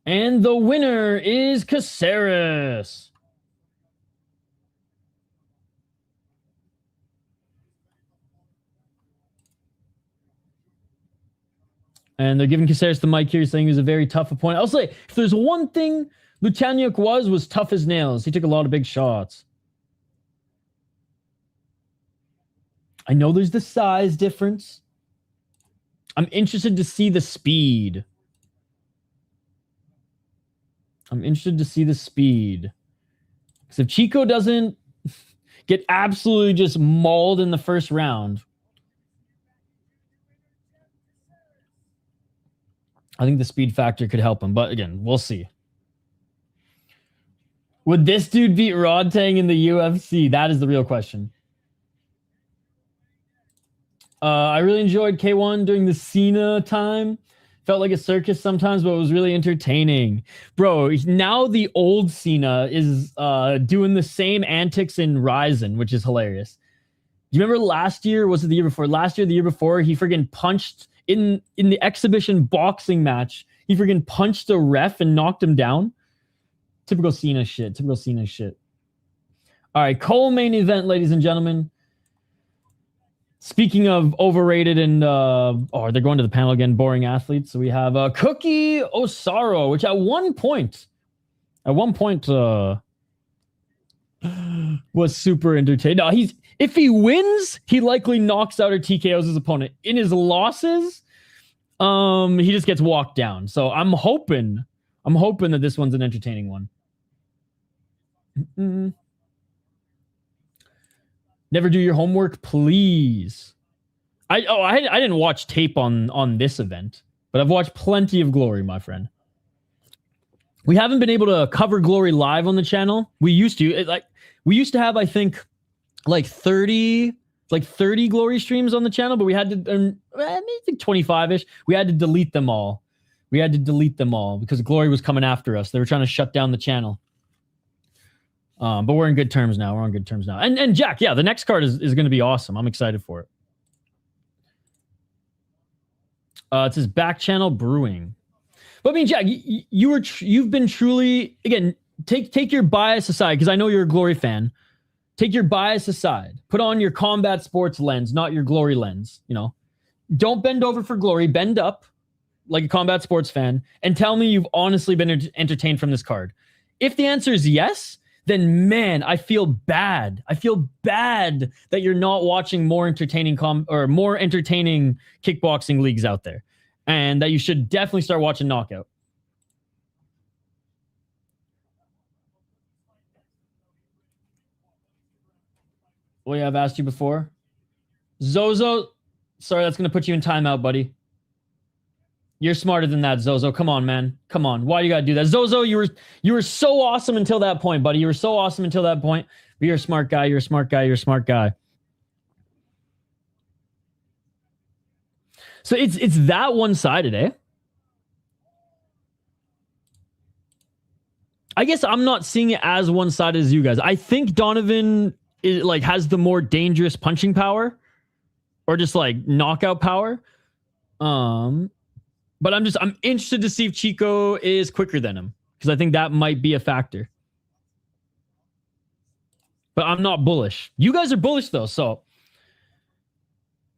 Speaker 1: And the winner is Cáceres. And they're giving Cáceres the mic here, saying he was a very tough opponent. I'll say, if there's one thing Lutaniuc was tough as nails. He took a lot of big shots. I know there's the size difference. I'm interested to see the speed. Because if Chico doesn't get absolutely just mauled in the first round, I think the speed factor could help him. But again, we'll see. Would this dude beat Rodtang in the UFC? That is the real question. I really enjoyed K1 during the Cena time. Felt like a circus sometimes, but it was really entertaining. Bro, now the old Cena is doing the same antics in Ryzen, which is hilarious. Do you remember last year? Was it the year before? Last year, the year before, he friggin' punched in the exhibition boxing match. He friggin' punched a ref and knocked him down. Typical Cena shit. All right, co-main event, ladies and gentlemen. Speaking of overrated and they're going to the panel again, boring athletes. So we have Cookie Osaro, which at one point was super entertaining. No, if he wins, he likely knocks out or TKOs his opponent. In his losses, he just gets walked down. So I'm hoping that this one's an entertaining one. Never do your homework, please. I didn't watch tape on this event, but I've watched plenty of Glory, my friend. We haven't been able to cover Glory live on the channel. We used to. We used to have, I think, like 30 Glory streams on the channel, but we had to, I think 25-ish. We had to delete them all. Because Glory was coming after us. They were trying to shut down the channel. But we're in good terms now. And Jack, yeah, the next card is going to be awesome. I'm excited for it. It says back channel brewing. But I mean, Jack, you've been truly, again, take your bias aside, because I know you're a Glory fan. Take your bias aside. Put on your combat sports lens, not your Glory lens. You know, don't bend over for Glory. Bend up like a combat sports fan, and tell me you've honestly been entertained from this card. If the answer is yes, then man, I feel bad. That you're not watching more entertaining kickboxing leagues out there, and that you should definitely start watching Knockout. Well, yeah, I've asked you before. Zozo, sorry, that's going to put you in timeout, buddy. You're smarter than that, Zozo. Come on, man. Come on. Why do you got to do that? Zozo, you were so awesome until that point, buddy. You were so awesome until that point. But you're a smart guy. So it's that one-sided, eh? I guess I'm not seeing it as one-sided as you guys. I think Donovan has the more dangerous punching power, or just like knockout power. But I'm interested to see if Chico is quicker than him, because I think that might be a factor. But I'm not bullish. You guys are bullish though, so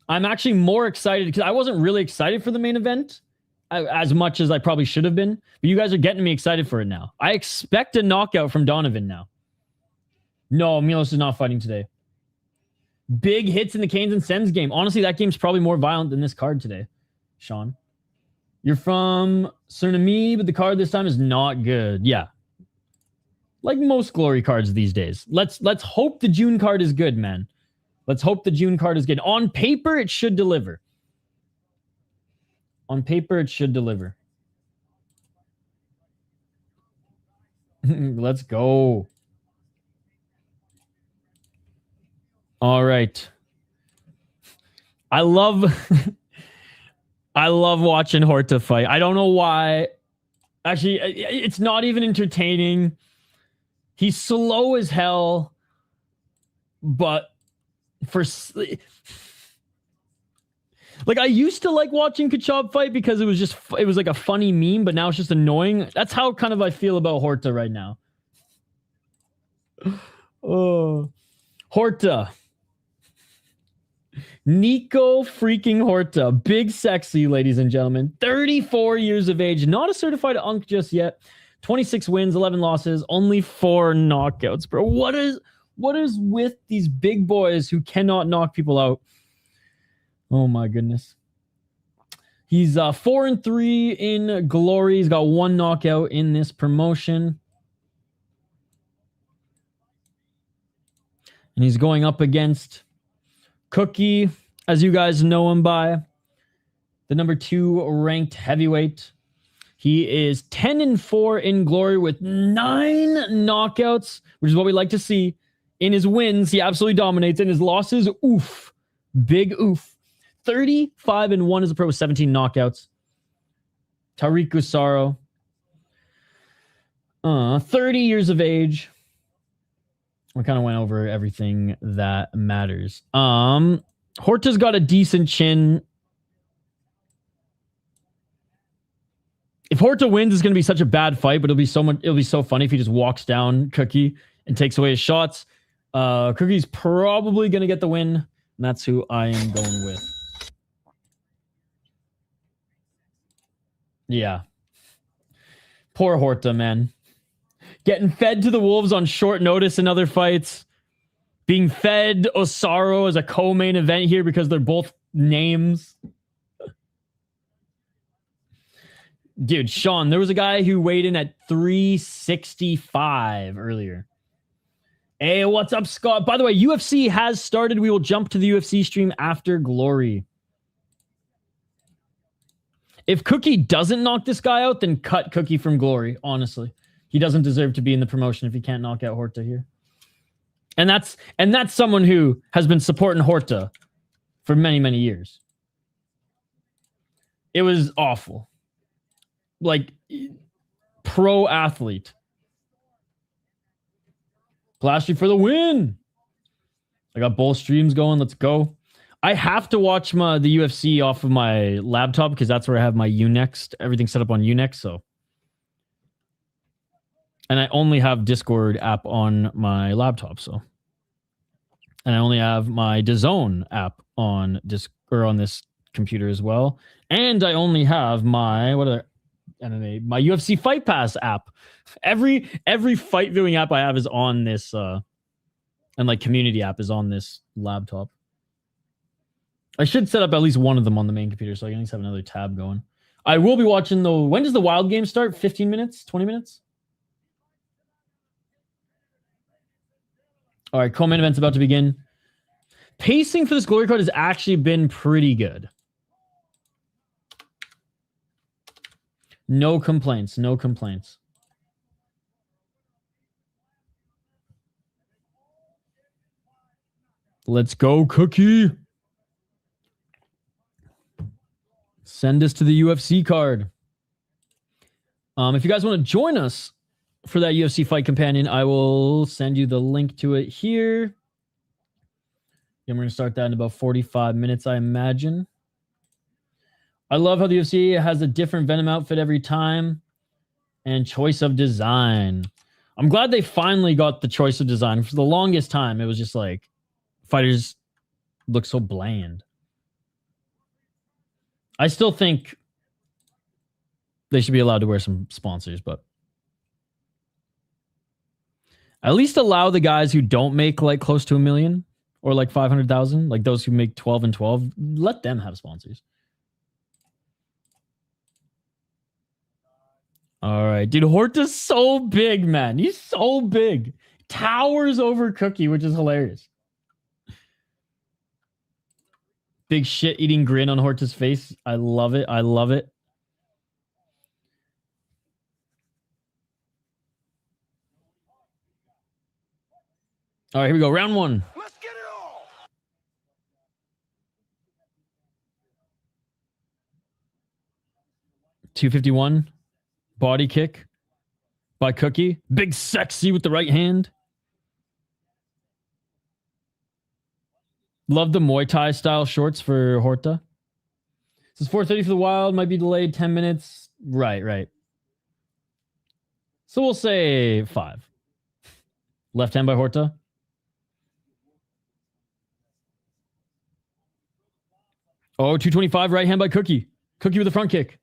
Speaker 1: I'm actually more excited, because I wasn't really excited for the main event as much as I probably should have been. But you guys are getting me excited for it now. I expect a knockout from Donovan now. No, Milos is not fighting today. Big hits in the Canes and Sens game. Honestly, that game's probably more violent than this card today, Sean. You're from Suriname, but the card this time is not good. Yeah. Like most Glory cards these days. Let's hope the June card is good, man. Let's hope the June card is good. On paper, it should deliver. Let's go. All right. I love watching Horta fight. I don't know why. Actually, it's not even entertaining. He's slow as hell. But I used to like watching Khachab fight because it was like a funny meme, but now it's just annoying. That's how kind of I feel about Horta right now. Oh, Horta. Nico freaking Horta. Big sexy, ladies and gentlemen. 34 years of age. Not a certified unk just yet. 26 wins, 11 losses, only 4 knockouts, bro. What is with these big boys who cannot knock people out? Oh my goodness. He's 4-3 in glory. He's got 1 knockout in this promotion. And he's going up against Cookie, as you guys know him by, the number 2 ranked heavyweight. He is 10-4 in glory with 9 knockouts, which is what we like to see. In his wins, he absolutely dominates. In his losses, oof. Big oof. 35-1 as a pro with 17 knockouts. Tariq Osaro. 30 years of age. We kind of went over everything that matters. Horta's got a decent chin. If Horta wins, it's going to be such a bad fight, but it'll be so funny if he just walks down Cookie and takes away his shots. Cookie's probably going to get the win, and that's who I am going with. Yeah. Poor Horta, man. Getting fed to the Wolves on short notice in other fights. Being fed Osaro as a co-main event here because they're both names. Dude, Sean, there was a guy who weighed in at 365 earlier. Hey, what's up, Scott? By the way, UFC has started. We will jump to the UFC stream after Glory. If Cookie doesn't knock this guy out, then cut Cookie from Glory, honestly. He doesn't deserve to be in the promotion if he can't knock out Horta here. And that's someone who has been supporting Horta for many, many years. It was awful. Like, pro athlete. Flashy for the win. I got both streams going. Let's go. I have to watch the UFC off of my laptop because that's where I have my Unext. Everything set up on Unext, so. And I only have Discord app on my laptop, so. And I only have my DAZN app on this computer as well. And I only have my my UFC Fight Pass app. Every fight viewing app I have is on this and like community app is on this laptop. I should set up at least one of them on the main computer so I can at least have another tab going. I will be watching when does the Wild game start? 15 minutes? 20 minutes? All right, co-main event's about to begin. Pacing for this Glory card has actually been pretty good. No complaints. No complaints. Let's go, Cookie. Send us to the UFC card. If you guys want to join us for that UFC Fight Companion, I will send you the link to it here. And we're going to start that in about 45 minutes, I imagine. I love how the UFC has a different Venom outfit every time and choice of design. I'm glad they finally got the choice of design. For the longest time, it was just like fighters look so bland. I still think they should be allowed to wear some sponsors, but at least allow the guys who don't make like close to $1 million or like 500,000, like those who make 12 and 12, let them have sponsors. All right, dude, Horta's so big, man. He's so big. Towers over Cookie, which is hilarious. Big shit-eating grin on Horta's face. I love it. I love it. All right, here we go. Round one.
Speaker 2: Let's get it all.
Speaker 1: $251. Body kick by Cookie. Big sexy with the right hand. Love the Muay Thai style shorts for Horta. This is 4:30 for the Wild. Might be delayed 10 minutes. Right. So we'll say 5. Left hand by Horta. Oh, 225 right hand by Cookie. Cookie with the front kick.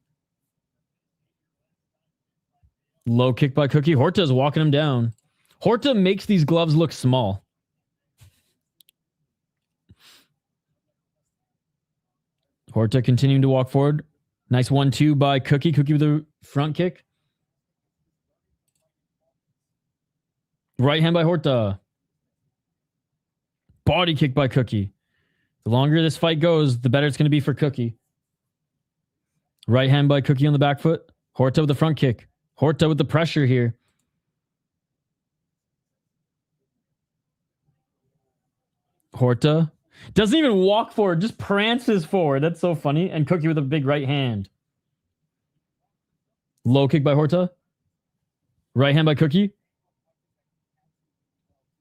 Speaker 1: Low kick by Cookie. Horta is walking him down. Horta makes these gloves look small. Horta continuing to walk forward. Nice 1-2 by Cookie. Cookie with the front kick. Right hand by Horta. Body kick by Cookie. The longer this fight goes, the better it's going to be for Cookie. Right hand by Cookie on the back foot. Horta with the front kick. Horta with the pressure here. Horta doesn't even walk forward, just prances forward. That's so funny. And Cookie with a big right hand. Low kick by Horta. Right hand by Cookie.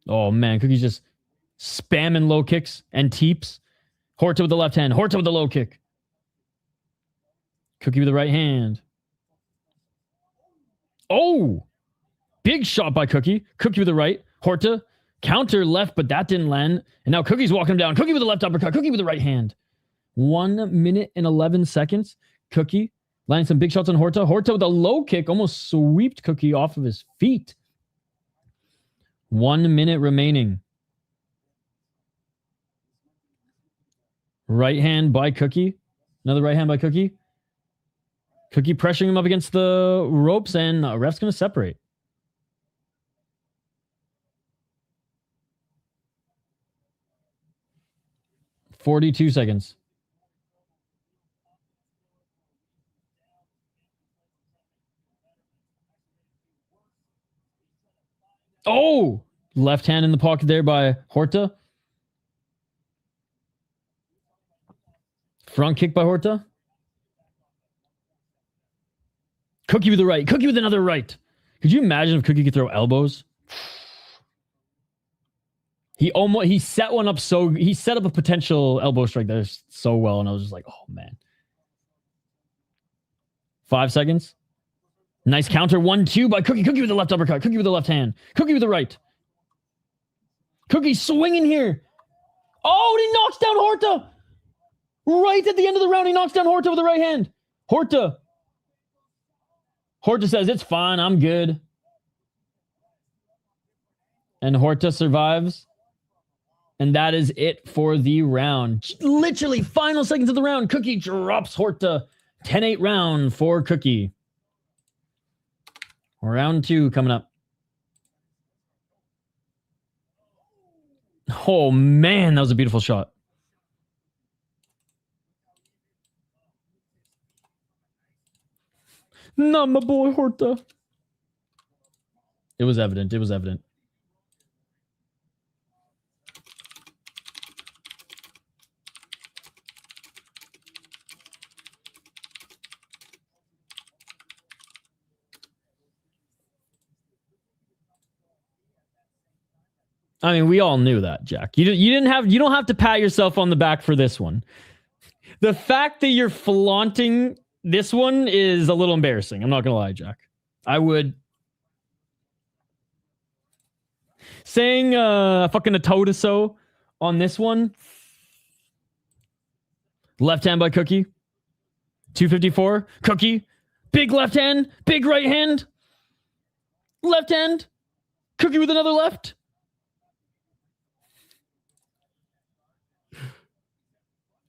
Speaker 1: Oh man, Cookie's just spamming low kicks and teeps. Horta with the left hand. Horta with the low kick. Cookie with the right hand. Oh! Big shot by Cookie. Cookie with the right. Horta. Counter left, but that didn't land. And now Cookie's walking him down. Cookie with the left uppercut. Cookie with the right hand. 1 minute and 11 seconds. Cookie landing some big shots on Horta. Horta with a low kick. Almost sweeped Cookie off of his feet. 1 minute remaining. Right hand by Cookie. Another right hand by Cookie. Cookie pressuring him up against the ropes, and ref's going to separate. "42 seconds. Oh! Left hand in the pocket there by Horta. Front kick by Horta. Cookie with the right. Cookie with another right. Could you imagine if Cookie could throw elbows? He set one up he set up a potential elbow strike there so well, and I was just like, oh man. 5 seconds. Nice counter. 1-2 by Cookie. Cookie with the left uppercut. Cookie with the left hand. Cookie with the right. Cookie swinging here. Oh, and he knocks down Horta. Right at the end of the round, he knocks down Horta with the right hand. Horta says, it's fine. I'm good. And Horta survives. And that is it for the round. Literally, final seconds of the round. Cookie drops Horta. 10-8 round for Cookie. Round 2 coming up. Oh, man, that was a beautiful shot. Not my boy, Horta. It was evident. It was evident. I mean, we all knew that, Jack. You don't have to pat yourself on the back for this one. The fact that you're flaunting this one is a little embarrassing. I'm not gonna lie, Jack. I would saying fucking a toe to so on this one. Left hand by Cookie. 254. Cookie. Big left hand. Big right hand. Left hand. Cookie with another left.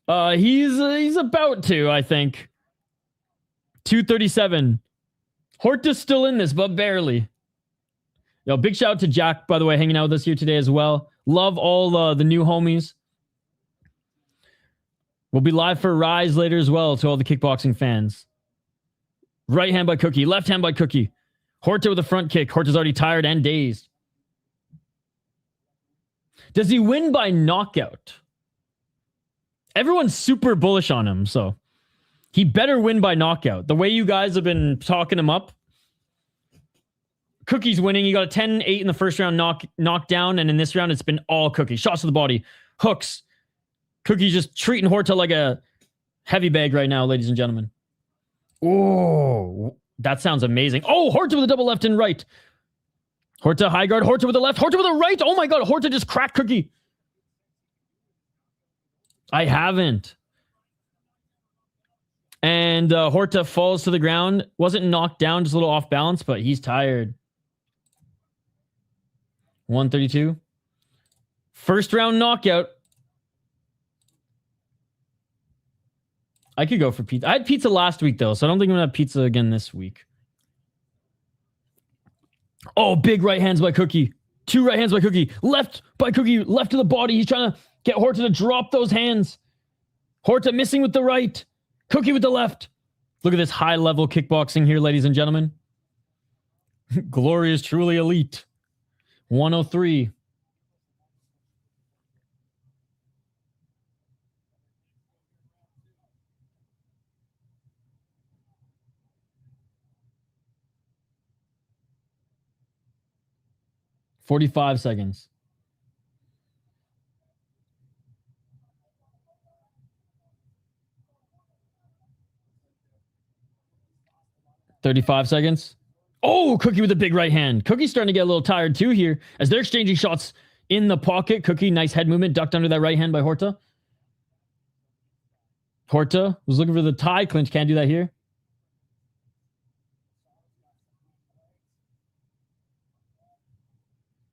Speaker 1: He's about to, I think. 237. Horta's still in this, but barely. Yo, big shout out to Jack, by the way, hanging out with us here today as well. Love all the new homies. We'll be live for Rise later as well to all the kickboxing fans. Right hand by Cookie. Left hand by Cookie. Horta with a front kick. Horta's already tired and dazed. Does he win by knockout? Everyone's super bullish on him, so he better win by knockout. The way you guys have been talking him up. Cookie's winning. He got a 10-8 in the first round knockdown, and in this round, it's been all Cookie. Shots to the body. Hooks. Cookie's just treating Horta like a heavy bag right now, ladies and gentlemen. Oh, that sounds amazing. Oh, Horta with a double left and right. Horta high guard. Horta with the left. Horta with the right. Oh my God. Horta just cracked Cookie. I haven't. And Horta falls to the ground. Wasn't knocked down, just a little off balance, but he's tired. 132. First round knockout. I could go for pizza. I had pizza last week, though, so I don't think I'm going to have pizza again this week. Oh, big right hands by Cookie. 2 right hands by Cookie. Left by Cookie. Left to the body. He's trying to get Horta to drop those hands. Horta missing with the right. Cookie with the left. Look at this high-level kickboxing here, ladies and gentlemen. Glory is truly elite. 103. $45 seconds. $35 seconds. Oh, Cookie with a big right hand. Cookie's starting to get a little tired too here as they're exchanging shots in the pocket. Cookie, nice head movement, ducked under that right hand by Horta. Horta was looking for the tie clinch. Can't do that here.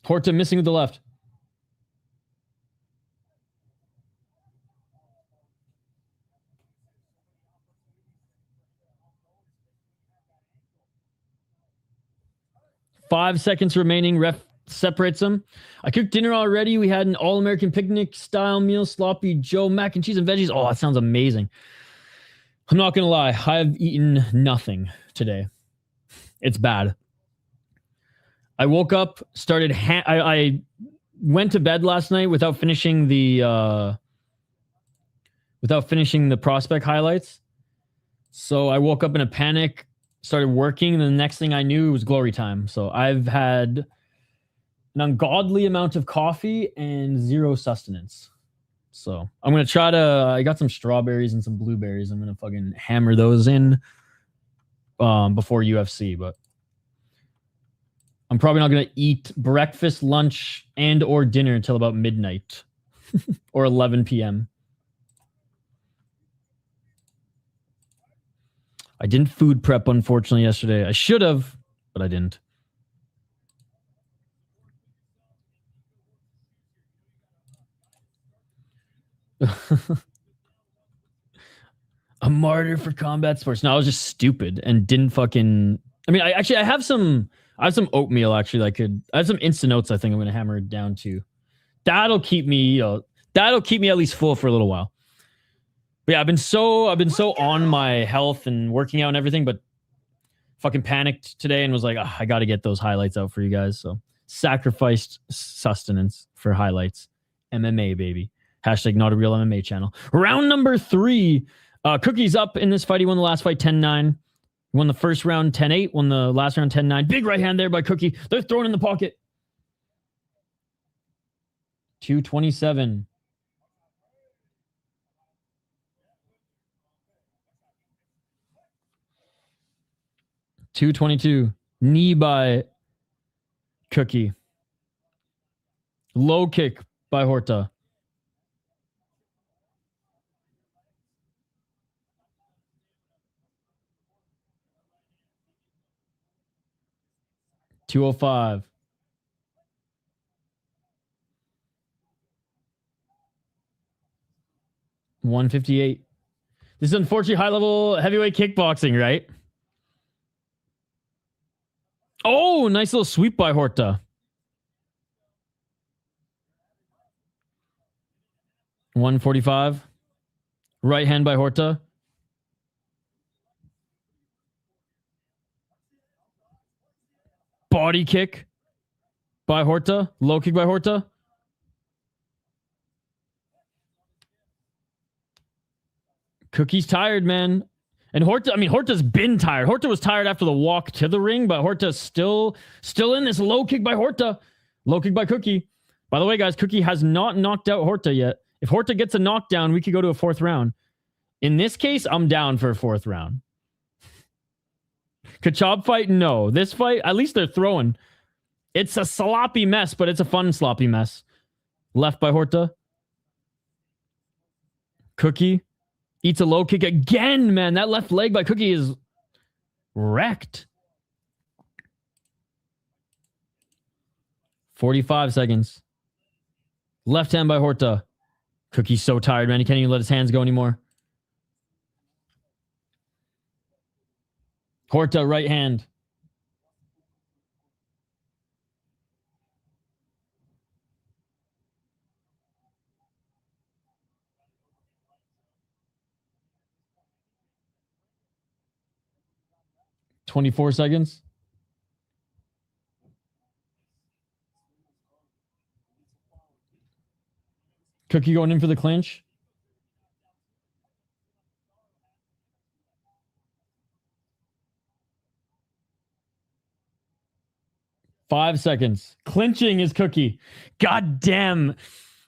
Speaker 1: Horta missing with the left. Five seconds remaining. Ref separates them. I cooked dinner already. We had an all-American picnic style meal, sloppy Joe, mac and cheese and veggies. Oh, that sounds amazing. I'm not going to lie. I've eaten nothing today. It's bad. I woke up, started... I went to bed last night without finishing the prospect highlights. So I woke up in a panic, started working, and the next thing I knew it was glory time. So I've had an ungodly amount of coffee and zero sustenance. So I'm going to try to... I got some strawberries and some blueberries. I'm going to fucking hammer those in before UFC, but I'm probably not going to eat breakfast, lunch, and or dinner until about midnight or 11 p.m. I didn't food prep, unfortunately, yesterday. I should have, but I didn't. A martyr for combat sports. No, I was just stupid and didn't fucking... I mean, I have some oatmeal, actually. I have some instant oats I think I'm going to hammer it down to. That'll keep me at least full for a little while. But yeah, I've been so on my health and working out and everything, but fucking panicked today and was like, I got to get those highlights out for you guys. So sacrificed sustenance for highlights. MMA, baby. Hashtag not a real MMA channel. Round number 3. Cookie's up in this fight. He won the last fight 10-9. Won the first round 10-8. Won the last round 10-9. Big right hand there by Cookie. They're throwing in the pocket. 227. $222. Knee by Cookie. Low kick by Horta. $205. $158. This is unfortunately high-level heavyweight kickboxing, right? Oh, nice little sweep by Horta. $145. Right hand by Horta. Body kick by Horta. Low kick by Horta. Cookie's tired, man. And Horta's been tired. Horta was tired after the walk to the ring, but Horta's still in this. Low kick by Horta. Low kick by Cookie. By the way, guys, Cookie has not knocked out Horta yet. If Horta gets a knockdown, we could go to a 4th round. In this case, I'm down for a 4th round. Khachab fight? No. This fight, at least they're throwing. It's a sloppy mess, but it's a fun sloppy mess. Left by Horta. Cookie. Eats a low kick again, man. That left leg by Cookie is wrecked. 45 seconds. Left hand by Horta. Cookie's so tired, man. He can't even let his hands go anymore. Horta, right hand. $24 seconds. Cookie going in for the clinch. Five seconds. Clinching is Cookie. God damn.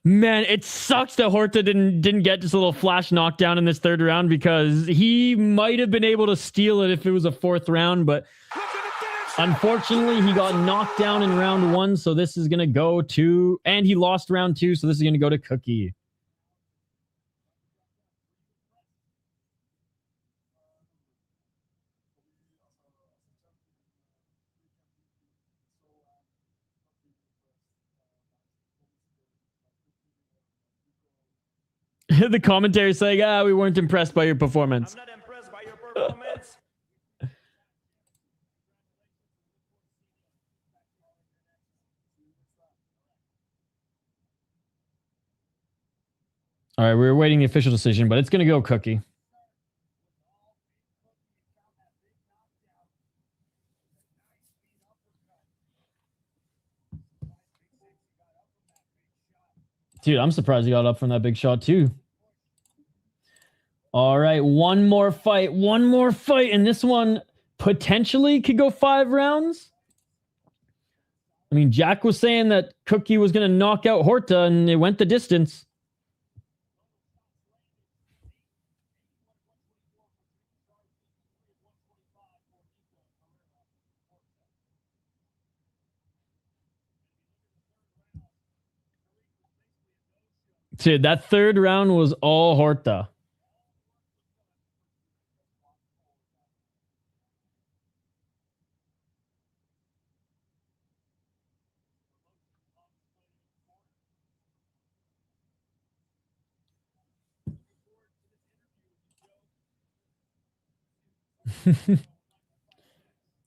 Speaker 1: Man, it sucks that Horta didn't get just a little flash knockdown in this third round because he might have been able to steal it if it was a fourth round, but unfortunately he got knocked down in round one, so this is going to go to... And he lost round two, so this is going to go to Cookie. The commentary saying, we weren't impressed by your performance.
Speaker 2: I'm not impressed by your performance.
Speaker 1: All right, we're awaiting the official decision, but it's going to go Cookie. Dude, I'm surprised he got up from that big shot too. All right, one more fight, and this one potentially could go 5 rounds. I mean, Jack was saying that Cookie was going to knock out Horta, and it went the distance. Dude, that third round was all Horta.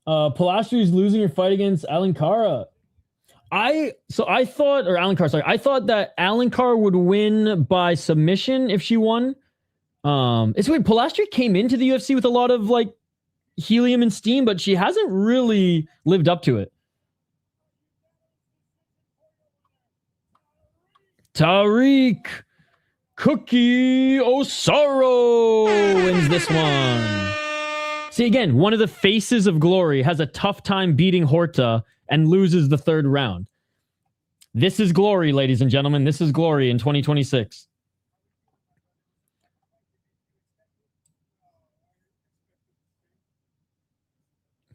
Speaker 1: Pilastri's losing your fight against Alin. I thought that Alin would win by submission if she won. It's weird. Pilastri came into the UFC with a lot of like helium and steam, but she hasn't really lived up to it. Tariq Cookie Osaro wins this one. See, again, one of the faces of glory has a tough time beating Horta and loses the third round. This is glory, ladies and gentlemen. This is glory in 2026.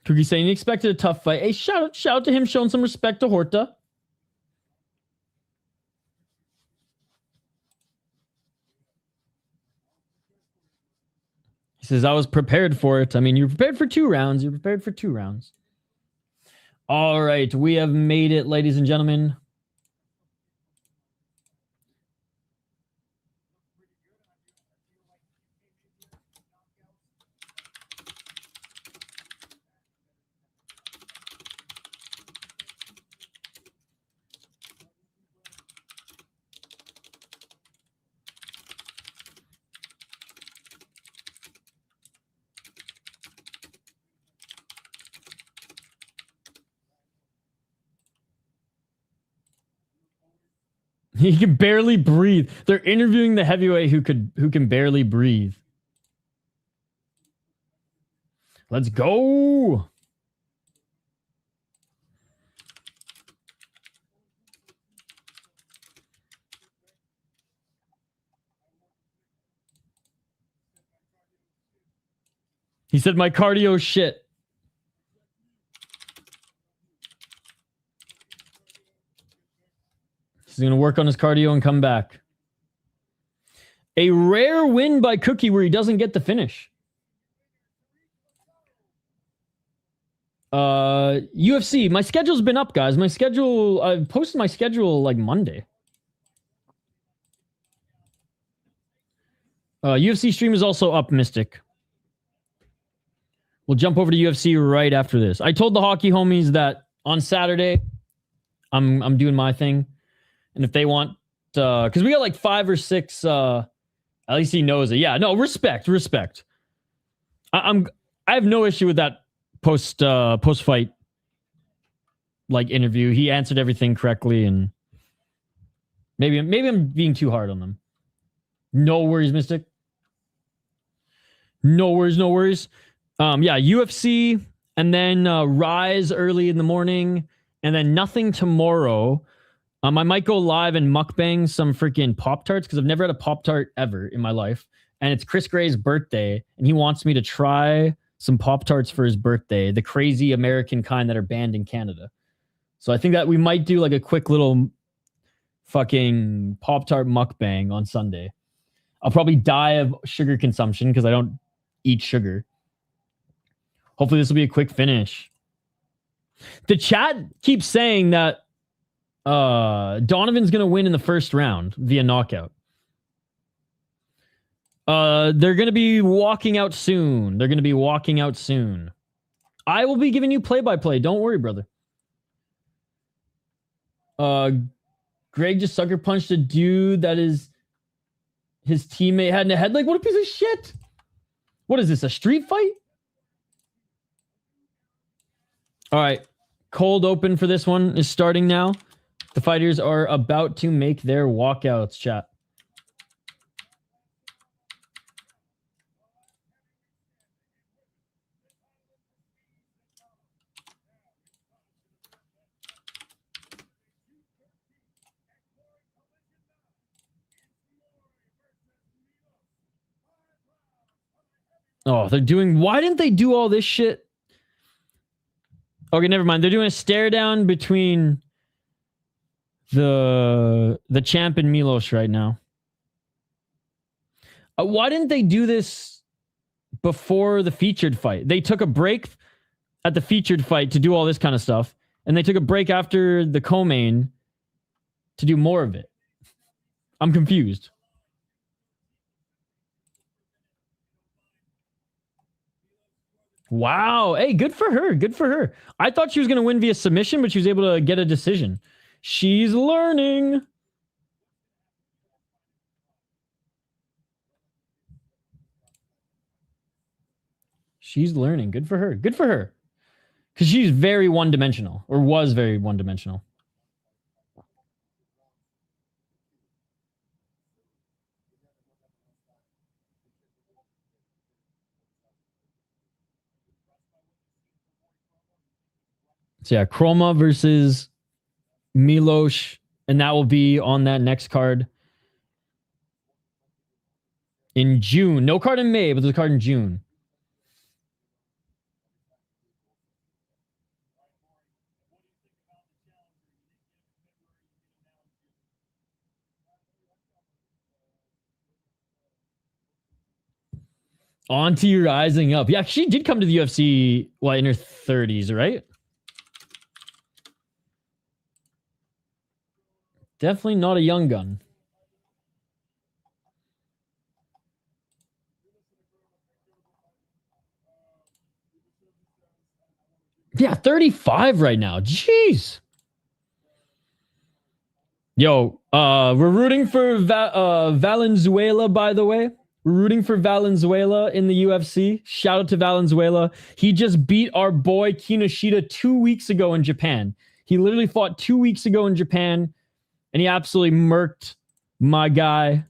Speaker 1: Cookie saying he expected a tough fight. Hey, shout out to him showing some respect to Horta. He says, I was prepared for it. I mean, you're prepared for 2 rounds. You're prepared for 2 rounds. All right. We have made it, ladies and gentlemen. He can barely breathe. They're interviewing the heavyweight who can barely breathe. Let's go. He said my cardio shit. He's going to work on his cardio and come back. A rare win by Cookie where he doesn't get the finish. UFC. My schedule's been up, guys. My schedule, I posted my schedule like Monday. UFC stream is also up, Mystic. We'll jump over to UFC right after this. I told the hockey homies that on Saturday, I'm doing my thing. And if they want, because we got like 5 or 6, at least he knows it. Yeah, no, respect. I have no issue with that post fight like interview. He answered everything correctly, and maybe I'm being too hard on them. No worries, Mystic. No worries. Yeah, UFC, and then Rise early in the morning, and then nothing tomorrow. I might go live and mukbang some freaking Pop-Tarts, because I've never had a Pop-Tart ever in my life. And it's Chris Gray's birthday, and he wants me to try some Pop-Tarts for his birthday, the crazy American kind that are banned in Canada. So I think that we might do like a quick little fucking Pop-Tart mukbang on Sunday. I'll probably die of sugar consumption because I don't eat sugar. Hopefully this will be a quick finish. The chat keeps saying that Donovan's going to win in the first round via knockout. They're going to be walking out soon. I will be giving you play-by-play. Don't worry, brother. Greg just sucker punched a dude that is his teammate had in the head. Like, what a piece of shit. What is this, a street fight? All right. Cold open for this one is starting now. The fighters are about to make their walkouts, chat. Oh, they're doing... Why didn't they do all this shit? Okay, never mind. They're doing a stare down between the champ and Milos right now. Why didn't they do this before the featured fight? They took a break at the featured fight to do all this kind of stuff, and they took a break after the co-main to do more of it. I'm confused. Wow. Hey, good for her. I thought she was going to win via submission, but she was able to get a decision. She's learning. Good for her. Because she's very one-dimensional, or was very one-dimensional. So yeah, Chroma versus Milos, and that will be on that next card in June. No card in May, but there's a card in June. On to your rising up. Yeah, she did come to the UFC, what, in her 30s, right? Definitely not a young gun. Yeah, 35 right now. Jeez. Yo, we're rooting for Valenzuela, by the way. We're rooting for Valenzuela in the UFC. Shout out to Valenzuela. He just beat our boy Kinoshita 2 weeks ago in Japan. He literally fought 2 weeks ago in Japan, and he absolutely murked my guy.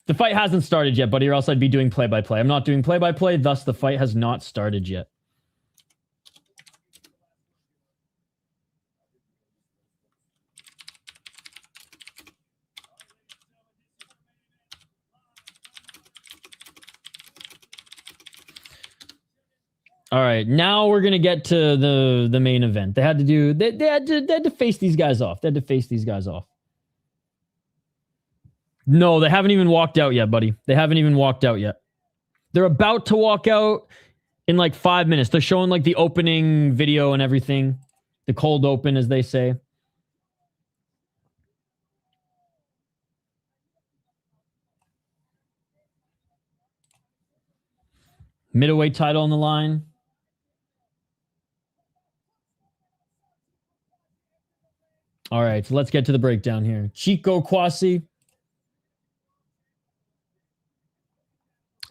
Speaker 1: The fight hasn't started yet, buddy, or else I'd be doing play-by-play. I'm not doing play-by-play, thus the fight has not started yet. All right, now we're gonna get to the main event. They had to face these guys off. No, they haven't even walked out yet, buddy. They haven't even walked out yet. They're about to walk out in like 5 minutes. They're showing like the opening video and everything. The cold open, as they say. Middleweight title on the line. All right, so let's get to the breakdown here. Chico Kwasi.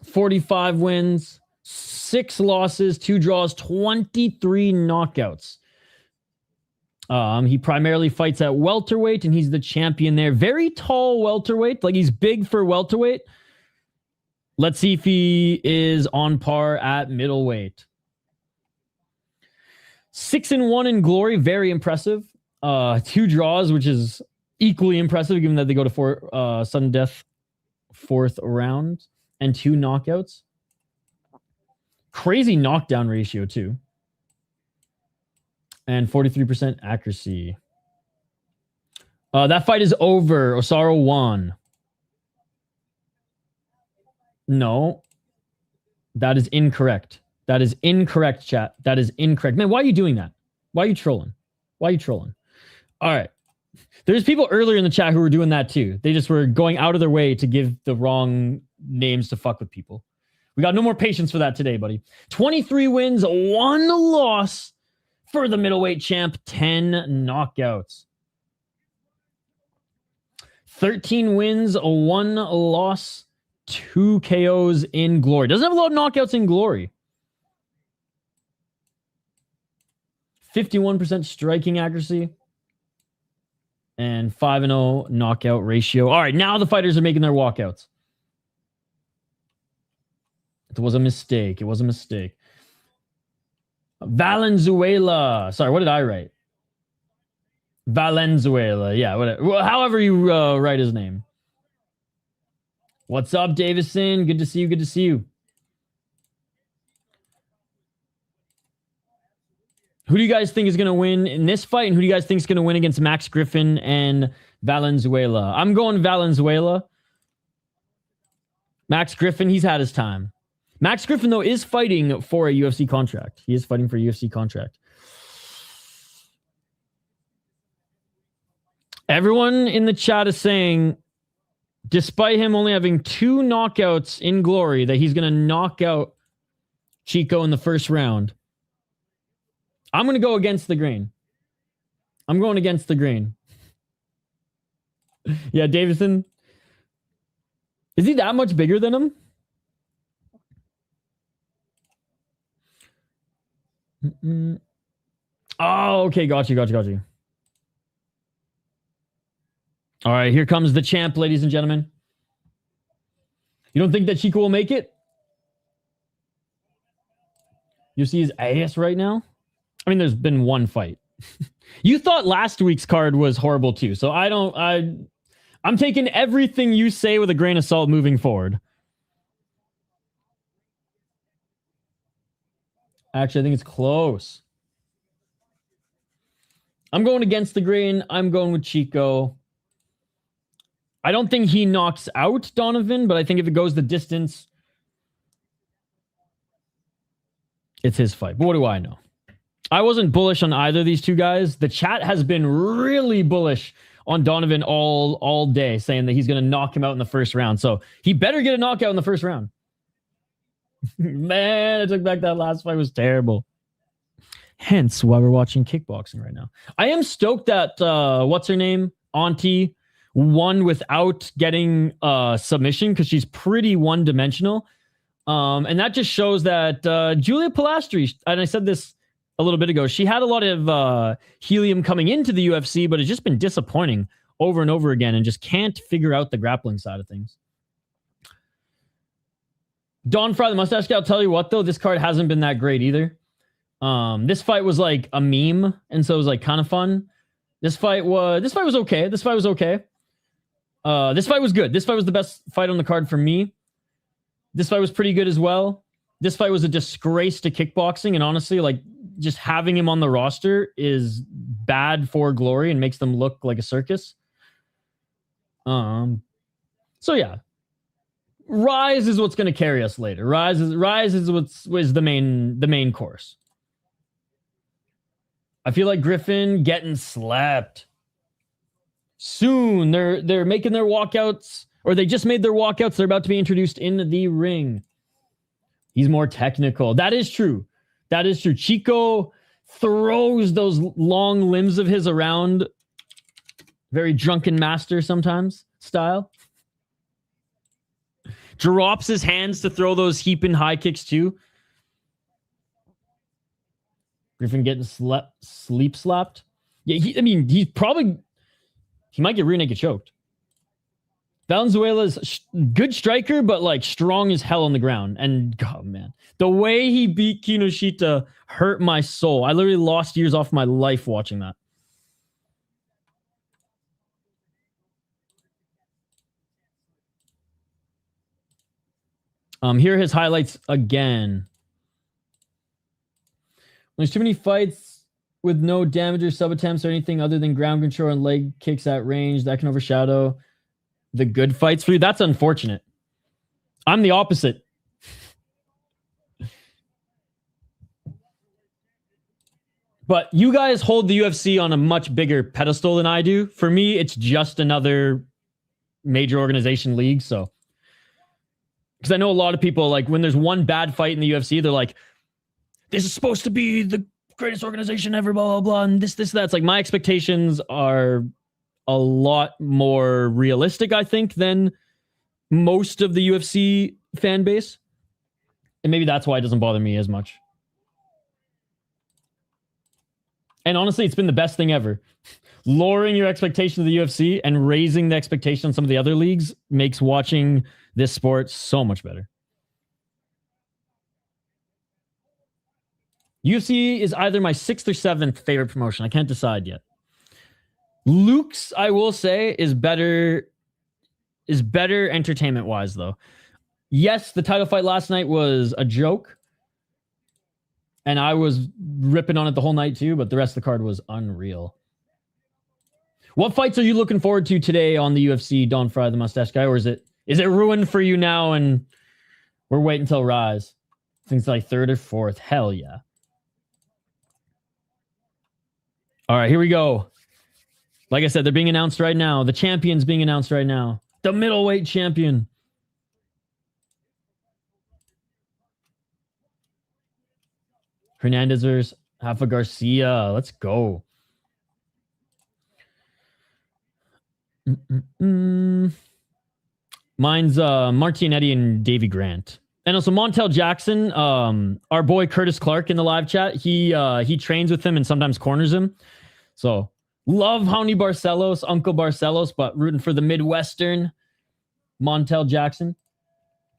Speaker 1: 45 wins, 6 losses, 2 draws, 23 knockouts. He primarily fights at welterweight, and he's the champion there. Very tall welterweight. Like, he's big for welterweight. Let's see if he is on par at middleweight. 6-1 in glory. Very impressive. 2 draws, which is equally impressive, given that they go to sudden death 4th round. And 2 knockouts. Crazy knockdown ratio, too. And 43% accuracy. That fight is over. Osaro won. No. That is incorrect. That is incorrect, chat. That is incorrect. Man, why are you doing that? Why are you trolling? Why are you trolling? All right. There's people earlier in the chat who were doing that, too. They just were going out of their way to give the wrong names to fuck with people. We got no more patience for that today, buddy. 23 wins, 1 loss for the middleweight champ, 10 knockouts. 13 wins, 1 loss, 2 KOs in glory. Doesn't have a lot of knockouts in glory. 51% striking accuracy. And 5-0 knockout ratio. All right, now the fighters are making their walkouts. It was a mistake. It was a mistake. Valenzuela. Sorry, what did I write? Valenzuela. Yeah, whatever. Well, however you write his name. What's up, Davison? Good to see you. Good to see you. Who do you guys think is going to win in this fight? And who do you guys think is going to win against Max Griffin and Valenzuela? I'm going Valenzuela. Max Griffin, he's had his time. Max Griffin, though, is fighting for a UFC contract. He is fighting for a UFC contract. Everyone in the chat is saying, despite him only having 2 knockouts in glory, that he's going to knock out Chico in the first round. I'm going to go against the grain. I'm going against the grain. Yeah, Davison. Is he that much bigger than him? Oh, okay. Got you. All right, here comes the champ, ladies and gentlemen. You don't think that Chico will make it? You see his ass right now? I mean, there's been 1 fight. You thought last week's card was horrible too, so I'm taking everything you say with a grain of salt moving forward. Actually, I think it's close. I'm going against the grain. I'm going with Chico. I don't think he knocks out Donovan, but I think if it goes the distance, it's his fight. But what do I know? I wasn't bullish on either of these 2 guys. The chat has been really bullish on Donovan all day, saying that he's going to knock him out in the first round. So he better get a knockout in the first round. Man, I took back that last fight. It was terrible. Hence why we're watching kickboxing right now. I am stoked that, what's her name? Auntie won without getting submission, because she's pretty one-dimensional. And that just shows that Julia Pilastri, and I said this a little bit ago, she had a lot of helium coming into the UFC, but it's just been disappointing over and over again and just can't figure out the grappling side of things. Don Fry, the mustache guy, I'll tell you what, though, this card hasn't been that great either. This fight was like a meme, and so it was like kind of fun. This fight was okay. This fight was good. This fight was the best fight on the card for me. This fight was pretty good as well. This fight was a disgrace to kickboxing, and honestly, like, just having him on the roster is bad for Glory and makes them look like a circus. So yeah, Rise is what's going to carry us later. Rise is what's the main course. I feel like Griffin getting slapped soon. They're making their walkouts, or they just made their walkouts. They're about to be introduced in the ring. He's more technical. That is true. That is true. Chico throws those long limbs of his around, very drunken master sometimes style. Drops his hands to throw those heaping high kicks too. Griffin getting sleep slapped. Yeah, he might get rear naked choked. Valenzuela's good striker, but like strong as hell on the ground. And God, man, the way he beat Kinoshita hurt my soul. I literally lost years off my life watching that. Here are his highlights again. There's too many fights with no damage or sub attempts or anything other than ground control and leg kicks at range that can overshadow the good fights for you. That's unfortunate. I'm the opposite. But you guys hold the UFC on a much bigger pedestal than I do. For me, it's just another major organization league. So, because I know a lot of people, like, when there's one bad fight in the UFC, they're like, this is supposed to be the greatest organization ever, blah, blah, blah, and this, that. It's like, my expectations are a lot more realistic, I think, than most of the UFC fan base. And maybe that's why it doesn't bother me as much. And honestly, it's been the best thing ever. Lowering your expectations of the UFC and raising the expectation on some of the other leagues makes watching this sport so much better. UFC is either my 6th or 7th favorite promotion. I can't decide yet. Luke's, I will say, is better entertainment-wise, though. Yes, the title fight last night was a joke, and I was ripping on it the whole night too, but the rest of the card was unreal. What fights are you looking forward to today on the UFC, Don Fry, the mustache guy, or is it ruined for you now and we're waiting until Rise? I think it's like 3rd or 4th. Hell yeah. All right, here we go. Like I said, they're being announced right now. The champion's being announced right now. The middleweight champion. Hernandez versus Rafa Garcia. Let's go. Mine's Martinetti and Davy Grant. And also Montel Jackson, our boy Curtis Clark in the live chat, he trains with him and sometimes corners him. So love Hamdi Barcelos, Uncle Barcelos, but rooting for the Midwestern Montel Jackson.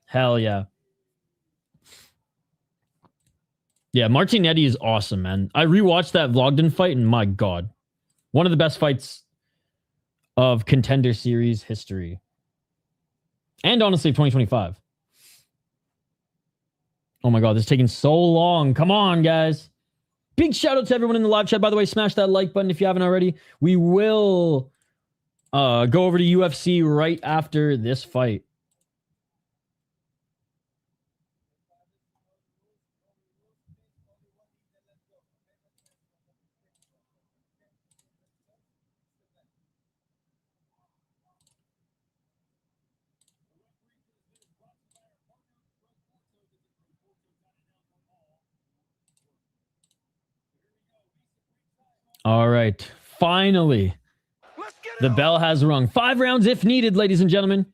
Speaker 1: Hell yeah. Yeah, Martinetti is awesome, man. I rewatched that Vlogden fight, and my God. One of the best fights of Contender Series history. And honestly, 2025. Oh my God, this is taking so long. Come on, guys. Big shout out to everyone in the live chat. By the way, smash that like button if you haven't already. We will go over to UFC right after this fight. All right. Finally, the bell has rung. 5 rounds if needed, ladies and gentlemen.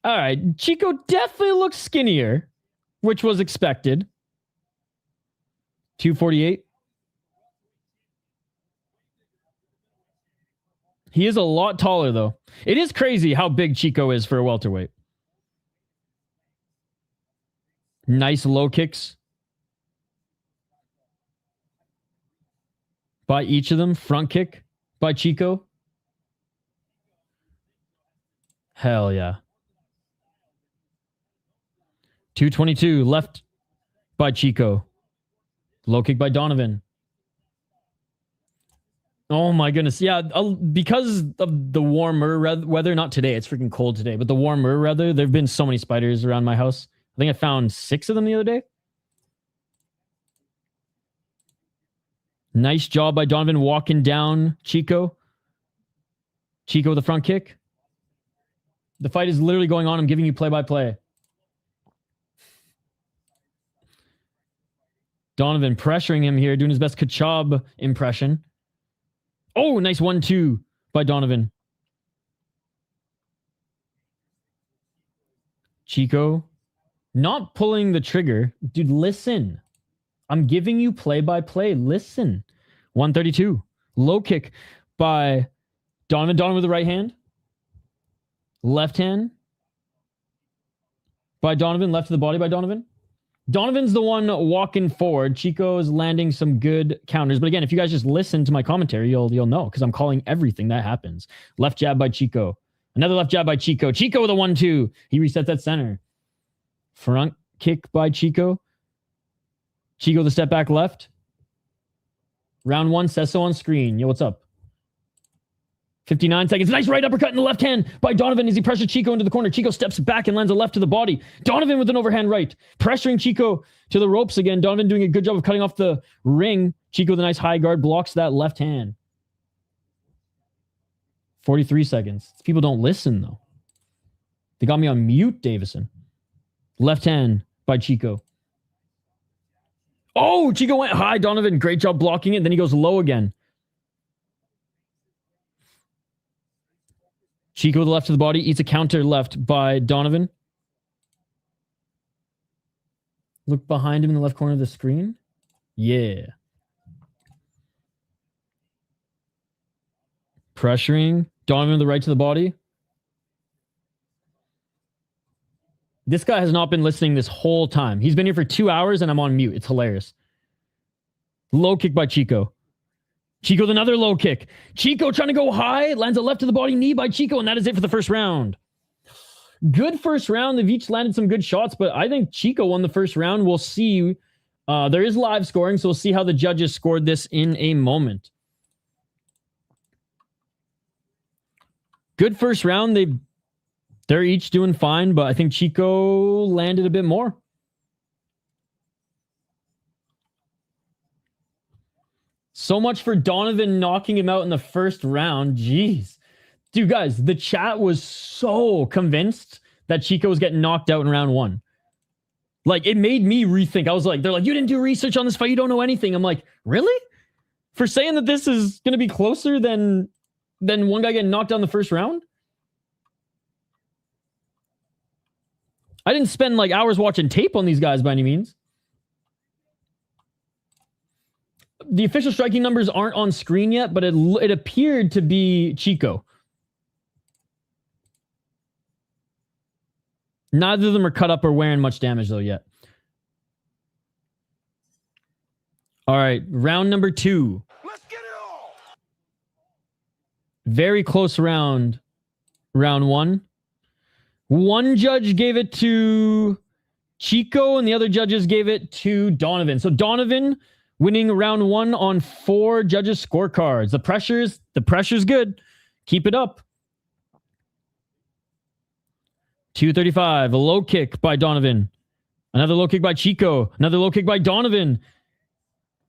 Speaker 1: All right. Chico definitely looks skinnier, which was expected. 248. He is a lot taller, though. It is crazy how big Chico is for a welterweight. Nice low kicks by each of them. Front kick by Chico. Hell yeah. 222 left by Chico. Low kick by Donovan. Oh my goodness. Yeah, because of the warmer weather, not today, it's freaking cold today, but the warmer weather, there have been so many spiders around my house. I think I found 6 of them the other day. Nice job by Donovan walking down Chico. Chico with the front kick. The fight is literally going on. I'm giving you play-by-play. Donovan pressuring him here, doing his best Khachab impression. Oh, nice 1-2 by Donovan. Chico not pulling the trigger. Dude, listen. I'm giving you play-by-play. Listen. 132. Low kick by Donovan. Donovan with the right hand. Left hand by Donovan. Left to the body by Donovan. Donovan's the one walking forward. Chico is landing some good counters. But again, if you guys just listen to my commentary, you'll know because I'm calling everything that happens. Left jab by Chico. Another left jab by Chico. Chico with a 1-2. He resets at center. Front kick by Chico. Chico the step back left. Round 1, says so on screen. Yo, what's up? 59 seconds. Nice right uppercut in the left hand by Donovan as he pressures Chico into the corner. Chico steps back and lands a left to the body. Donovan with an overhand right. Pressuring Chico to the ropes again. Donovan doing a good job of cutting off the ring. Chico with a nice high guard blocks that left hand. 43 seconds. People don't listen, though. They got me on mute, Davison. Left hand by Chico. Oh, Chico went high. Donovan, great job blocking it. Then he goes low again. Chico with the left to the body. Eats a counter left by Donovan. Look behind him in the left corner of the screen. Yeah. Pressuring. Donovan with the right to the body. This guy has not been listening this whole time. He's been here for 2 hours and I'm on mute. It's hilarious. Low kick by Chico. Chico with another low kick. Chico trying to go high. Lands a left to the body knee by Chico. And that is it for the first round. Good first round. They've each landed some good shots. But I think Chico won the first round. We'll see. There is live scoring. So we'll see how the judges scored this in a moment. Good first round. They're each doing fine. But I think Chico landed a bit more. So much for Donovan knocking him out in the first round. Jeez. Dude, guys, the chat was so convinced that Chico was getting knocked out in round 1. Like, it made me rethink. I was like, they're like, you didn't do research on this fight. You don't know anything. I'm like, really? For saying that this is going to be closer than one guy getting knocked out in the first round? I didn't spend like hours watching tape on these guys by any means. The official striking numbers aren't on screen yet, but it appeared to be Chico. Neither of them are cut up or wearing much damage, though, yet. All right, round number 2.
Speaker 2: Let's get it all.
Speaker 1: Very close round. Round 1. One judge gave it to Chico, and the other judges gave it to Donovan. So Donovan winning round 1 on 4 judges' scorecards. The pressure's good. Keep it up. 235. A low kick by Donovan. Another low kick by Chico. Another low kick by Donovan.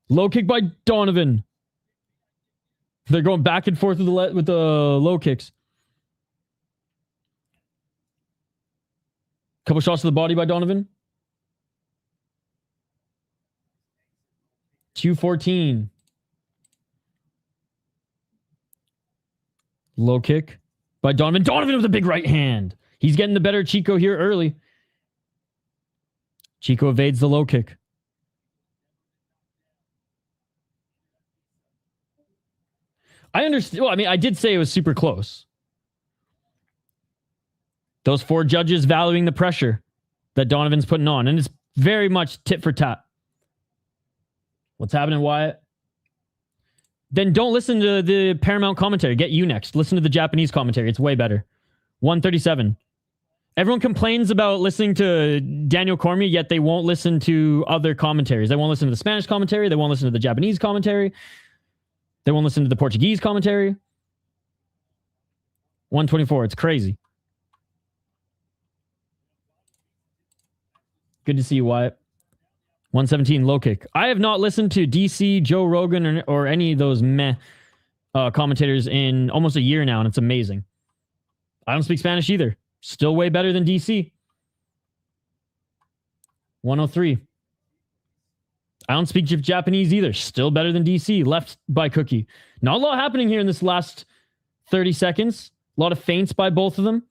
Speaker 1: Low kick by Donovan. They're going back and forth with the low kicks. Couple shots to the body by Donovan. 214. Low kick by Donovan. Donovan with a big right hand. He's getting the better Chico here early. Chico evades the low kick. I understand. Well, I mean, I did say it was super close. Those 4 judges valuing the pressure that Donovan's putting on. And it's very much tit for tat. What's happening, Wyatt? Then don't listen to the Paramount commentary. Get you next. Listen to the Japanese commentary. It's way better. 137. Everyone complains about listening to Daniel Cormier, yet they won't listen to other commentaries. They won't listen to the Spanish commentary. They won't listen to the Japanese commentary. They won't listen to the Portuguese commentary. 124. It's crazy. Good to see you, Wyatt. 117, low kick. I have not listened to DC, Joe Rogan, or any of those commentators in almost a year now, and it's amazing. I don't speak Spanish either. Still way better than DC. 103. I don't speak Japanese either. Still better than DC. Left by Cookie. Not a lot happening here in this last 30 seconds. A lot of feints by both of them.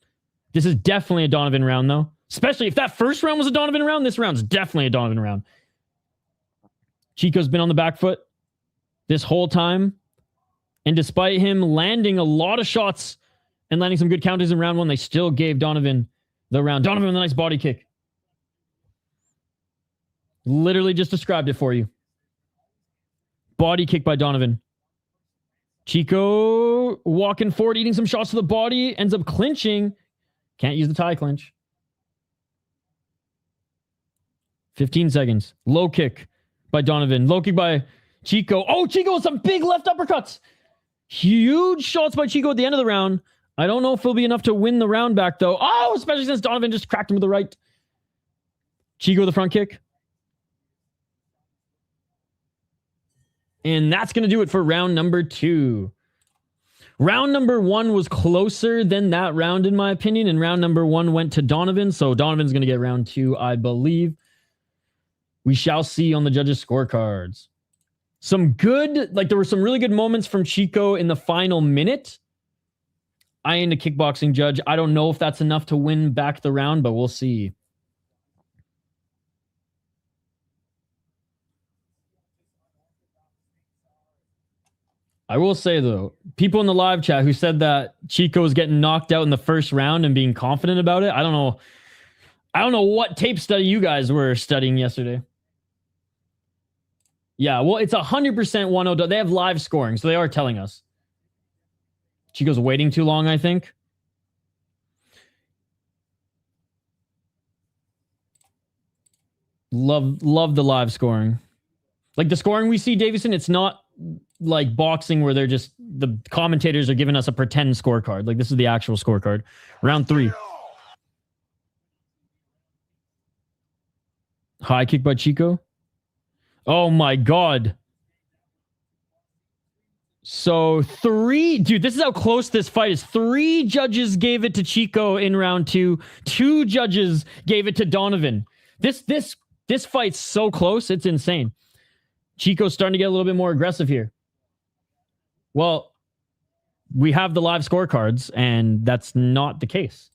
Speaker 1: This is definitely a Donovan round, though. Especially if that first round was a Donovan round, this round's definitely a Donovan round. Chico's been on the back foot this whole time. And despite him landing a lot of shots and landing some good counters in round one, they still gave Donovan the round. Donovan with a nice body kick. Literally just described it for you. Body kick by Donovan. Chico walking forward, eating some shots to the body, ends up clinching. Can't use the tie clinch. 15 seconds. Low kick by Donovan. Low kick by Chico. Oh, Chico with some big left uppercuts. Huge shots by Chico at the end of the round. I don't know if it'll be enough to win the round back, though. Oh, especially since Donovan just cracked him with the right. Chico with the front kick. And that's going to do it for round number 2. Round number 1 was closer than that round, in my opinion. And round number 1 went to Donovan. So Donovan's going to get round 2, I believe. We shall see on the judges' scorecards. There were some really good moments from Chico in the final minute. I ain't a kickboxing judge. I don't know if that's enough to win back the round, but we'll see. I will say, though, people in the live chat who said that Chico was getting knocked out in the first round and being confident about it, I don't know what tape study you guys were studying yesterday. Yeah, well, it's 100% 1-0. They have live scoring, so they are telling us. Chico's waiting too long, I think. Love the live scoring. Like the scoring we see, Davison, it's not like boxing where they're just, the commentators are giving us a pretend scorecard. Like this is the actual scorecard. Round 3. High kick by Chico. Oh my God. So 3, dude, this is how close this fight is. 3 judges gave it to Chico in round 2. 2 judges gave it to Donovan. This fight's so close, it's insane. Chico's starting to get a little bit more aggressive here. Well, we have the live scorecards, and that's not the case.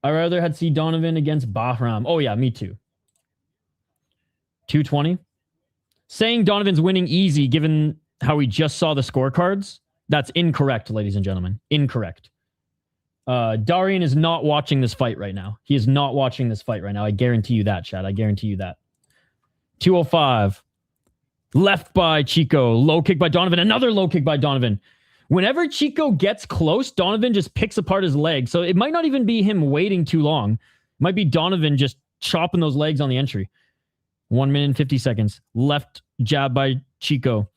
Speaker 1: I rather had see Donovan against Bahram. Oh yeah, me too. 220. Saying Donovan's winning easy, given how we just saw the scorecards, that's incorrect, ladies and gentlemen. Incorrect. Darian is not watching this fight right now. He is not watching this fight right now. I guarantee you that, Chad. I guarantee you that. 205. Left by Chico. Low kick by Donovan. Another low kick by Donovan. Whenever Chico gets close, Donovan just picks apart his leg. So it might not even be him waiting too long. It might be Donovan just chopping those legs on the entry. 1 minute and 50 seconds. Left jab by Chico.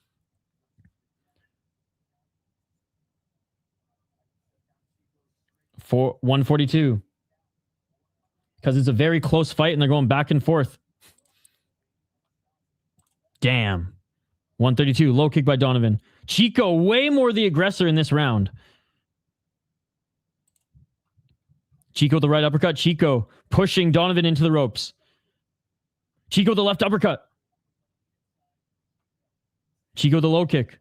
Speaker 1: For 142. Because it's a very close fight and they're going back and forth. Damn. 132. Low kick by Donovan. Chico, way more the aggressor in this round. Chico with the right uppercut. Chico pushing Donovan into the ropes. Chico with the left uppercut. Chico with the low kick.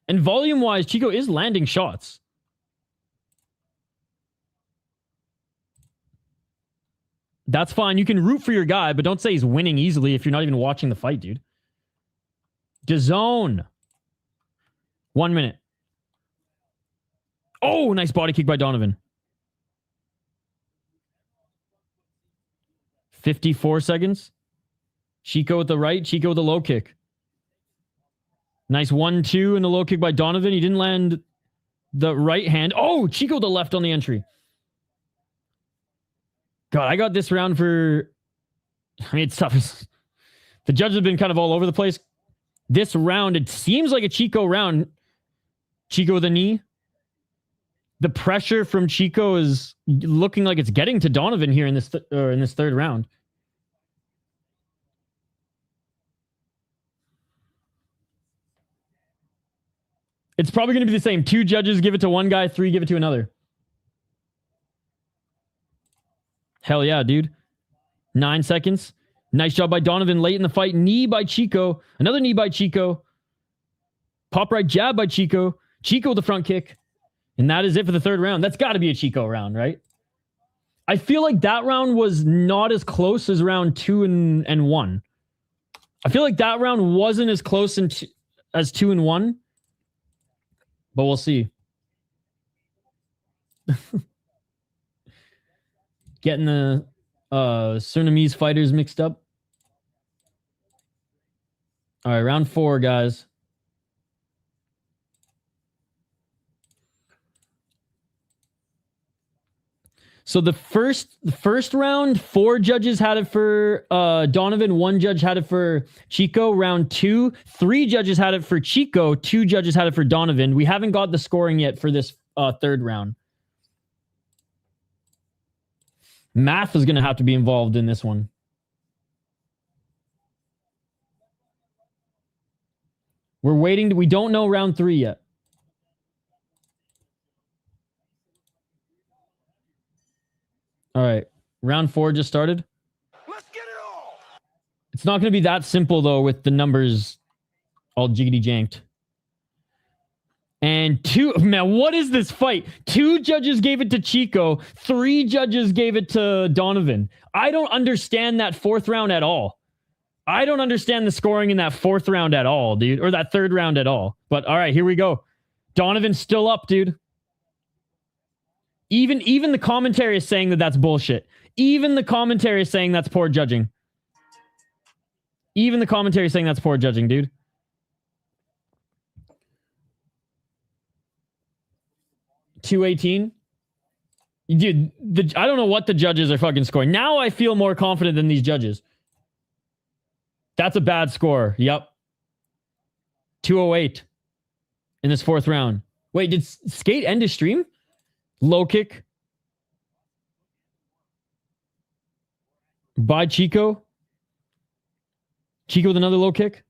Speaker 1: And volume-wise, Chico is landing shots. That's fine. You can root for your guy, but don't say he's winning easily if you're not even watching the fight, dude. DAZN. 1 minute. Oh, nice body kick by Donovan. 54 seconds. Chico with the right. Chico with the low kick. Nice 1-2 and the low kick by Donovan. He didn't land the right hand. Oh, Chico with the left on the entry. God, I got this round for... I mean, it's tough. The judges have been kind of all over the place. This round, it seems like a Chico round. Chico with a knee. The pressure from Chico is looking like it's getting to Donovan here in this third round. It's probably going to be the same. 2 judges give it to one guy, 3 give it to another. Hell yeah, dude. 9 seconds. Nice job by Donovan late in the fight. Knee by Chico. Another knee by Chico. Pop right jab by Chico. Chico with the front kick. And that is it for the third round. That's got to be a Chico round, right? I feel like that round was not as close as round 2 and 1. I feel like that round wasn't as close as 2 and 1. But we'll see. Getting the Surinamese fighters mixed up. All right, round 4, guys. So the first round, 4 judges had it for Donovan, 1 judge had it for Chico. Round 2, 3 judges had it for Chico, 2 judges had it for Donovan. We haven't got the scoring yet for this third round. Math is going to have to be involved in this one. We're waiting. We don't know round 3 yet. All right. Round 4 just started.
Speaker 2: Let's get it all.
Speaker 1: It's not going to be that simple, though, with the numbers all jiggity janked. And 2... Man, what is this fight? 2 judges gave it to Chico. 3 judges gave it to Donovan. I don't understand that 4th round at all. I don't understand the scoring in that 4th round at all, dude. Or that 3rd round at all. But, all right, here we go. Donovan's still up, dude. Even the commentary is saying that that's bullshit. Even the commentary is saying that's poor judging. Even the commentary is saying that's poor judging, dude. $218. Dude, I don't know what the judges are fucking scoring. Now I feel more confident than these judges. That's a bad score. Yep. 208 in this 4th round. Wait, did Skate end his stream? Low kick by Chico. Chico with another low kick.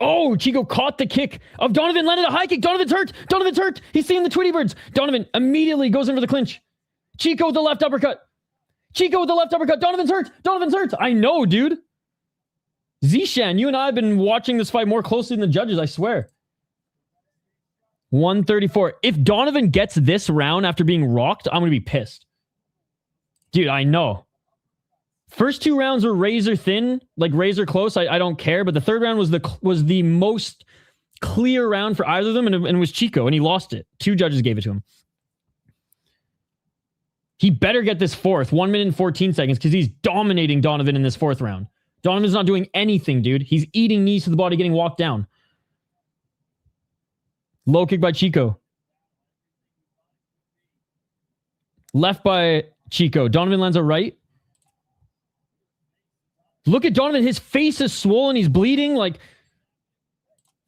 Speaker 1: Oh, Chico caught the kick of Donovan, landed a high kick. Donovan's hurt. Donovan's hurt. He's seeing the Tweety Birds. Donovan immediately goes in for the clinch. Chico with the left uppercut. Chico with the left uppercut. Donovan's hurt. Donovan's hurt. I know, dude. Zishan, you and I have been watching this fight more closely than the judges, I swear. 134. If Donovan gets this round after being rocked, I'm going to be pissed. Dude, I know. First 2 rounds were razor thin, like razor close. I don't care, but the 3rd round was the most clear round for either of them, and it was Chico, and he lost it. 2 judges gave it to him. He better get this 4th, 1 minute and 14 seconds, because he's dominating Donovan in this 4th round. Donovan's not doing anything, dude. He's eating knees to the body, getting walked down. Low kick by Chico. Left by Chico. Donovan lands a right. Look at Donovan. His face is swollen. He's bleeding. Like,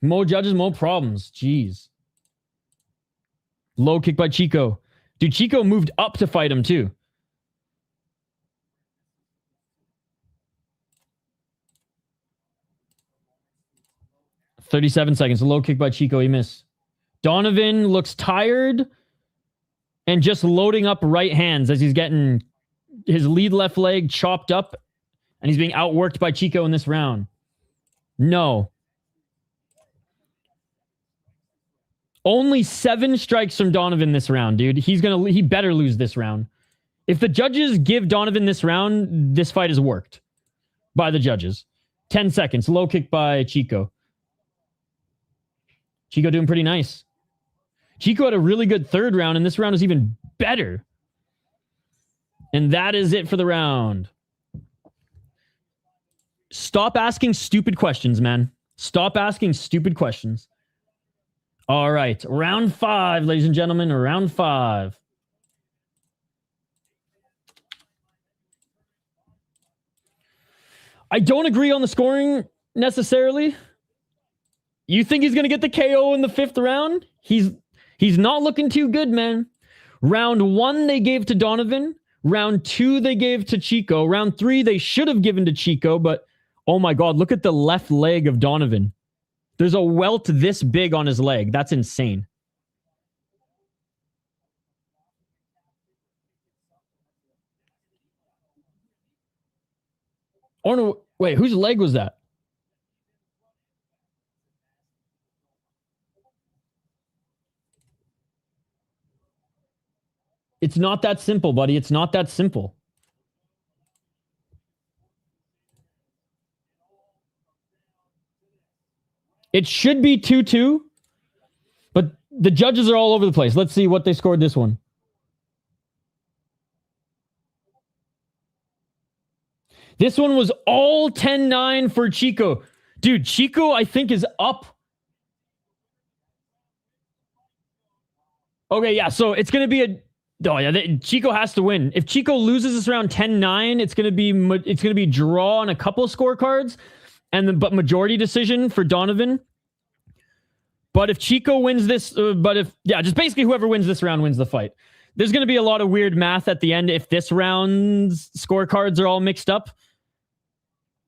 Speaker 1: more judges, more problems. Jeez. Low kick by Chico. Dude, Chico moved up to fight him, too. $37 seconds. Low kick by Chico. He missed. Donovan looks tired and just loading up right hands as he's getting his lead left leg chopped up, and he's being outworked by Chico in this round. No. Only 7 strikes from Donovan this round, dude. He better lose this round. If the judges give Donovan this round, this fight is worked by the judges. 10 seconds. Low kick by Chico. Chico doing pretty nice. Chico had a really good 3rd round, and this round is even better. And that is it for the round. Stop asking stupid questions, man. Stop asking stupid questions. All right. Round 5, ladies and gentlemen. Round 5. I don't agree on the scoring necessarily. You think he's going to get the KO in the 5th round? He's not looking too good, man. Round 1, they gave to Donovan. Round 2, they gave to Chico. Round 3, they should have given to Chico, but oh my God, look at the left leg of Donovan. There's a welt this big on his leg. That's insane. Oh no, wait, whose leg was that? It's not that simple, buddy. It's not that simple. It should be 2-2, but the judges are all over the place. Let's see what they scored this one. This one was all 10-9 for Chico. Dude, Chico, I think, is up. Okay, yeah, so it's going to be a... Oh, yeah, Chico has to win. If Chico loses this round 10-9, it's going to be draw on a couple of scorecards, but majority decision for Donovan. But if Chico wins this... just basically whoever wins this round wins the fight. There's going to be a lot of weird math at the end if this round's scorecards are all mixed up.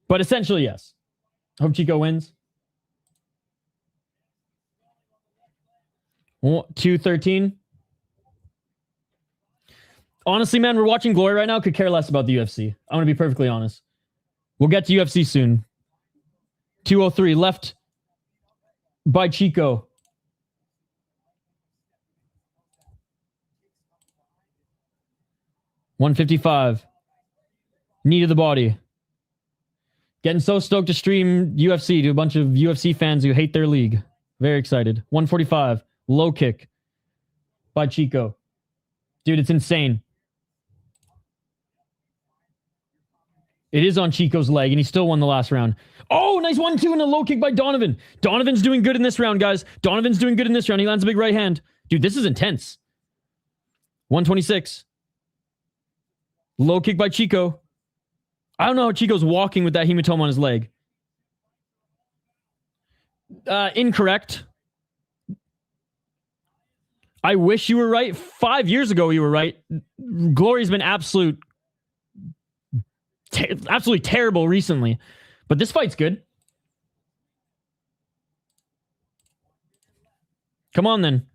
Speaker 1: But essentially, yes. Hope Chico wins. 2-13. Honestly, man, we're watching Glory right now. Could care less about the UFC. I'm going to be perfectly honest. We'll get to UFC soon. 203 left by Chico. $155. Knee to the body. Getting so stoked to stream UFC to a bunch of UFC fans who hate their league. Very excited. 145. Low kick by Chico. Dude, it's insane. It is on Chico's leg, and he still won the last round. Oh, nice 1-2 and a low kick by Donovan. Donovan's doing good in this round, guys. Donovan's doing good in this round. He lands a big right hand. Dude, this is intense. 126. Low kick by Chico. I don't know how Chico's walking with that hematoma on his leg. Incorrect. I wish you were right. 5 years ago, you were right. Glory's been absolutely terrible recently. But this fight's good. Come on, then.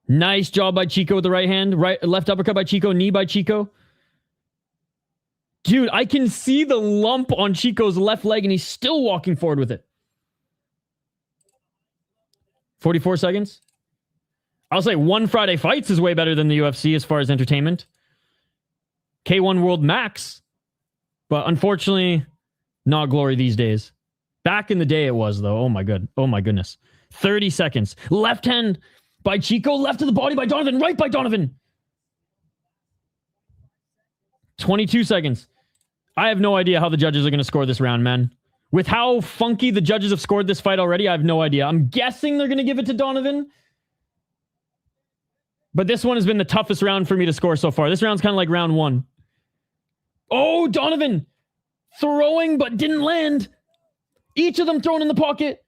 Speaker 1: Nice job by Chico with the right hand. Left uppercut by Chico. Knee by Chico. Dude, I can see the lump on Chico's left leg, and he's still walking forward with it. 44 seconds. I'll say One Friday Fights is way better than the UFC as far as entertainment. K1 World Max. But unfortunately, not Glory these days. Back in the day it was, though. Oh my goodness. 30 seconds. Left hand by Chico. Left to the body by Donovan. Right by Donovan. 22 seconds. I have no idea how the judges are going to score this round, man. With how funky the judges have scored this fight already, I have no idea. I'm guessing they're going to give it to Donovan. But this one has been the toughest round for me to score so far. This round's kind of like round 1. Oh, Donovan throwing but didn't land. Each of them thrown in the pocket.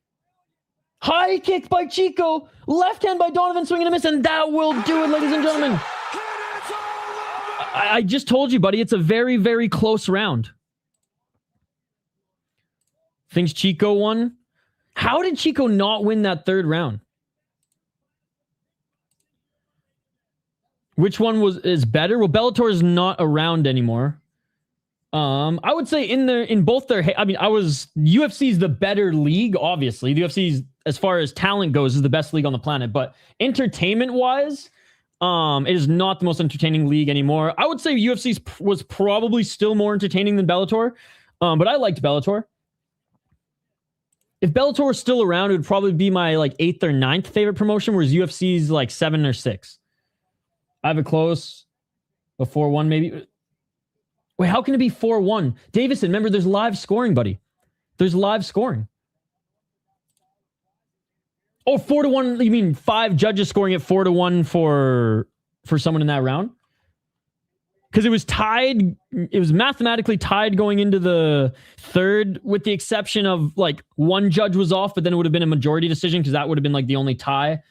Speaker 1: High kick by Chico. Left hand by Donovan, swing and a miss. And that will do it, ladies and gentlemen. I just told you, buddy, it's a very, very close round. Thinks Chico won. How did Chico not win that 3rd round? Which one is better? Well, Bellator is not around anymore. I would say in both their... UFC's the better league, obviously. The UFC's, as far as talent goes, is the best league on the planet. But entertainment-wise... it is not the most entertaining league anymore. I would say UFC was probably still more entertaining than Bellator, but I liked Bellator. If Bellator was still around, it would probably be my 8th or 9th favorite promotion, whereas UFC's 7 or 6. I have it close. A 4-1 maybe. Wait, how can it be 4-1? Davison, remember, there's live scoring, buddy. There's live scoring. Oh, 4-1. You mean 5 judges scoring at 4-1 for someone in that round? because it was tied. It was mathematically tied going into the third, with the exception of like one judge was off, but then it would have been a majority decision because that would have been like the only tie.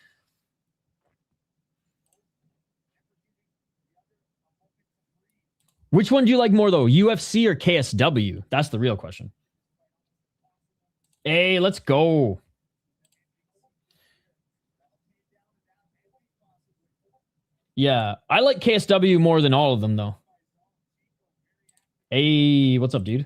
Speaker 1: Which one do you like more though, UFC or KSW? That's the real question. Hey, let's go. Yeah, I like KSW more than all of them though. Hey, what's up, dude?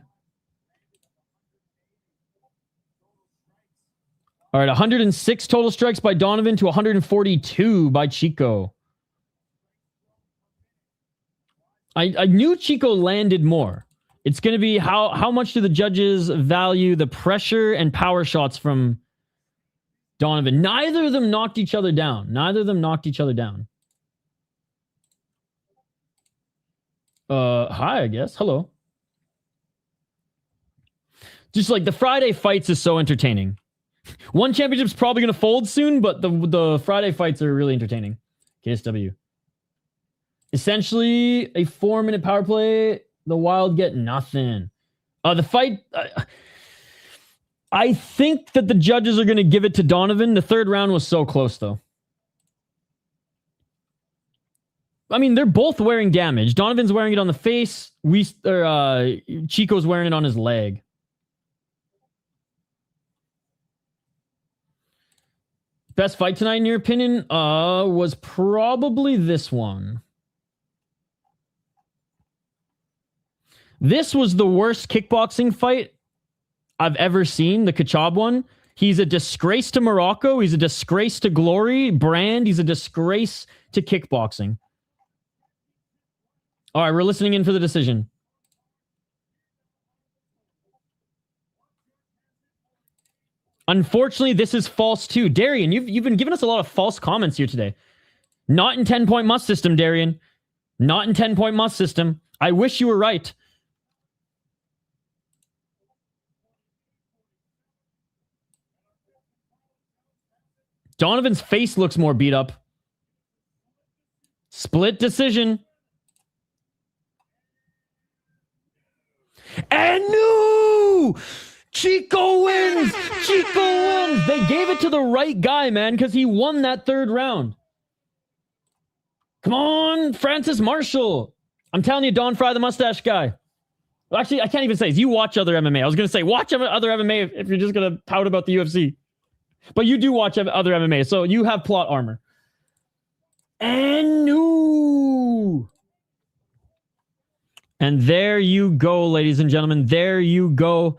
Speaker 1: All right, 106 total strikes by Donovan to 142 by Chico. I knew Chico landed more. It's going to be how much do the judges value the pressure and power shots from Donovan. Neither of them knocked each other down. Hi, I guess. Hello. Just like the Friday fights is so entertaining. One championship's probably going to fold soon, but the Friday fights are really entertaining. KSW. Essentially, a 4-minute power play. The Wild get nothing. The fight... I think that the judges are going to give it to Donovan. The third round was so close, though. I mean, they're both wearing damage. Donovan's wearing it on the face. Chico's wearing it on his leg. Best fight tonight, in your opinion, was probably this one. This was the worst kickboxing fight I've ever seen, the Khachab one. He's a disgrace to Morocco. He's a disgrace to Glory brand. He's a disgrace to kickboxing. All right, we're listening in for the decision. Unfortunately, this is false too. Darian, you've been giving us a lot of false comments here today. Not in 10-point must system, Darian. Not in 10-point must system. I wish you were right. Donovan's face looks more beat up. Split decision. And no! Chico wins! Chico wins! They gave it to the right guy, man, because he won that third round. Come on, Francis Marshall. I'm telling you, Don Fry, the mustache guy. Actually, I can't even say. You watch other MMA. I was going to say, watch other MMA if you're just going to pout about the UFC. But you do watch other MMA, so you have plot armor. And no! And there you go, ladies and gentlemen. There you go.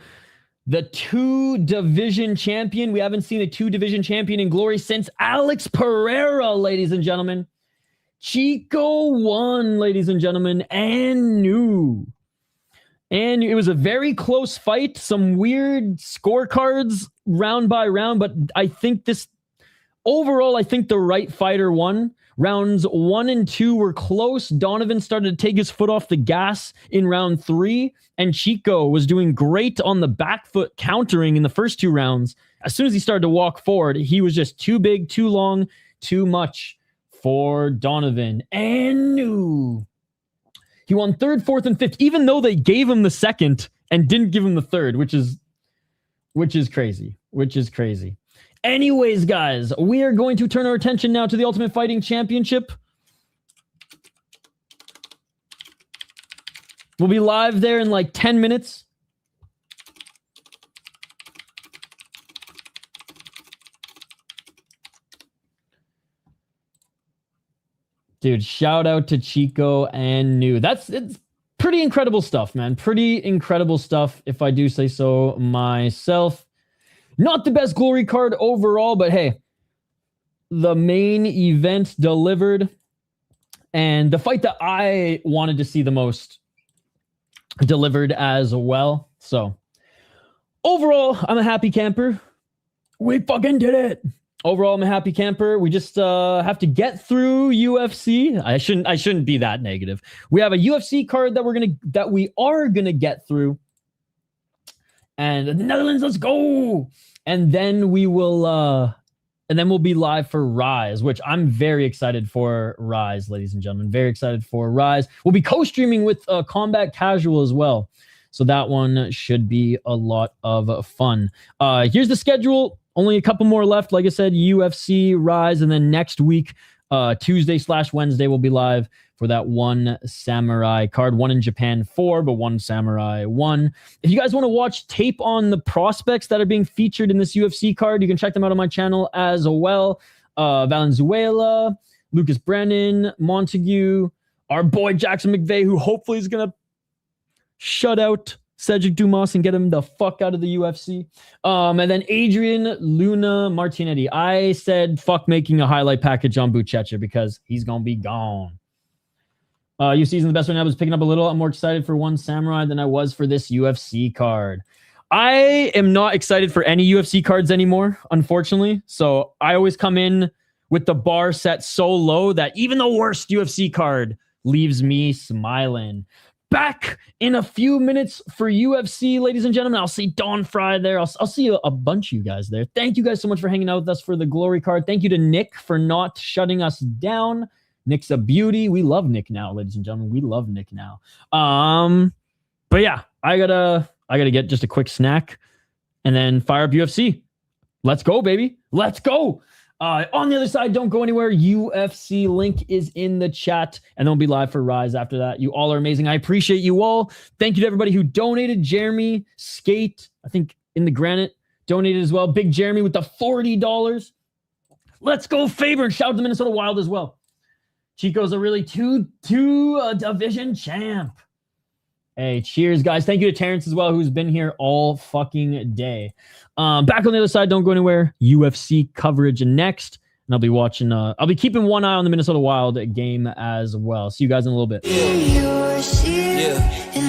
Speaker 1: The 2-division champion. We haven't seen a 2-division champion in Glory since Alex Pereira, ladies and gentlemen. Chico won, ladies and gentlemen, and new. And it was a very close fight. Some weird scorecards round by round, but I think overall, I think the right fighter won. Rounds 1 and 2 were close. Donovan started to take his foot off the gas in round 3, and Chico was doing great on the back foot, countering in the first 2 rounds. As soon as he started to walk forward, he was just too big, too long, too much for Donovan. And new. He won 3rd, 4th, and 5th, even though they gave him the 2nd and didn't give him the 3rd, which is crazy. Anyways, guys, we are going to turn our attention now to the Ultimate Fighting Championship. We'll be live there in like 10 minutes. Dude, shout out to Chico and New. It's pretty incredible stuff, man. Pretty incredible stuff, if I do say so myself. Not the best Glory card overall, but hey, the main event delivered. And the fight that I wanted to see the most delivered as well. So, overall, I'm a happy camper. We fucking did it. Overall, I'm a happy camper. We just have to get through UFC. I shouldn't be that negative. We have a UFC card that we are gonna get through. And the Netherlands, let's go. And then we will and then we'll be live for Rise, which I'm very excited for. Rise, ladies and gentlemen, very excited for Rise. We'll be co-streaming with Combat Casual as well, so that one should be a lot of fun. Here's the schedule. Only a couple more left. Like I said, UFC, Rise, and then next week, Tuesday/Wednesday, we'll be live for that one Samurai card. One in Japan 4, but one Samurai 1. If you guys want to watch tape on the prospects that are being featured in this UFC card, you can check them out on my channel as well. Valenzuela, Lucas Brennan, Montague, our boy Jackson McVeigh, who hopefully is going to shut out Cedric Dumas and get him the fuck out of the UFC. And then Adrian Luna Martinetti. I said fuck making a highlight package on Buchecha because he's going to be gone. UFC's in the best right now. I was picking up a little. I'm more excited for one Samurai than I was for this UFC card. I am not excited for any UFC cards anymore, unfortunately. So I always come in with the bar set so low that even the worst UFC card leaves me smiling. Back in a few minutes for UFC, ladies and gentlemen. I'll see Don Fry there. I'll see a bunch of you guys there. Thank you guys so much for hanging out with us for the Glory card. Thank you to Nick for not shutting us down. Nick's a beauty. We love Nick now, ladies and gentlemen. We love Nick now. But yeah, I gotta get just a quick snack and then fire up UFC. Let's go, baby. Let's go. On the other side, don't go anywhere. UFC link is in the chat, and they'll be live for Rise after that. You all are amazing. I appreciate you all. Thank you to everybody who donated. Jeremy, Skate, I think in the Granite, donated as well. Big Jeremy with the $40. Let's go, Faber, and shout out to Minnesota Wild as well. Chico's a really two division champ. Hey, cheers, guys. Thank you to Terrence as well, who's been here all fucking day. Back on the other side, don't go anywhere. UFC coverage next. And I'll be watching, I'll be keeping one eye on the Minnesota Wild game as well. See you guys in a little bit.
Speaker 3: Yeah.